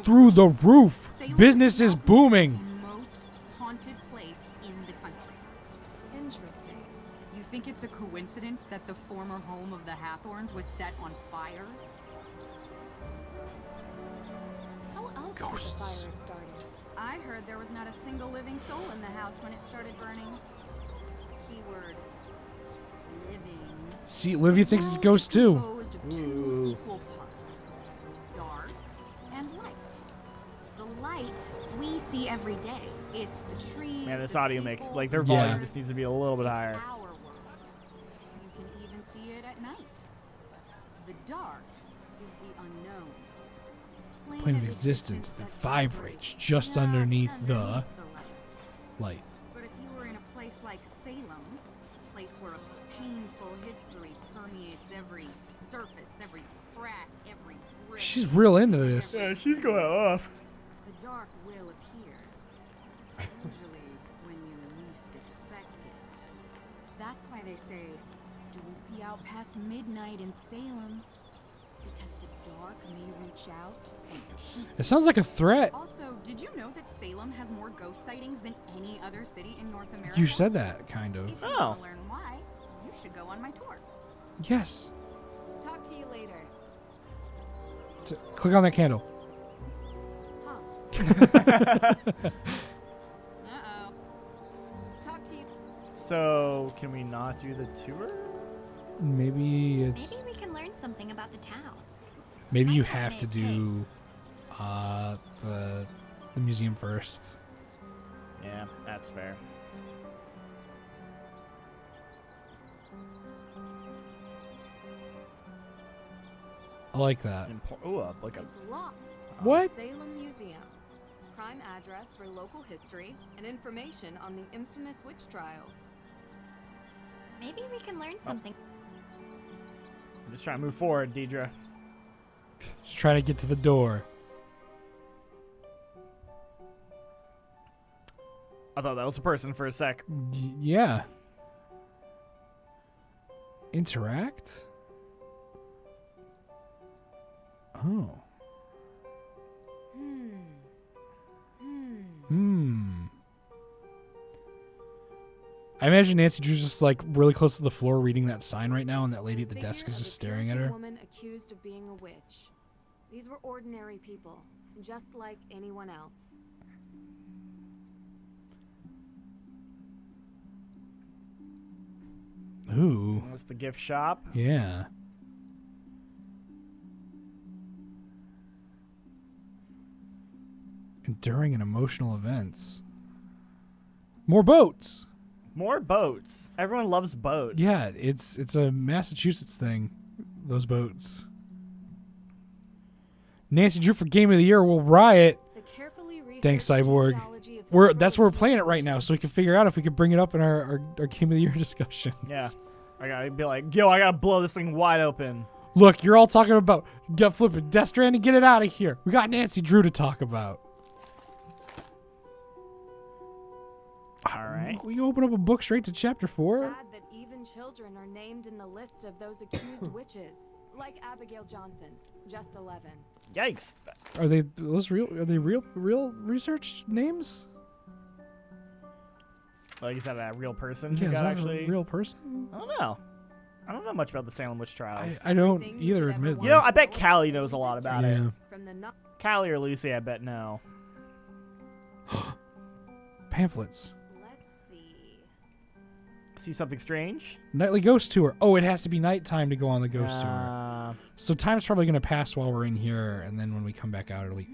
Speaker 1: Through the roof.
Speaker 14: Salem
Speaker 1: Business is
Speaker 14: now
Speaker 1: booming.
Speaker 14: the most haunted place in the country.
Speaker 3: Interesting.
Speaker 14: You think it's a coincidence that the former home of the Hathorns was set on fire?
Speaker 3: How else could the fire have started?
Speaker 14: I heard there was not a single living soul in the house when it started burning. Keyword living.
Speaker 1: See, Olivia thinks it's ghost too.
Speaker 14: Composed of two equal parts, dark and light. The light we see every day. It's the trees.
Speaker 2: Man, this
Speaker 14: the
Speaker 2: audio mix,
Speaker 14: people,
Speaker 2: like their
Speaker 1: Yeah.
Speaker 2: volume just needs to be a little bit higher.
Speaker 14: our world. You can even see it at night. The dark is the unknown.
Speaker 1: Plane of existence that vibrates just underneath the light.
Speaker 14: But if you were in a place like Salem, a place where a painful history permeates every surface, every crack, every brick.
Speaker 1: She's real into this.
Speaker 2: Yeah, she's going off.
Speaker 14: The dark will appear. Usually when you least expect it. That's why they say, don't be out past midnight in Salem. Because the dark may reach out and take
Speaker 1: It sounds like a threat.
Speaker 14: Also, did you know that Salem has more ghost sightings than any other city in North America?
Speaker 1: You said that, kind of.
Speaker 14: If you want to learn why, you should go on my tour.
Speaker 1: Yes.
Speaker 3: Talk to you later.
Speaker 1: Click on that candle.
Speaker 3: Uh-oh. Talk to you.
Speaker 2: So, can we not do the tour?
Speaker 1: Maybe it's.
Speaker 8: Maybe we can learn something about the town.
Speaker 1: Maybe you have to do the museum first.
Speaker 2: Yeah, that's fair.
Speaker 1: I like that.
Speaker 2: Like a
Speaker 3: It's locked.
Speaker 1: What?
Speaker 3: Salem Museum. Prime address for local history and information on the infamous witch trials.
Speaker 8: Maybe we can learn something.
Speaker 2: I'm just trying to move forward, Deidre.
Speaker 1: Just trying to get to the door.
Speaker 2: I thought that was a person for a sec.
Speaker 1: Yeah. Interact? Oh. I imagine Nancy Drew's just like really close to the floor reading that sign right now, and that lady at the desk is just staring at her.
Speaker 3: Woman accused of being a witch. These were ordinary people, just like anyone else.
Speaker 1: Ooh.
Speaker 2: What's the gift shop?
Speaker 1: Yeah. Enduring and emotional events. More boats.
Speaker 2: More boats. Everyone loves boats.
Speaker 1: Yeah, it's a Massachusetts thing. Those boats. Nancy Drew for Game of the Year will riot. Thanks, Cyborg. That's where we're playing it right now, so we can figure out if we can bring it up in our Game of the Year discussions.
Speaker 2: Yeah. I gotta be like, yo, I gotta blow this thing wide open.
Speaker 1: Look, you're all talking about gut flipping Death Stranding. Get it out of here. We got Nancy Drew to talk about.
Speaker 2: All right.
Speaker 1: We open up a book straight to chapter 4.
Speaker 3: Sad that even children are named in the list of those accused witches, like Abigail Johnson, just 11.
Speaker 2: Yikes.
Speaker 1: Are they those real? Are they real research names?
Speaker 2: Like, is that a real person?
Speaker 1: Yeah,
Speaker 2: who
Speaker 1: is
Speaker 2: got
Speaker 1: that
Speaker 2: actually...
Speaker 1: a real person?
Speaker 2: I don't know. I don't know much about the Salem witch trials.
Speaker 1: I don't either, admittedly.
Speaker 2: You know, I bet Callie knows a lot about it.
Speaker 1: Yeah.
Speaker 2: Callie or Lucy, I bet know.
Speaker 1: Pamphlets.
Speaker 2: See something strange?
Speaker 1: Nightly ghost tour. Oh, it has to be nighttime to go on the ghost tour. So time's probably going to pass while we're in here, and then when we come back out, it'll be...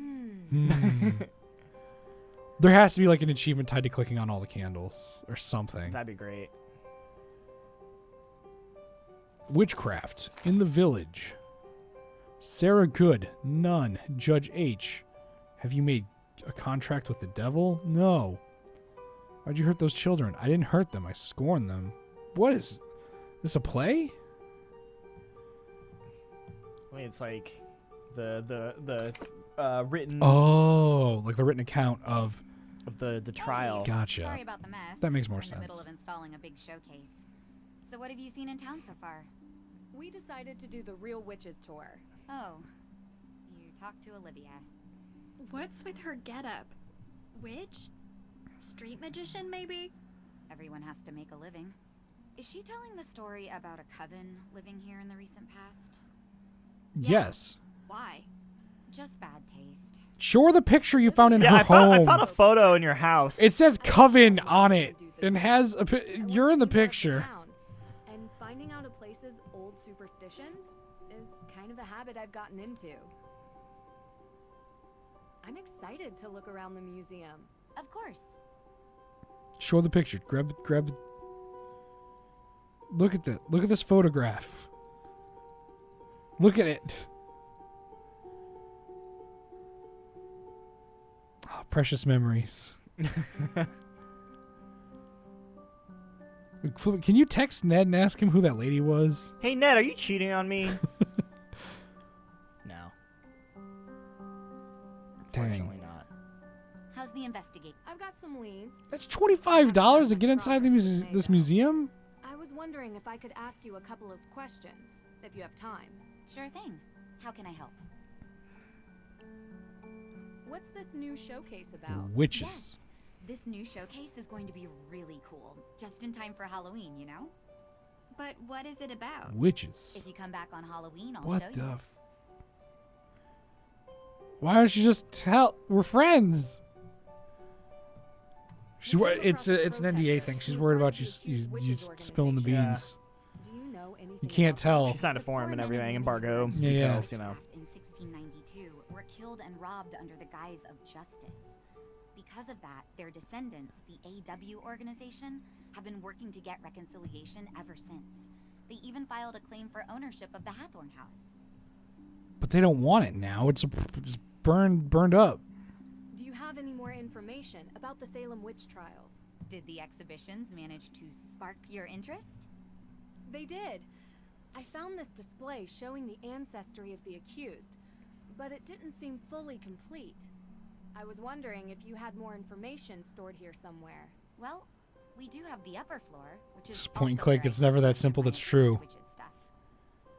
Speaker 1: There has to be like an achievement tied to clicking on all the candles or something.
Speaker 2: That'd be great.
Speaker 1: Witchcraft in the village. Sarah Good, none. Judge H, have you made a contract with the devil? No. Why'd you hurt those children? I didn't hurt them. I scorned them. What is this, a play?
Speaker 2: I mean, it's like the written.
Speaker 1: Oh, like the written account of
Speaker 2: the trial.
Speaker 1: Gotcha.
Speaker 7: Sorry about the mess.
Speaker 1: That makes more
Speaker 7: We're in
Speaker 1: sense.
Speaker 7: the middle of installing a big showcase. So what have you seen in town so far?
Speaker 3: We decided to do the Real Witches tour.
Speaker 7: Oh, you talked to Olivia.
Speaker 8: What's with her getup? Witch? Street magician, maybe?
Speaker 7: Everyone has to make a living. Is she telling the story about a coven living here in the recent past?
Speaker 1: Yes.
Speaker 8: Why?
Speaker 7: Just bad taste.
Speaker 1: Show her the picture you found in her
Speaker 2: I
Speaker 1: home.
Speaker 2: found a photo in your house.
Speaker 1: It says Coven on it and has a you're in the picture.
Speaker 3: And finding out a place's old superstitions is kind of a habit I've gotten into. I'm excited to look around the museum.
Speaker 7: Of course.
Speaker 1: Show her the picture. Grab. Look at that. Look at this photograph. Look at it. Oh, precious memories. Can you text Ned and ask him who that lady was?
Speaker 2: Hey Ned, are you cheating on me? No. Unfortunately not.
Speaker 7: How's the investigate?
Speaker 3: I've got some leads.
Speaker 1: That's $25 to get inside this museum?
Speaker 3: I was wondering if I could ask you a couple of questions, if you have time.
Speaker 7: Sure thing. How can I help?
Speaker 3: What's this new showcase about?
Speaker 1: Witches.
Speaker 7: Yes. This new showcase is going to be really cool. Just in time for Halloween, you know?
Speaker 8: But what is it about?
Speaker 1: Witches.
Speaker 7: If you come back on Halloween, I'll
Speaker 1: What
Speaker 7: show
Speaker 1: the
Speaker 7: you.
Speaker 1: Why don't you just tell? We're friends. It's an NDA thing. She's worried about you spilling the beans.
Speaker 3: Do you know anything?
Speaker 1: You can't tell.
Speaker 2: She signed a form and everything, embargo.
Speaker 1: Yeah,
Speaker 2: details, you know.
Speaker 7: In 1692 were killed and robbed under the guise of justice. Because of that, their descendants, the AW organization, have been working to get reconciliation ever since. They even filed a claim for ownership of the Hathorn house.
Speaker 1: But they don't want it now. It's burned up.
Speaker 3: Do you have any more information about the Salem witch trials?
Speaker 7: Did the exhibitions manage to spark your interest?
Speaker 3: They did. I found this display showing the ancestry of the accused, but it didn't seem fully complete. I was wondering if you had more information stored here somewhere.
Speaker 7: Well, we do have the upper floor, which is
Speaker 1: Just point and
Speaker 7: also
Speaker 1: click.
Speaker 7: where
Speaker 1: It's
Speaker 7: I
Speaker 1: never that
Speaker 7: keep
Speaker 1: simple.
Speaker 7: my
Speaker 1: That's true.
Speaker 7: witches stuff.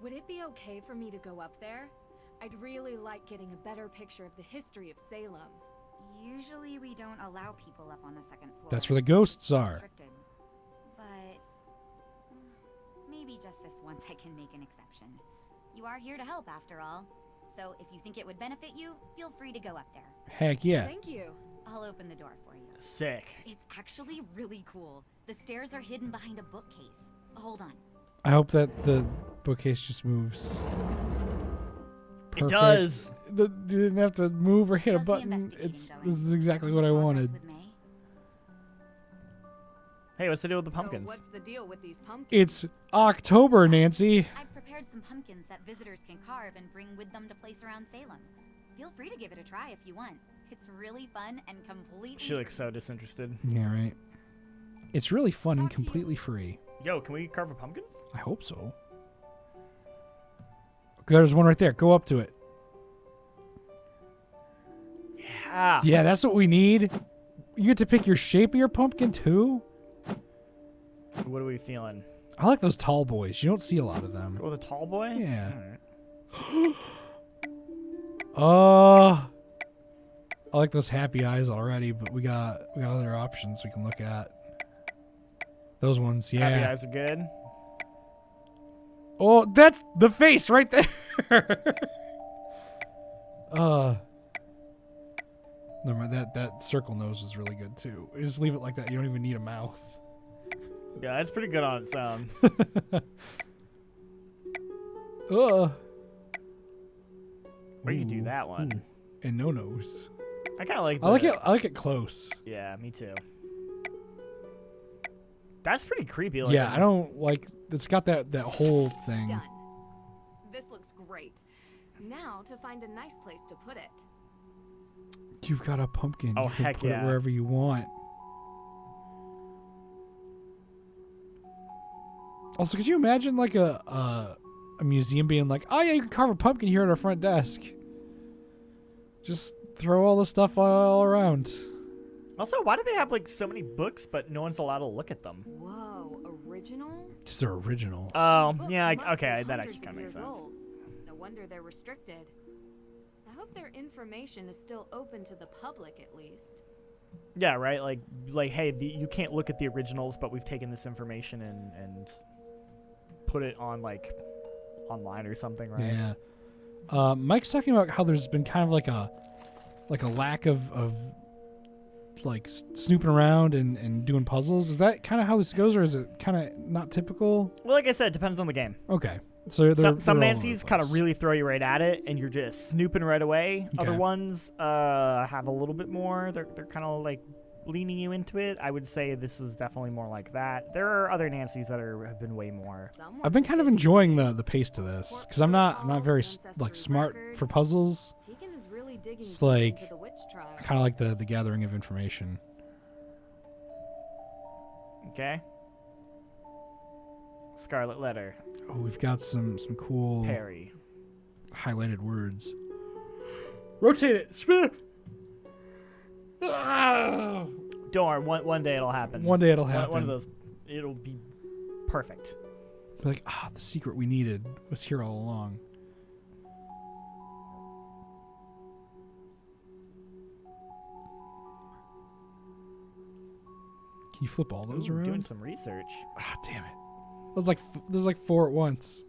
Speaker 3: Would it be okay for me to go up there? I'd really like getting a better picture of the history of Salem.
Speaker 7: Usually we don't allow people up on the second floor.
Speaker 1: That's where the ghosts are.
Speaker 7: Restricted. But maybe just this once I can make an exception. You are here to help after all. So if you think it would benefit you, feel free to go up there.
Speaker 1: Heck yeah.
Speaker 3: Thank you.
Speaker 7: I'll open the door for you.
Speaker 2: Sick.
Speaker 7: It's actually really cool. The stairs are hidden behind a bookcase. Hold on.
Speaker 1: I hope that the bookcase just moves.
Speaker 2: It does.
Speaker 1: You didn't have to move or hit a button. This is exactly what I wanted.
Speaker 2: Hey, what's the deal with the pumpkins?
Speaker 3: So what's the deal with these pumpkins?
Speaker 1: It's October, Nancy.
Speaker 7: I've prepared some pumpkins that visitors can carve and bring with them to place around Salem. Feel free to give it a try if you want. It's really fun and completely
Speaker 2: She looks so disinterested.
Speaker 1: Yeah, right. It's really fun and completely free.
Speaker 2: Yo, can we carve a pumpkin?
Speaker 1: I hope so. There's one right there. Go up to it.
Speaker 2: Yeah.
Speaker 1: Yeah, that's what we need. You get to pick your shape of your pumpkin too.
Speaker 2: What are we feeling?
Speaker 1: I like those tall boys. You don't see a lot of them.
Speaker 2: Go with a tall boy?
Speaker 1: Yeah.
Speaker 2: All right.
Speaker 1: I like those happy eyes already, but we got other options we can look at. Those ones, yeah.
Speaker 2: Happy eyes are good.
Speaker 1: Oh, that's the face right there. Never mind. That circle nose was really good too. Just leave it like that. You don't even need a mouth.
Speaker 2: Yeah, that's pretty good on its own.
Speaker 1: Or
Speaker 2: you can do that one.
Speaker 1: And no nose.
Speaker 2: I kind of like.
Speaker 1: I like it close.
Speaker 2: Yeah, me too. That's pretty creepy.
Speaker 1: Yeah, I don't like it's got that whole thing.
Speaker 3: Done. This looks great. Now to find a nice place to put it.
Speaker 1: You've got a pumpkin.
Speaker 2: Oh,
Speaker 1: you can
Speaker 2: heck
Speaker 1: put
Speaker 2: yeah.
Speaker 1: it wherever you want. Also, could you imagine like a museum being like, oh yeah, you can carve a pumpkin here at our front desk. Just throw all the stuff all around.
Speaker 2: Also, why do they have like so many books, but no one's allowed to look at them?
Speaker 3: Whoa, originals?
Speaker 1: Just they're originals.
Speaker 2: Oh,
Speaker 3: These books
Speaker 2: yeah,
Speaker 3: must
Speaker 2: okay,
Speaker 3: be
Speaker 2: that
Speaker 3: hundreds
Speaker 2: actually
Speaker 3: of
Speaker 2: kind of makes
Speaker 3: years
Speaker 2: sense.
Speaker 3: old. No wonder they're restricted. I hope their information is still open to the public at least.
Speaker 2: Yeah, right. Like, hey, you can't look at the originals, but we've taken this information and put it on like online or something, right?
Speaker 1: Yeah. Mike's talking about how there's been kind of like a lack of like snooping around and doing puzzles. Is that kind of how this goes, or is it kind of not typical?
Speaker 2: Well, like I said, it depends on the game.
Speaker 1: Okay. So
Speaker 2: some Nancy's kind of really throw you right at it, and you're just snooping right away.
Speaker 1: Okay.
Speaker 2: Other ones have a little bit more. They're kind of like leaning you into it. I would say this is definitely more like that. There are other Nancy's that have been way more.
Speaker 1: I've been kind of enjoying the pace to this because I'm not very like smart for puzzles. It's like kind of like the gathering of information.
Speaker 2: Okay. Scarlet Letter.
Speaker 1: Oh, we've got some cool
Speaker 2: Perry.
Speaker 1: highlighted words. Rotate it. Spin it. Ah!
Speaker 2: Don't worry. One day it'll happen.
Speaker 1: One day it'll happen.
Speaker 2: One of those. It'll be perfect.
Speaker 1: Be like, the secret we needed was here all along. Can you flip all those around?
Speaker 2: Doing some research.
Speaker 1: Damn it. There's like 4 at once.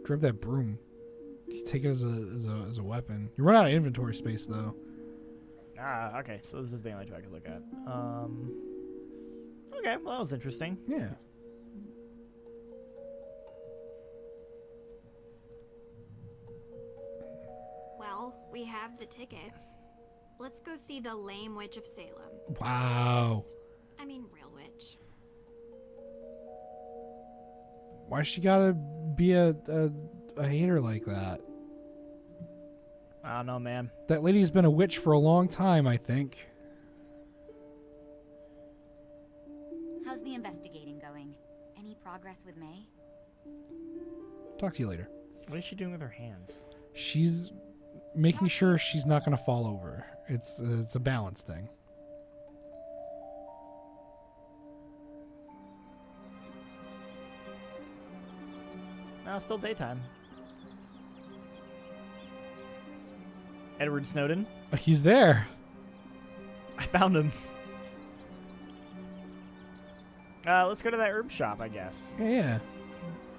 Speaker 1: Grab that broom. You take it as a weapon. You run out of inventory space though.
Speaker 2: Okay. So this is the only two I could look at. Okay. Well, that was interesting.
Speaker 1: Yeah.
Speaker 8: Well, we have the tickets. Let's go see the lame witch of Salem.
Speaker 1: Wow.
Speaker 8: I mean, real witch.
Speaker 1: Why she gotta be a hater like that?
Speaker 2: I don't know, man.
Speaker 1: That lady's been a witch for a long time, I think.
Speaker 15: How's the investigating going? Any progress with May?
Speaker 1: Talk to you later.
Speaker 2: What is she doing with her hands?
Speaker 1: She's making sure she's not gonna fall over. It's a balance thing.
Speaker 2: No, it's still daytime. Edward Snowden.
Speaker 1: He's there.
Speaker 2: I found him. Let's go to that herb shop, I guess.
Speaker 1: Yeah.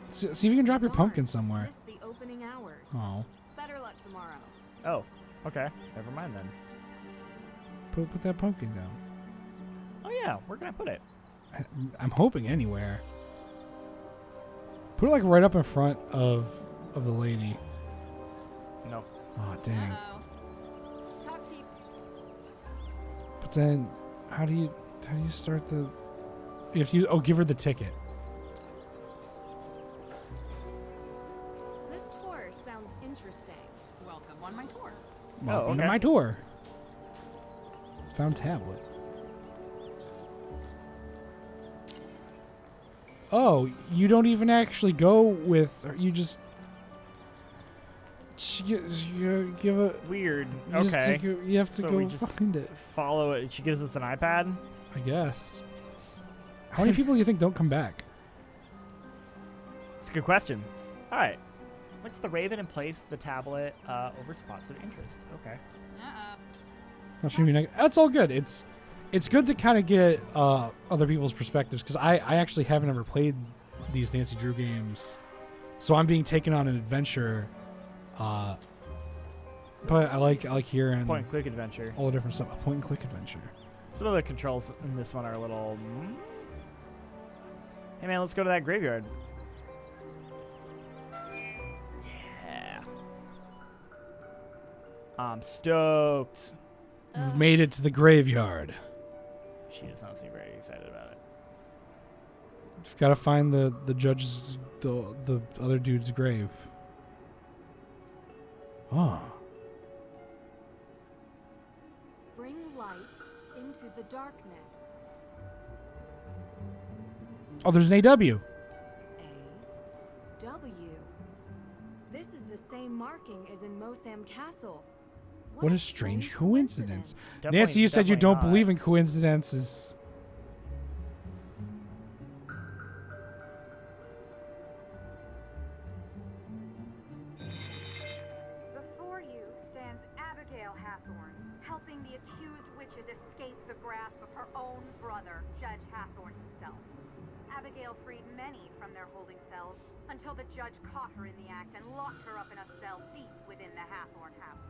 Speaker 1: See if you can drop your pumpkin somewhere.
Speaker 3: Missed the opening hours.
Speaker 1: Oh.
Speaker 3: Better luck tomorrow.
Speaker 2: Oh, okay. Never mind then.
Speaker 1: Put that pumpkin down.
Speaker 2: Oh yeah, where can I put it?
Speaker 1: I'm hoping anywhere. Put it like right up in front of the lady.
Speaker 2: Nope.
Speaker 1: Oh dang.
Speaker 3: Talk to you.
Speaker 1: But then, how do you start the? If you give her the ticket.
Speaker 3: This tour sounds interesting.
Speaker 6: Welcome on my tour.
Speaker 1: Welcome to my tour. Found tablet. Oh, you don't even actually go with her. You just you give a
Speaker 2: weird.
Speaker 1: You just
Speaker 2: Okay.
Speaker 1: you have to
Speaker 2: So
Speaker 1: go
Speaker 2: we just
Speaker 1: find it.
Speaker 2: Follow it. She gives us an iPad.
Speaker 1: I guess. How many people do you think don't come back?
Speaker 2: It's a good question. All right. Looks the raven and place the tablet over spots of interest. Okay.
Speaker 1: Not sure that's all good. It's good to kind of get other people's perspectives because I actually haven't ever played these Nancy Drew games, so I'm being taken on an adventure. But I like hearing
Speaker 2: Point and click adventure.
Speaker 1: all the different stuff. A point and click adventure.
Speaker 2: Some of the controls in this one are a little. Hey man, let's go to that graveyard. Yeah. I'm stoked.
Speaker 1: We've made it to the graveyard.
Speaker 2: She does not seem very excited about it.
Speaker 1: We've got to find the judge's, the other dude's grave. Oh.
Speaker 3: Bring light into the darkness.
Speaker 1: Oh, there's an AW.
Speaker 3: W. This is the same marking as in Mosam Castle.
Speaker 1: What a strange coincidence.
Speaker 2: Definitely-
Speaker 1: Nancy, you said you
Speaker 2: definitely
Speaker 1: don't
Speaker 2: not.
Speaker 1: believe in coincidences.
Speaker 5: Before you stands Abigail Hathorne, helping the accused witches escape the grasp of her own brother, Judge Hathorne himself. Abigail freed many from their holding cells until the judge caught her in the act and locked her up in a cell deep within the Hathorne house.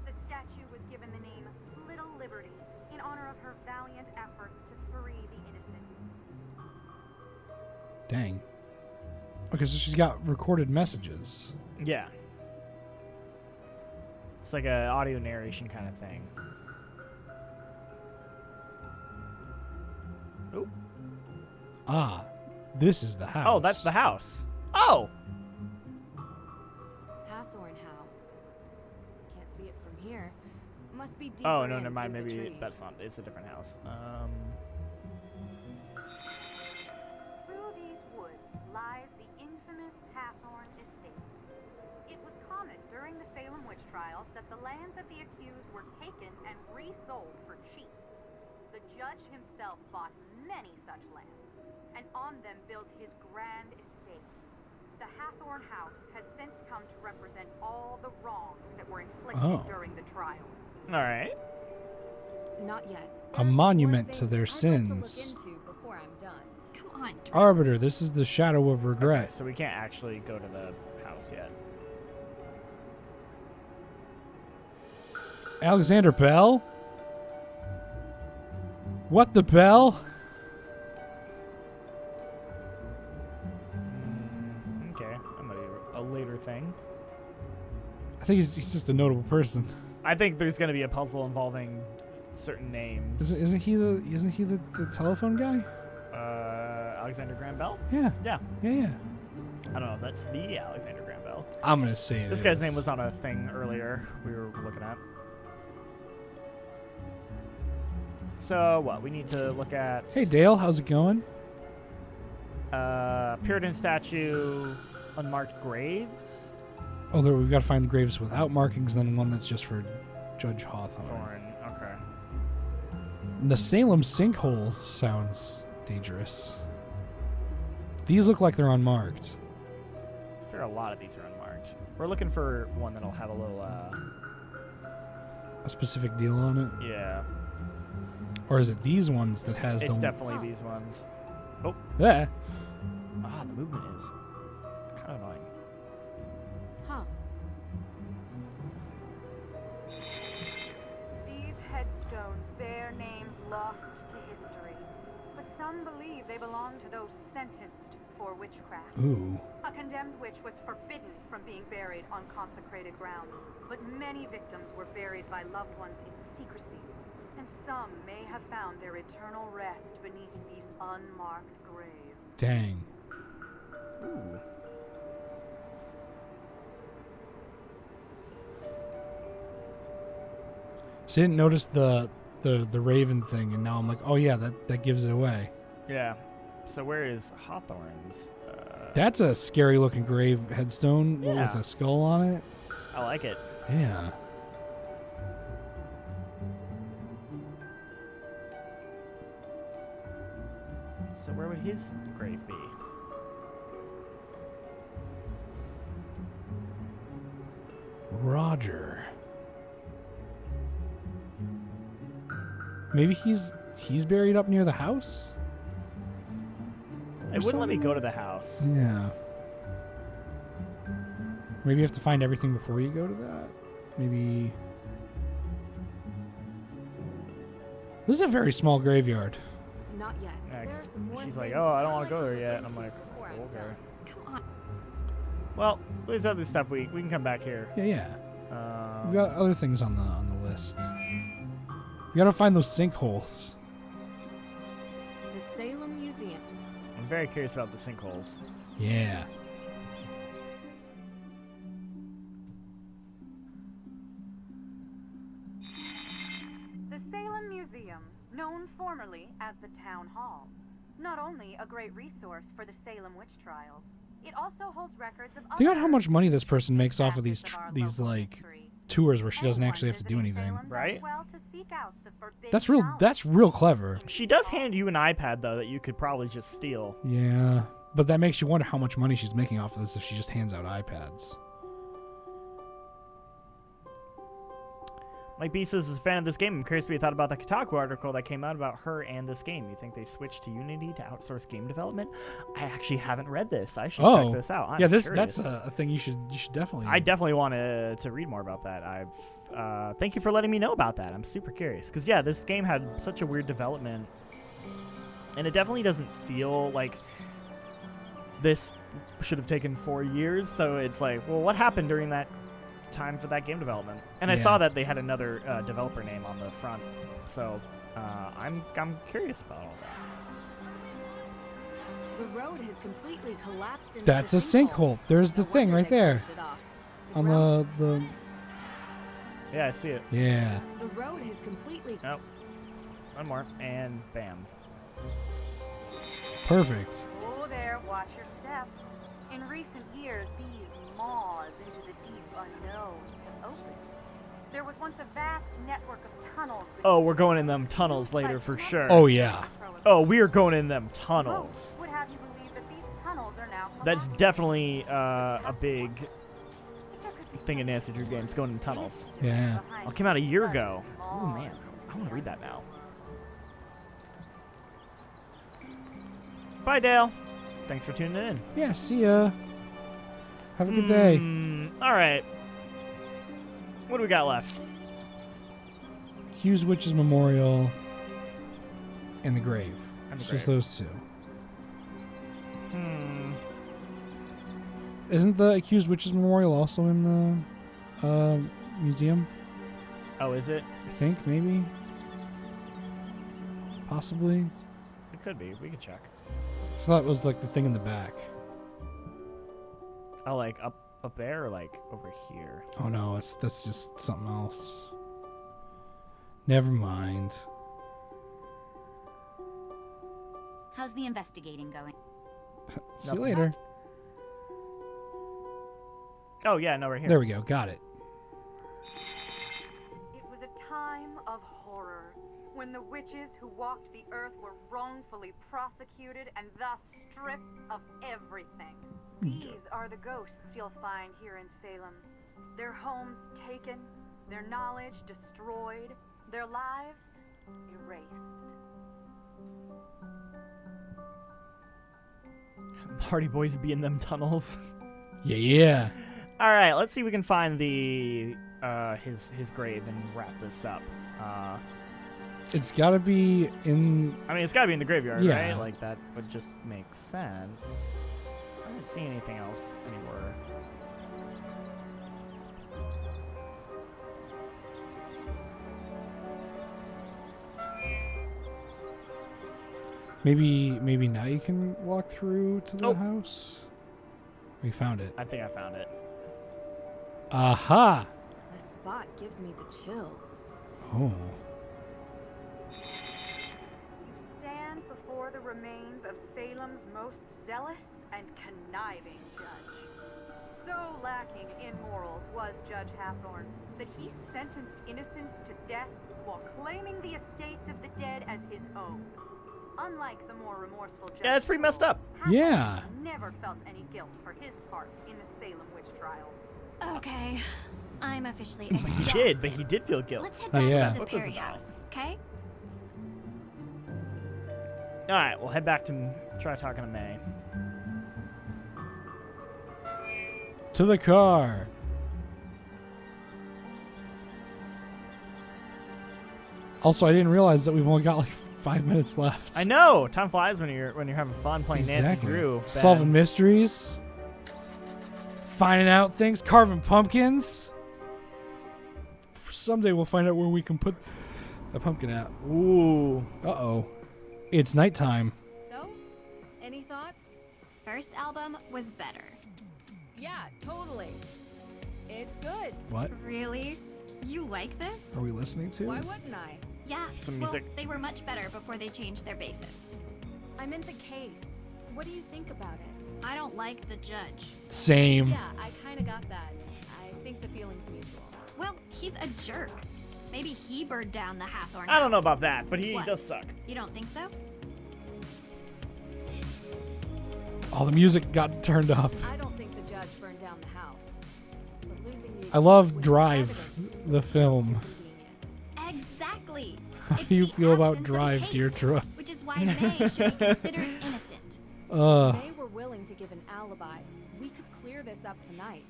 Speaker 5: The statue was given the name Little Liberty in honor of her valiant efforts to free the innocent.
Speaker 1: Dang. Okay, so she's got recorded messages.
Speaker 2: Yeah. It's like a audio narration kind of thing. Oh.
Speaker 1: Ah, this is the house.
Speaker 2: Oh, that's the house. Oh.
Speaker 3: Hathorne House. Can't see it from here. Must be deeper
Speaker 2: Oh, no,
Speaker 3: in
Speaker 2: never mind.
Speaker 3: through the
Speaker 2: Maybe
Speaker 3: trees.
Speaker 2: that's not. It's a different house.
Speaker 5: Through these woods lies the infamous Hathorne estate. It was common during the Salem witch trials that the lands of the accused were taken and resold for cheap. The judge himself bought many such lands, and on them built his grand estate. The Hathorne House has since come to represent all the wrongs that were inflicted during the trial.
Speaker 2: All right.
Speaker 3: Not yet.
Speaker 1: A monument to their sins.
Speaker 3: Into before I'm done.
Speaker 8: Come on.
Speaker 1: Arbiter, this is the shadow of regret.
Speaker 2: Okay, so we can't actually go to the house yet.
Speaker 1: Alexander Bell? What the bell?
Speaker 2: Okay, that might be a later thing.
Speaker 1: I think he's just a notable person.
Speaker 2: I think there's going to be a puzzle involving certain names.
Speaker 1: Isn't he the telephone guy?
Speaker 2: Alexander Graham Bell?
Speaker 1: Yeah.
Speaker 2: Yeah.
Speaker 1: Yeah.
Speaker 2: I don't know if that's the Alexander Graham Bell.
Speaker 1: I'm gonna say it
Speaker 2: This
Speaker 1: is.
Speaker 2: guy's name was on a thing earlier we were looking at. So what? We need to look at.
Speaker 1: Hey Dale, how's it going?
Speaker 2: Puritan statue, unmarked graves.
Speaker 1: Oh, there, we've got to find the graves without markings, then one that's just for Judge Hawthorne.
Speaker 2: Thorn. Okay.
Speaker 1: The Salem sinkhole sounds dangerous. These look like they're unmarked.
Speaker 2: I fear a lot of these are unmarked. We're looking for one that'll have a little.
Speaker 1: A specific deal on it?
Speaker 2: Yeah.
Speaker 1: Or is it these ones that has
Speaker 2: It's
Speaker 1: the...
Speaker 2: definitely these ones. Oh.
Speaker 1: Yeah.
Speaker 2: Ah, the movement is kind of annoying.
Speaker 3: Huh.
Speaker 5: These headstones bear names lost to history, but some believe they belong to those sentenced for witchcraft.
Speaker 1: Ooh.
Speaker 5: A condemned witch was forbidden from being buried on consecrated ground, but many victims were buried by loved ones in secrecy, and some may have found their eternal rest beneath these unmarked graves.
Speaker 1: Dang.
Speaker 2: Ooh.
Speaker 1: So I didn't notice the raven thing, and now I'm like, oh yeah, that gives it away.
Speaker 2: Yeah. So where is Hawthorne's?
Speaker 1: That's a scary looking grave headstone with
Speaker 2: Yeah.
Speaker 1: a skull on it.
Speaker 2: I like it.
Speaker 1: Yeah.
Speaker 2: So where would his grave be?
Speaker 1: Roger. Maybe he's buried up near the house?
Speaker 2: It wouldn't let me go to the house.
Speaker 1: Yeah. Maybe you have to find everything before you go to that. Maybe. This is a very small graveyard.
Speaker 3: Not yet.
Speaker 2: Yeah,
Speaker 3: There are
Speaker 2: 'cause
Speaker 3: some more
Speaker 2: she's like,
Speaker 3: things
Speaker 2: oh, I don't
Speaker 3: I'd
Speaker 2: want to
Speaker 3: like
Speaker 2: go there
Speaker 3: look
Speaker 2: yet. And I'm
Speaker 3: into
Speaker 2: like,
Speaker 3: before I'm
Speaker 2: okay.
Speaker 3: done.
Speaker 8: Come on.
Speaker 2: Well, there's other stuff we can come back here.
Speaker 1: Yeah. We got other things on the list. We gotta find those sinkholes.
Speaker 3: The Salem Museum.
Speaker 2: I'm very curious about the sinkholes.
Speaker 1: Yeah.
Speaker 16: The Salem Museum, known formerly as the Town Hall, not only a great resource for the Salem witch trials, it also holds records of
Speaker 1: Think about how much money this person makes off of these like tours where she doesn't actually have to do anything.
Speaker 2: Right?
Speaker 1: That's real clever.
Speaker 2: She does hand you an iPad though that you could probably just steal.
Speaker 1: Yeah, but that makes you wonder how much money she's making off of this if she just hands out iPads.
Speaker 2: Mike B says, as a fan of this game, I'm curious what you thought about the Kotaku article that came out about her and this game. You think they switched to Unity to outsource game development? I actually haven't read this. I should check this out. I'm
Speaker 1: that's
Speaker 2: curious.
Speaker 1: a thing you should definitely.
Speaker 2: I definitely want to read more about that. Thank you for letting me know about that. I'm super curious because yeah, this game had such a weird development, and it definitely doesn't feel like this should have taken 4 years. So it's like, well, what happened during that time for that game development? And I saw that they had another developer name on the front, so I'm curious about all that.
Speaker 3: The road has completely collapsed into
Speaker 1: That's a sinkhole. There's the thing right there. On the.
Speaker 2: Yeah, I see it.
Speaker 1: Yeah.
Speaker 3: The road has completely.
Speaker 2: Oh, one more, and bam.
Speaker 1: Perfect.
Speaker 16: Oh there, watch your step. In recent years, these maws into the deep unknown have opened. There was once a vast network of tunnels.
Speaker 2: Oh, we're going in them tunnels later for sure.
Speaker 1: Oh yeah.
Speaker 2: Oh, we are going in them tunnels.
Speaker 16: Would have you believe that these tunnels are now
Speaker 2: That's definitely a big thing in Nancy Drew games, going in tunnels.
Speaker 1: Yeah.
Speaker 2: Oh, it came out a year ago. Oh man, I want to read that now. Bye, Dale. Thanks for tuning in.
Speaker 1: Yeah. See ya. Have a good day.
Speaker 2: All right. What do we got left?
Speaker 1: Accused Witches Memorial and the Grave.
Speaker 2: And the
Speaker 1: It's just
Speaker 2: Grave.
Speaker 1: those two. Isn't the Accused Witches Memorial also in the museum?
Speaker 2: Oh, is it?
Speaker 1: I think, maybe. Possibly.
Speaker 2: It could be. We could check.
Speaker 1: So that was like the thing in the back.
Speaker 2: Oh, like up there or like over here?
Speaker 1: Oh no, that's just something else. Never mind.
Speaker 15: How's the investigating going?
Speaker 1: See you later.
Speaker 2: Oh yeah, no, right here.
Speaker 1: There we go. Got it.
Speaker 16: It was a time of horror, when the witches who walked the earth were wrongfully prosecuted and thus stripped of everything. These are the ghosts you'll find here in Salem. Their homes taken, their knowledge destroyed, their lives erased.
Speaker 2: Party boys be in them tunnels.
Speaker 1: Yeah.
Speaker 2: All right, let's see if we can find the his grave and wrap this up.
Speaker 1: It's got to be in.
Speaker 2: I mean, it's got to be in the graveyard,
Speaker 1: Yeah.
Speaker 2: right? Like that would just make sense. I don't see anything else anywhere.
Speaker 1: Maybe now you can walk through to the house. We found it.
Speaker 2: I think I found it.
Speaker 1: Aha!
Speaker 3: The spot gives me the chills.
Speaker 1: Oh.
Speaker 16: Stand before the remains of Salem's most zealous and conniving judge. So lacking in morals was Judge Hathorne that he sentenced innocents to death while claiming the estates of the dead as his own. Unlike the more remorseful judge,
Speaker 2: Yeah, it's pretty messed up.
Speaker 1: Yeah.
Speaker 16: never felt any guilt for his part in the Salem witch trials.
Speaker 8: Okay, I'm officially
Speaker 2: But he did feel guilt.
Speaker 8: Let's head
Speaker 1: Oh,
Speaker 8: back
Speaker 1: yeah.
Speaker 8: to the
Speaker 2: What was
Speaker 8: Perry
Speaker 2: it about?
Speaker 8: house, okay?
Speaker 2: All right, we'll head back to try talking to May.
Speaker 1: To the car. Also, I didn't realize that we've only got like 5 minutes left.
Speaker 2: I know. Time flies when you're having fun playing Nancy Drew. Ben.
Speaker 1: Solving mysteries. Finding out things. Carving pumpkins. Someday we'll find out where we can put a pumpkin at.
Speaker 2: Ooh.
Speaker 1: Uh-oh. It's nighttime.
Speaker 3: So, any thoughts?
Speaker 8: First album was better.
Speaker 3: Yeah, totally. It's good.
Speaker 1: What?
Speaker 8: Really? You like this?
Speaker 1: Are we listening to?
Speaker 3: Why wouldn't I?
Speaker 8: Yeah.
Speaker 2: Some music.
Speaker 8: Well, they were much better before they changed their bassist.
Speaker 3: I meant the case. What do you think about it?
Speaker 8: I don't like the judge.
Speaker 1: Same.
Speaker 3: Yeah, I kind of got that. I think the feeling's mutual.
Speaker 8: Well, he's a jerk. Maybe he burned down the Hathorn
Speaker 2: I don't know
Speaker 8: house.
Speaker 2: about that, but he
Speaker 8: What?
Speaker 2: does suck.
Speaker 8: You don't think so?
Speaker 1: All the music got turned up.
Speaker 3: I don't think the judge burned down the house. But losing the
Speaker 1: I love Drive, the film.
Speaker 8: Exactly.
Speaker 1: How do you feel about Drive, Deirdre?
Speaker 8: Which is why May should be considered innocent.
Speaker 3: May were willing to give an alibi. We could clear this up tonight.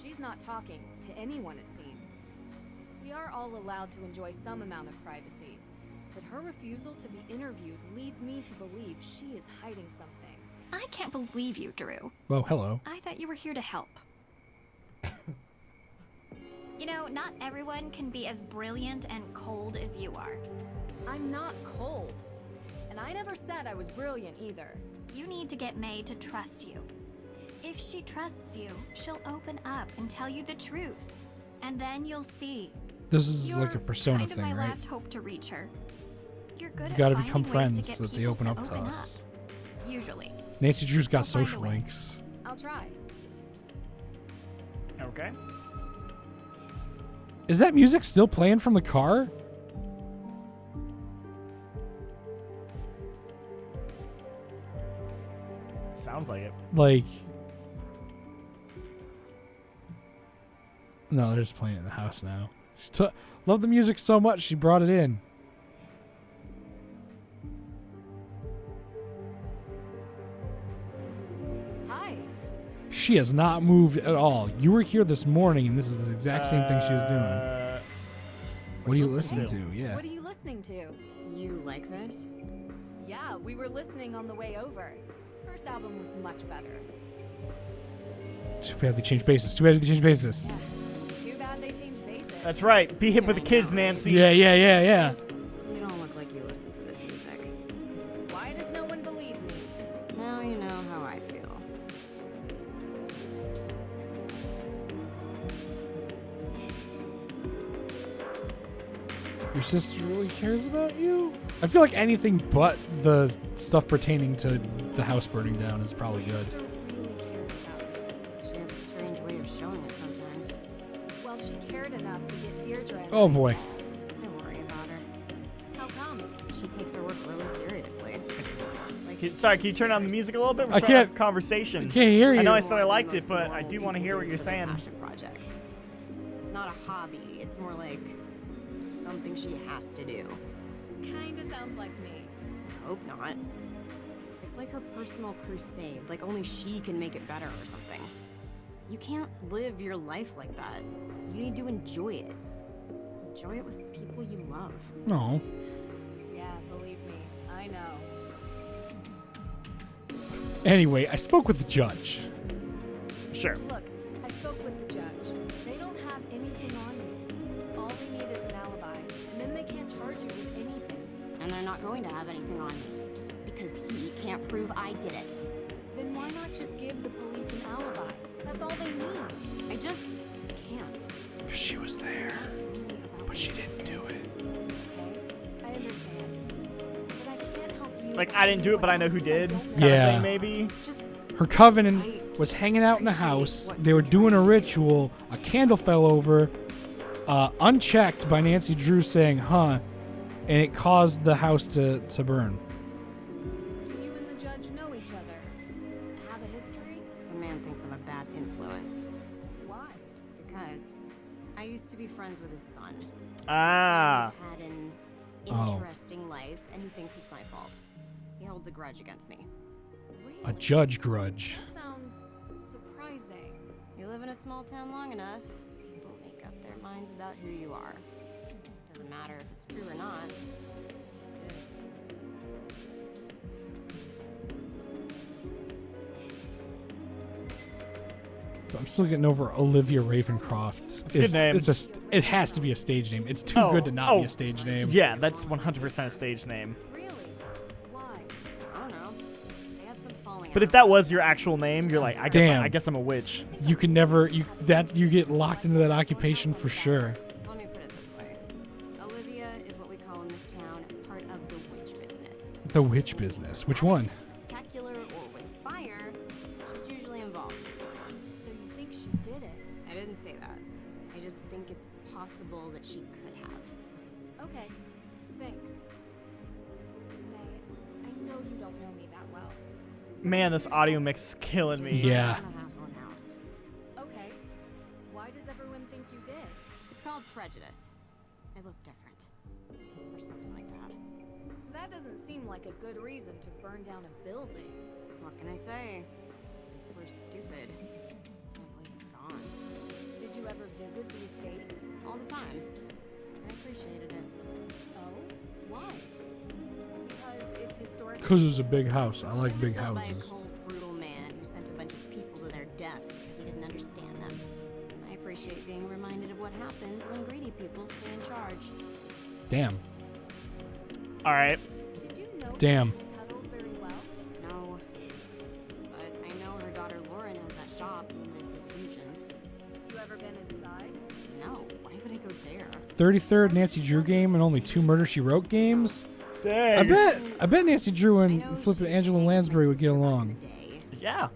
Speaker 3: She's not talking to anyone, it seems. We are all allowed to enjoy some amount of privacy, but her refusal to be interviewed leads me to believe she is hiding something.
Speaker 8: I can't believe you, Drew.
Speaker 1: Oh, hello.
Speaker 8: I thought you were here to help. You know, not everyone can be as brilliant and cold as you are.
Speaker 3: I'm not cold. And I never said I was brilliant either.
Speaker 8: You need to get May to trust you. If she trusts you, she'll open up and tell you the truth. And then you'll see.
Speaker 1: This is
Speaker 8: You're
Speaker 1: like a Persona
Speaker 8: kind of
Speaker 1: thing,
Speaker 8: my
Speaker 1: right?
Speaker 8: last hope to reach her. You're good
Speaker 1: We've
Speaker 8: at
Speaker 1: got to
Speaker 8: finding
Speaker 1: become
Speaker 8: ways
Speaker 1: friends
Speaker 8: to
Speaker 1: so
Speaker 8: get
Speaker 1: that they
Speaker 8: people
Speaker 1: open
Speaker 8: to
Speaker 1: up to
Speaker 8: open
Speaker 1: us.
Speaker 8: Usually.
Speaker 1: Nancy Drew's got
Speaker 8: She'll find
Speaker 1: social
Speaker 8: a way.
Speaker 1: links.
Speaker 3: I'll try.
Speaker 2: Okay.
Speaker 1: Is that music still playing from the car?
Speaker 2: Sounds like it.
Speaker 1: Like... No, they're just playing it in the house now. Love the music so much, she brought it in.
Speaker 3: Hi.
Speaker 1: She has not moved at all. You were here this morning, and this is the exact same thing she was doing. What are you listening to? Yeah.
Speaker 3: What are you listening to?
Speaker 14: You like this?
Speaker 3: Yeah, we were listening on the way over. First album was much better.
Speaker 1: Too bad they changed bases. Too bad they changed bases.
Speaker 3: Too bad they changed bases.
Speaker 2: That's right. Be hip with the kids, Nancy.
Speaker 1: Yeah.
Speaker 14: You don't look like you listen to this music.
Speaker 3: Why does no one believe me?
Speaker 14: Now you know how I feel.
Speaker 1: Your sister really cares about you? I feel like anything but the stuff pertaining to the house burning down is probably good.
Speaker 3: Really cares about you.
Speaker 14: She has a strange way of showing it sometimes.
Speaker 3: Well, she cared enough to get Deirdre.
Speaker 1: Oh boy.
Speaker 14: I worry about her.
Speaker 3: How come?
Speaker 14: She takes her work really seriously.
Speaker 2: Sorry, can you turn down the music a little bit? We're
Speaker 1: I
Speaker 2: trying to have
Speaker 1: can't-
Speaker 2: a conversation.
Speaker 1: I can't hear
Speaker 2: I know
Speaker 1: you.
Speaker 2: I said I liked it, but I do want to hear what you're saying.
Speaker 14: Passion projects. It's not a hobby. It's more like something she has to do.
Speaker 3: Kinda sounds like me.
Speaker 14: I hope not. It's like her personal crusade, like only she can make it better or something. You can't live your life like that. You need to enjoy it. Enjoy it with people you love.
Speaker 1: No.
Speaker 3: Yeah, believe me, I know.
Speaker 1: Anyway, I spoke with the judge.
Speaker 2: Sure.
Speaker 3: Look, I spoke with the judge. They don't have anything on you. All they need is an alibi, and then they can't charge you with anything.
Speaker 14: And they're not going to have anything on me. Because he can't prove I did it.
Speaker 3: Then why not just give the police an alibi? That's all they need.
Speaker 14: I just can't.
Speaker 1: Because she was there. But she didn't do it.
Speaker 3: Okay, I understand. But I can't help you.
Speaker 2: Like, I didn't do it, but I know who did. Kind of
Speaker 1: Yeah.
Speaker 2: thing, maybe.
Speaker 1: Her covenant was hanging out in the house. They were doing a ritual. A candle fell over, unchecked by Nancy Drew saying, huh, and it caused the house to burn.
Speaker 3: Do you and the judge know each other? Have a history?
Speaker 14: The man thinks I'm a bad influence.
Speaker 3: Why?
Speaker 14: Because I used to be friends with his son.
Speaker 2: Ah.
Speaker 14: He's had an
Speaker 1: Oh.
Speaker 14: interesting life, and he thinks it's my fault. He holds a grudge against me.
Speaker 1: A judge grudge.
Speaker 3: Sounds surprising.
Speaker 14: You live in a small town long enough, people make up their minds about who you are. Doesn't matter if it's true or not. It just is.
Speaker 1: I'm still getting over Olivia Ravencroft.
Speaker 2: It's a good name.
Speaker 1: It has to be a stage name. It's too good to not be a stage name.
Speaker 2: Yeah, that's 100% a stage name.
Speaker 3: Really? Why?
Speaker 14: I don't know. They had some falling
Speaker 2: But
Speaker 14: out.
Speaker 2: if that was your actual name, you're like, I guess I'm a witch.
Speaker 1: You can never. You get locked into that occupation for sure.
Speaker 14: Let me put it this way. Olivia is what we call in this town part of the witch business.
Speaker 1: The witch business. Which one?
Speaker 14: Spectacular or with fire, she's usually involved.
Speaker 3: So you think she did it?
Speaker 14: I didn't say that. I just think it's possible that she could have.
Speaker 3: Okay, thanks. May, I know you don't know me that well.
Speaker 2: Man, this audio mix is killing me.
Speaker 1: Yeah.
Speaker 14: In the Hathorn house.
Speaker 3: Okay, why does everyone think you did?
Speaker 14: It's called prejudice. I look different. Or something like that.
Speaker 3: That doesn't seem like a good reason to burn down a building.
Speaker 14: What can I say? We're stupid. Can't believe it's gone.
Speaker 3: Did you ever visit the estate?
Speaker 14: All the time. I appreciated it.
Speaker 3: Oh, why? Because it's historic.
Speaker 1: Because it's a big house. I like big
Speaker 14: Built by a
Speaker 1: houses.
Speaker 14: cold, brutal man who sent a bunch of people to their death because he didn't understand them. I appreciate being reminded of what happens when greedy people stay in charge.
Speaker 1: Damn.
Speaker 2: All right.
Speaker 3: Did you know
Speaker 1: Damn.
Speaker 3: Mrs. Tuttle very well?
Speaker 14: No. But I know her daughter Lauren has that shop, Luminous Infusions.
Speaker 3: You ever been inside?
Speaker 14: No. Why would I go there?
Speaker 1: 33rd Nancy Drew game and only 2 Murder She Wrote games.
Speaker 2: Dang.
Speaker 1: I bet Nancy Drew and flipping Angela Lansbury would get along.
Speaker 2: Yeah.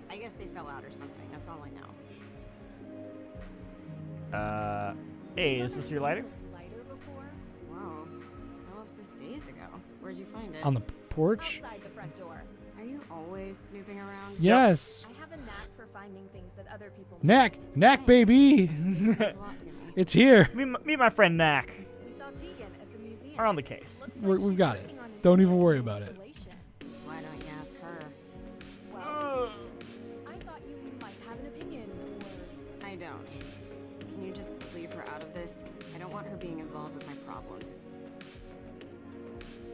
Speaker 14: I guess they fell out or something. That's all I know.
Speaker 2: Hey, is this your lighter?
Speaker 3: Lighter before?
Speaker 14: Wow. I lost this days ago. Where'd you find it?
Speaker 1: On the porch?
Speaker 3: Outside the front door.
Speaker 14: Are you always snooping around?
Speaker 1: Yes.
Speaker 3: I have a knack for finding things that other people
Speaker 1: Knack, baby.
Speaker 14: Means a lot to me.
Speaker 1: It's here.
Speaker 2: Meet my friend Knack.
Speaker 3: We saw Tegan at the museum.
Speaker 2: Are on the case.
Speaker 1: We've got it. Don't even worry about it.
Speaker 14: Why don't you ask her?
Speaker 3: Well, I thought you might have an opinion, or
Speaker 14: I don't. Can you just leave her out of this? I don't want her being involved with my problems.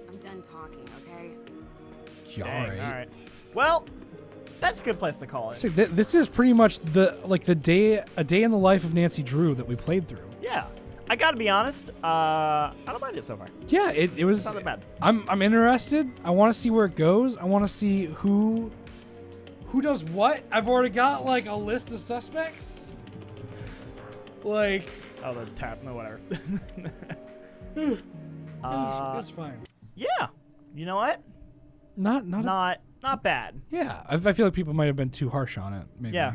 Speaker 14: I'm done talking, okay?
Speaker 2: Dang, all right. Well, that's a good place to call it.
Speaker 1: See, this is pretty much a day in the life of Nancy Drew that we played through.
Speaker 2: Yeah. I gotta be honest, I don't mind it so far.
Speaker 1: Yeah, it was.
Speaker 2: It's not that bad.
Speaker 1: I'm interested. I want to see where it goes. I want to see who does what. I've already got like a list of suspects. Like.
Speaker 2: Oh, the tap. No, whatever.
Speaker 1: It's fine.
Speaker 2: Yeah. You know what?
Speaker 1: Not
Speaker 2: bad.
Speaker 1: Yeah, I feel like people might have been too harsh on it. Maybe.
Speaker 2: Yeah.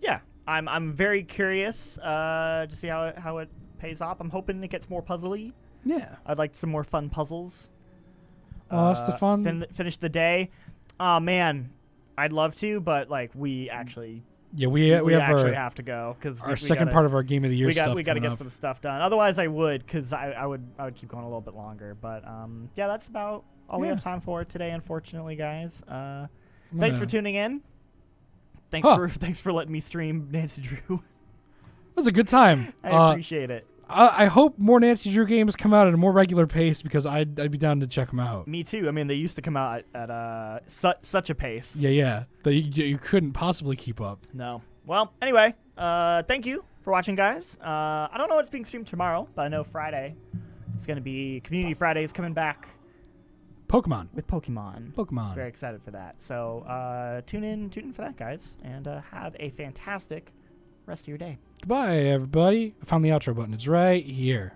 Speaker 2: Yeah. I'm very curious to see how it pays off. I'm hoping it gets more puzzly.
Speaker 1: Yeah.
Speaker 2: I'd like some more fun puzzles.
Speaker 1: That's the fun.
Speaker 2: Finish the day. Oh man, I'd love to, but like we actually.
Speaker 1: Yeah, we
Speaker 2: actually have to go because
Speaker 1: our second part of our game of the year stuff.
Speaker 2: We got to get
Speaker 1: up.
Speaker 2: some stuff done. Otherwise, I would because I would keep going a little bit longer. But yeah, that's about all we have time for today. Unfortunately, guys. Thanks for tuning in. Thanks for letting me stream Nancy Drew.
Speaker 1: It was a good time.
Speaker 2: I appreciate it.
Speaker 1: I hope more Nancy Drew games come out at a more regular pace because I'd be down to check them out.
Speaker 2: Me too. I mean, they used to come out at such a pace.
Speaker 1: Yeah. That you couldn't possibly keep up.
Speaker 2: No. Well, anyway, thank you for watching, guys. I don't know what's being streamed tomorrow, but I know Friday it's going to be Community Fridays coming back.
Speaker 1: Pokemon.
Speaker 2: With Pokemon.
Speaker 1: Very
Speaker 2: excited for that. So tune in for that, guys, and have a fantastic rest of your day.
Speaker 1: Goodbye, everybody. I found the outro button. It's right here.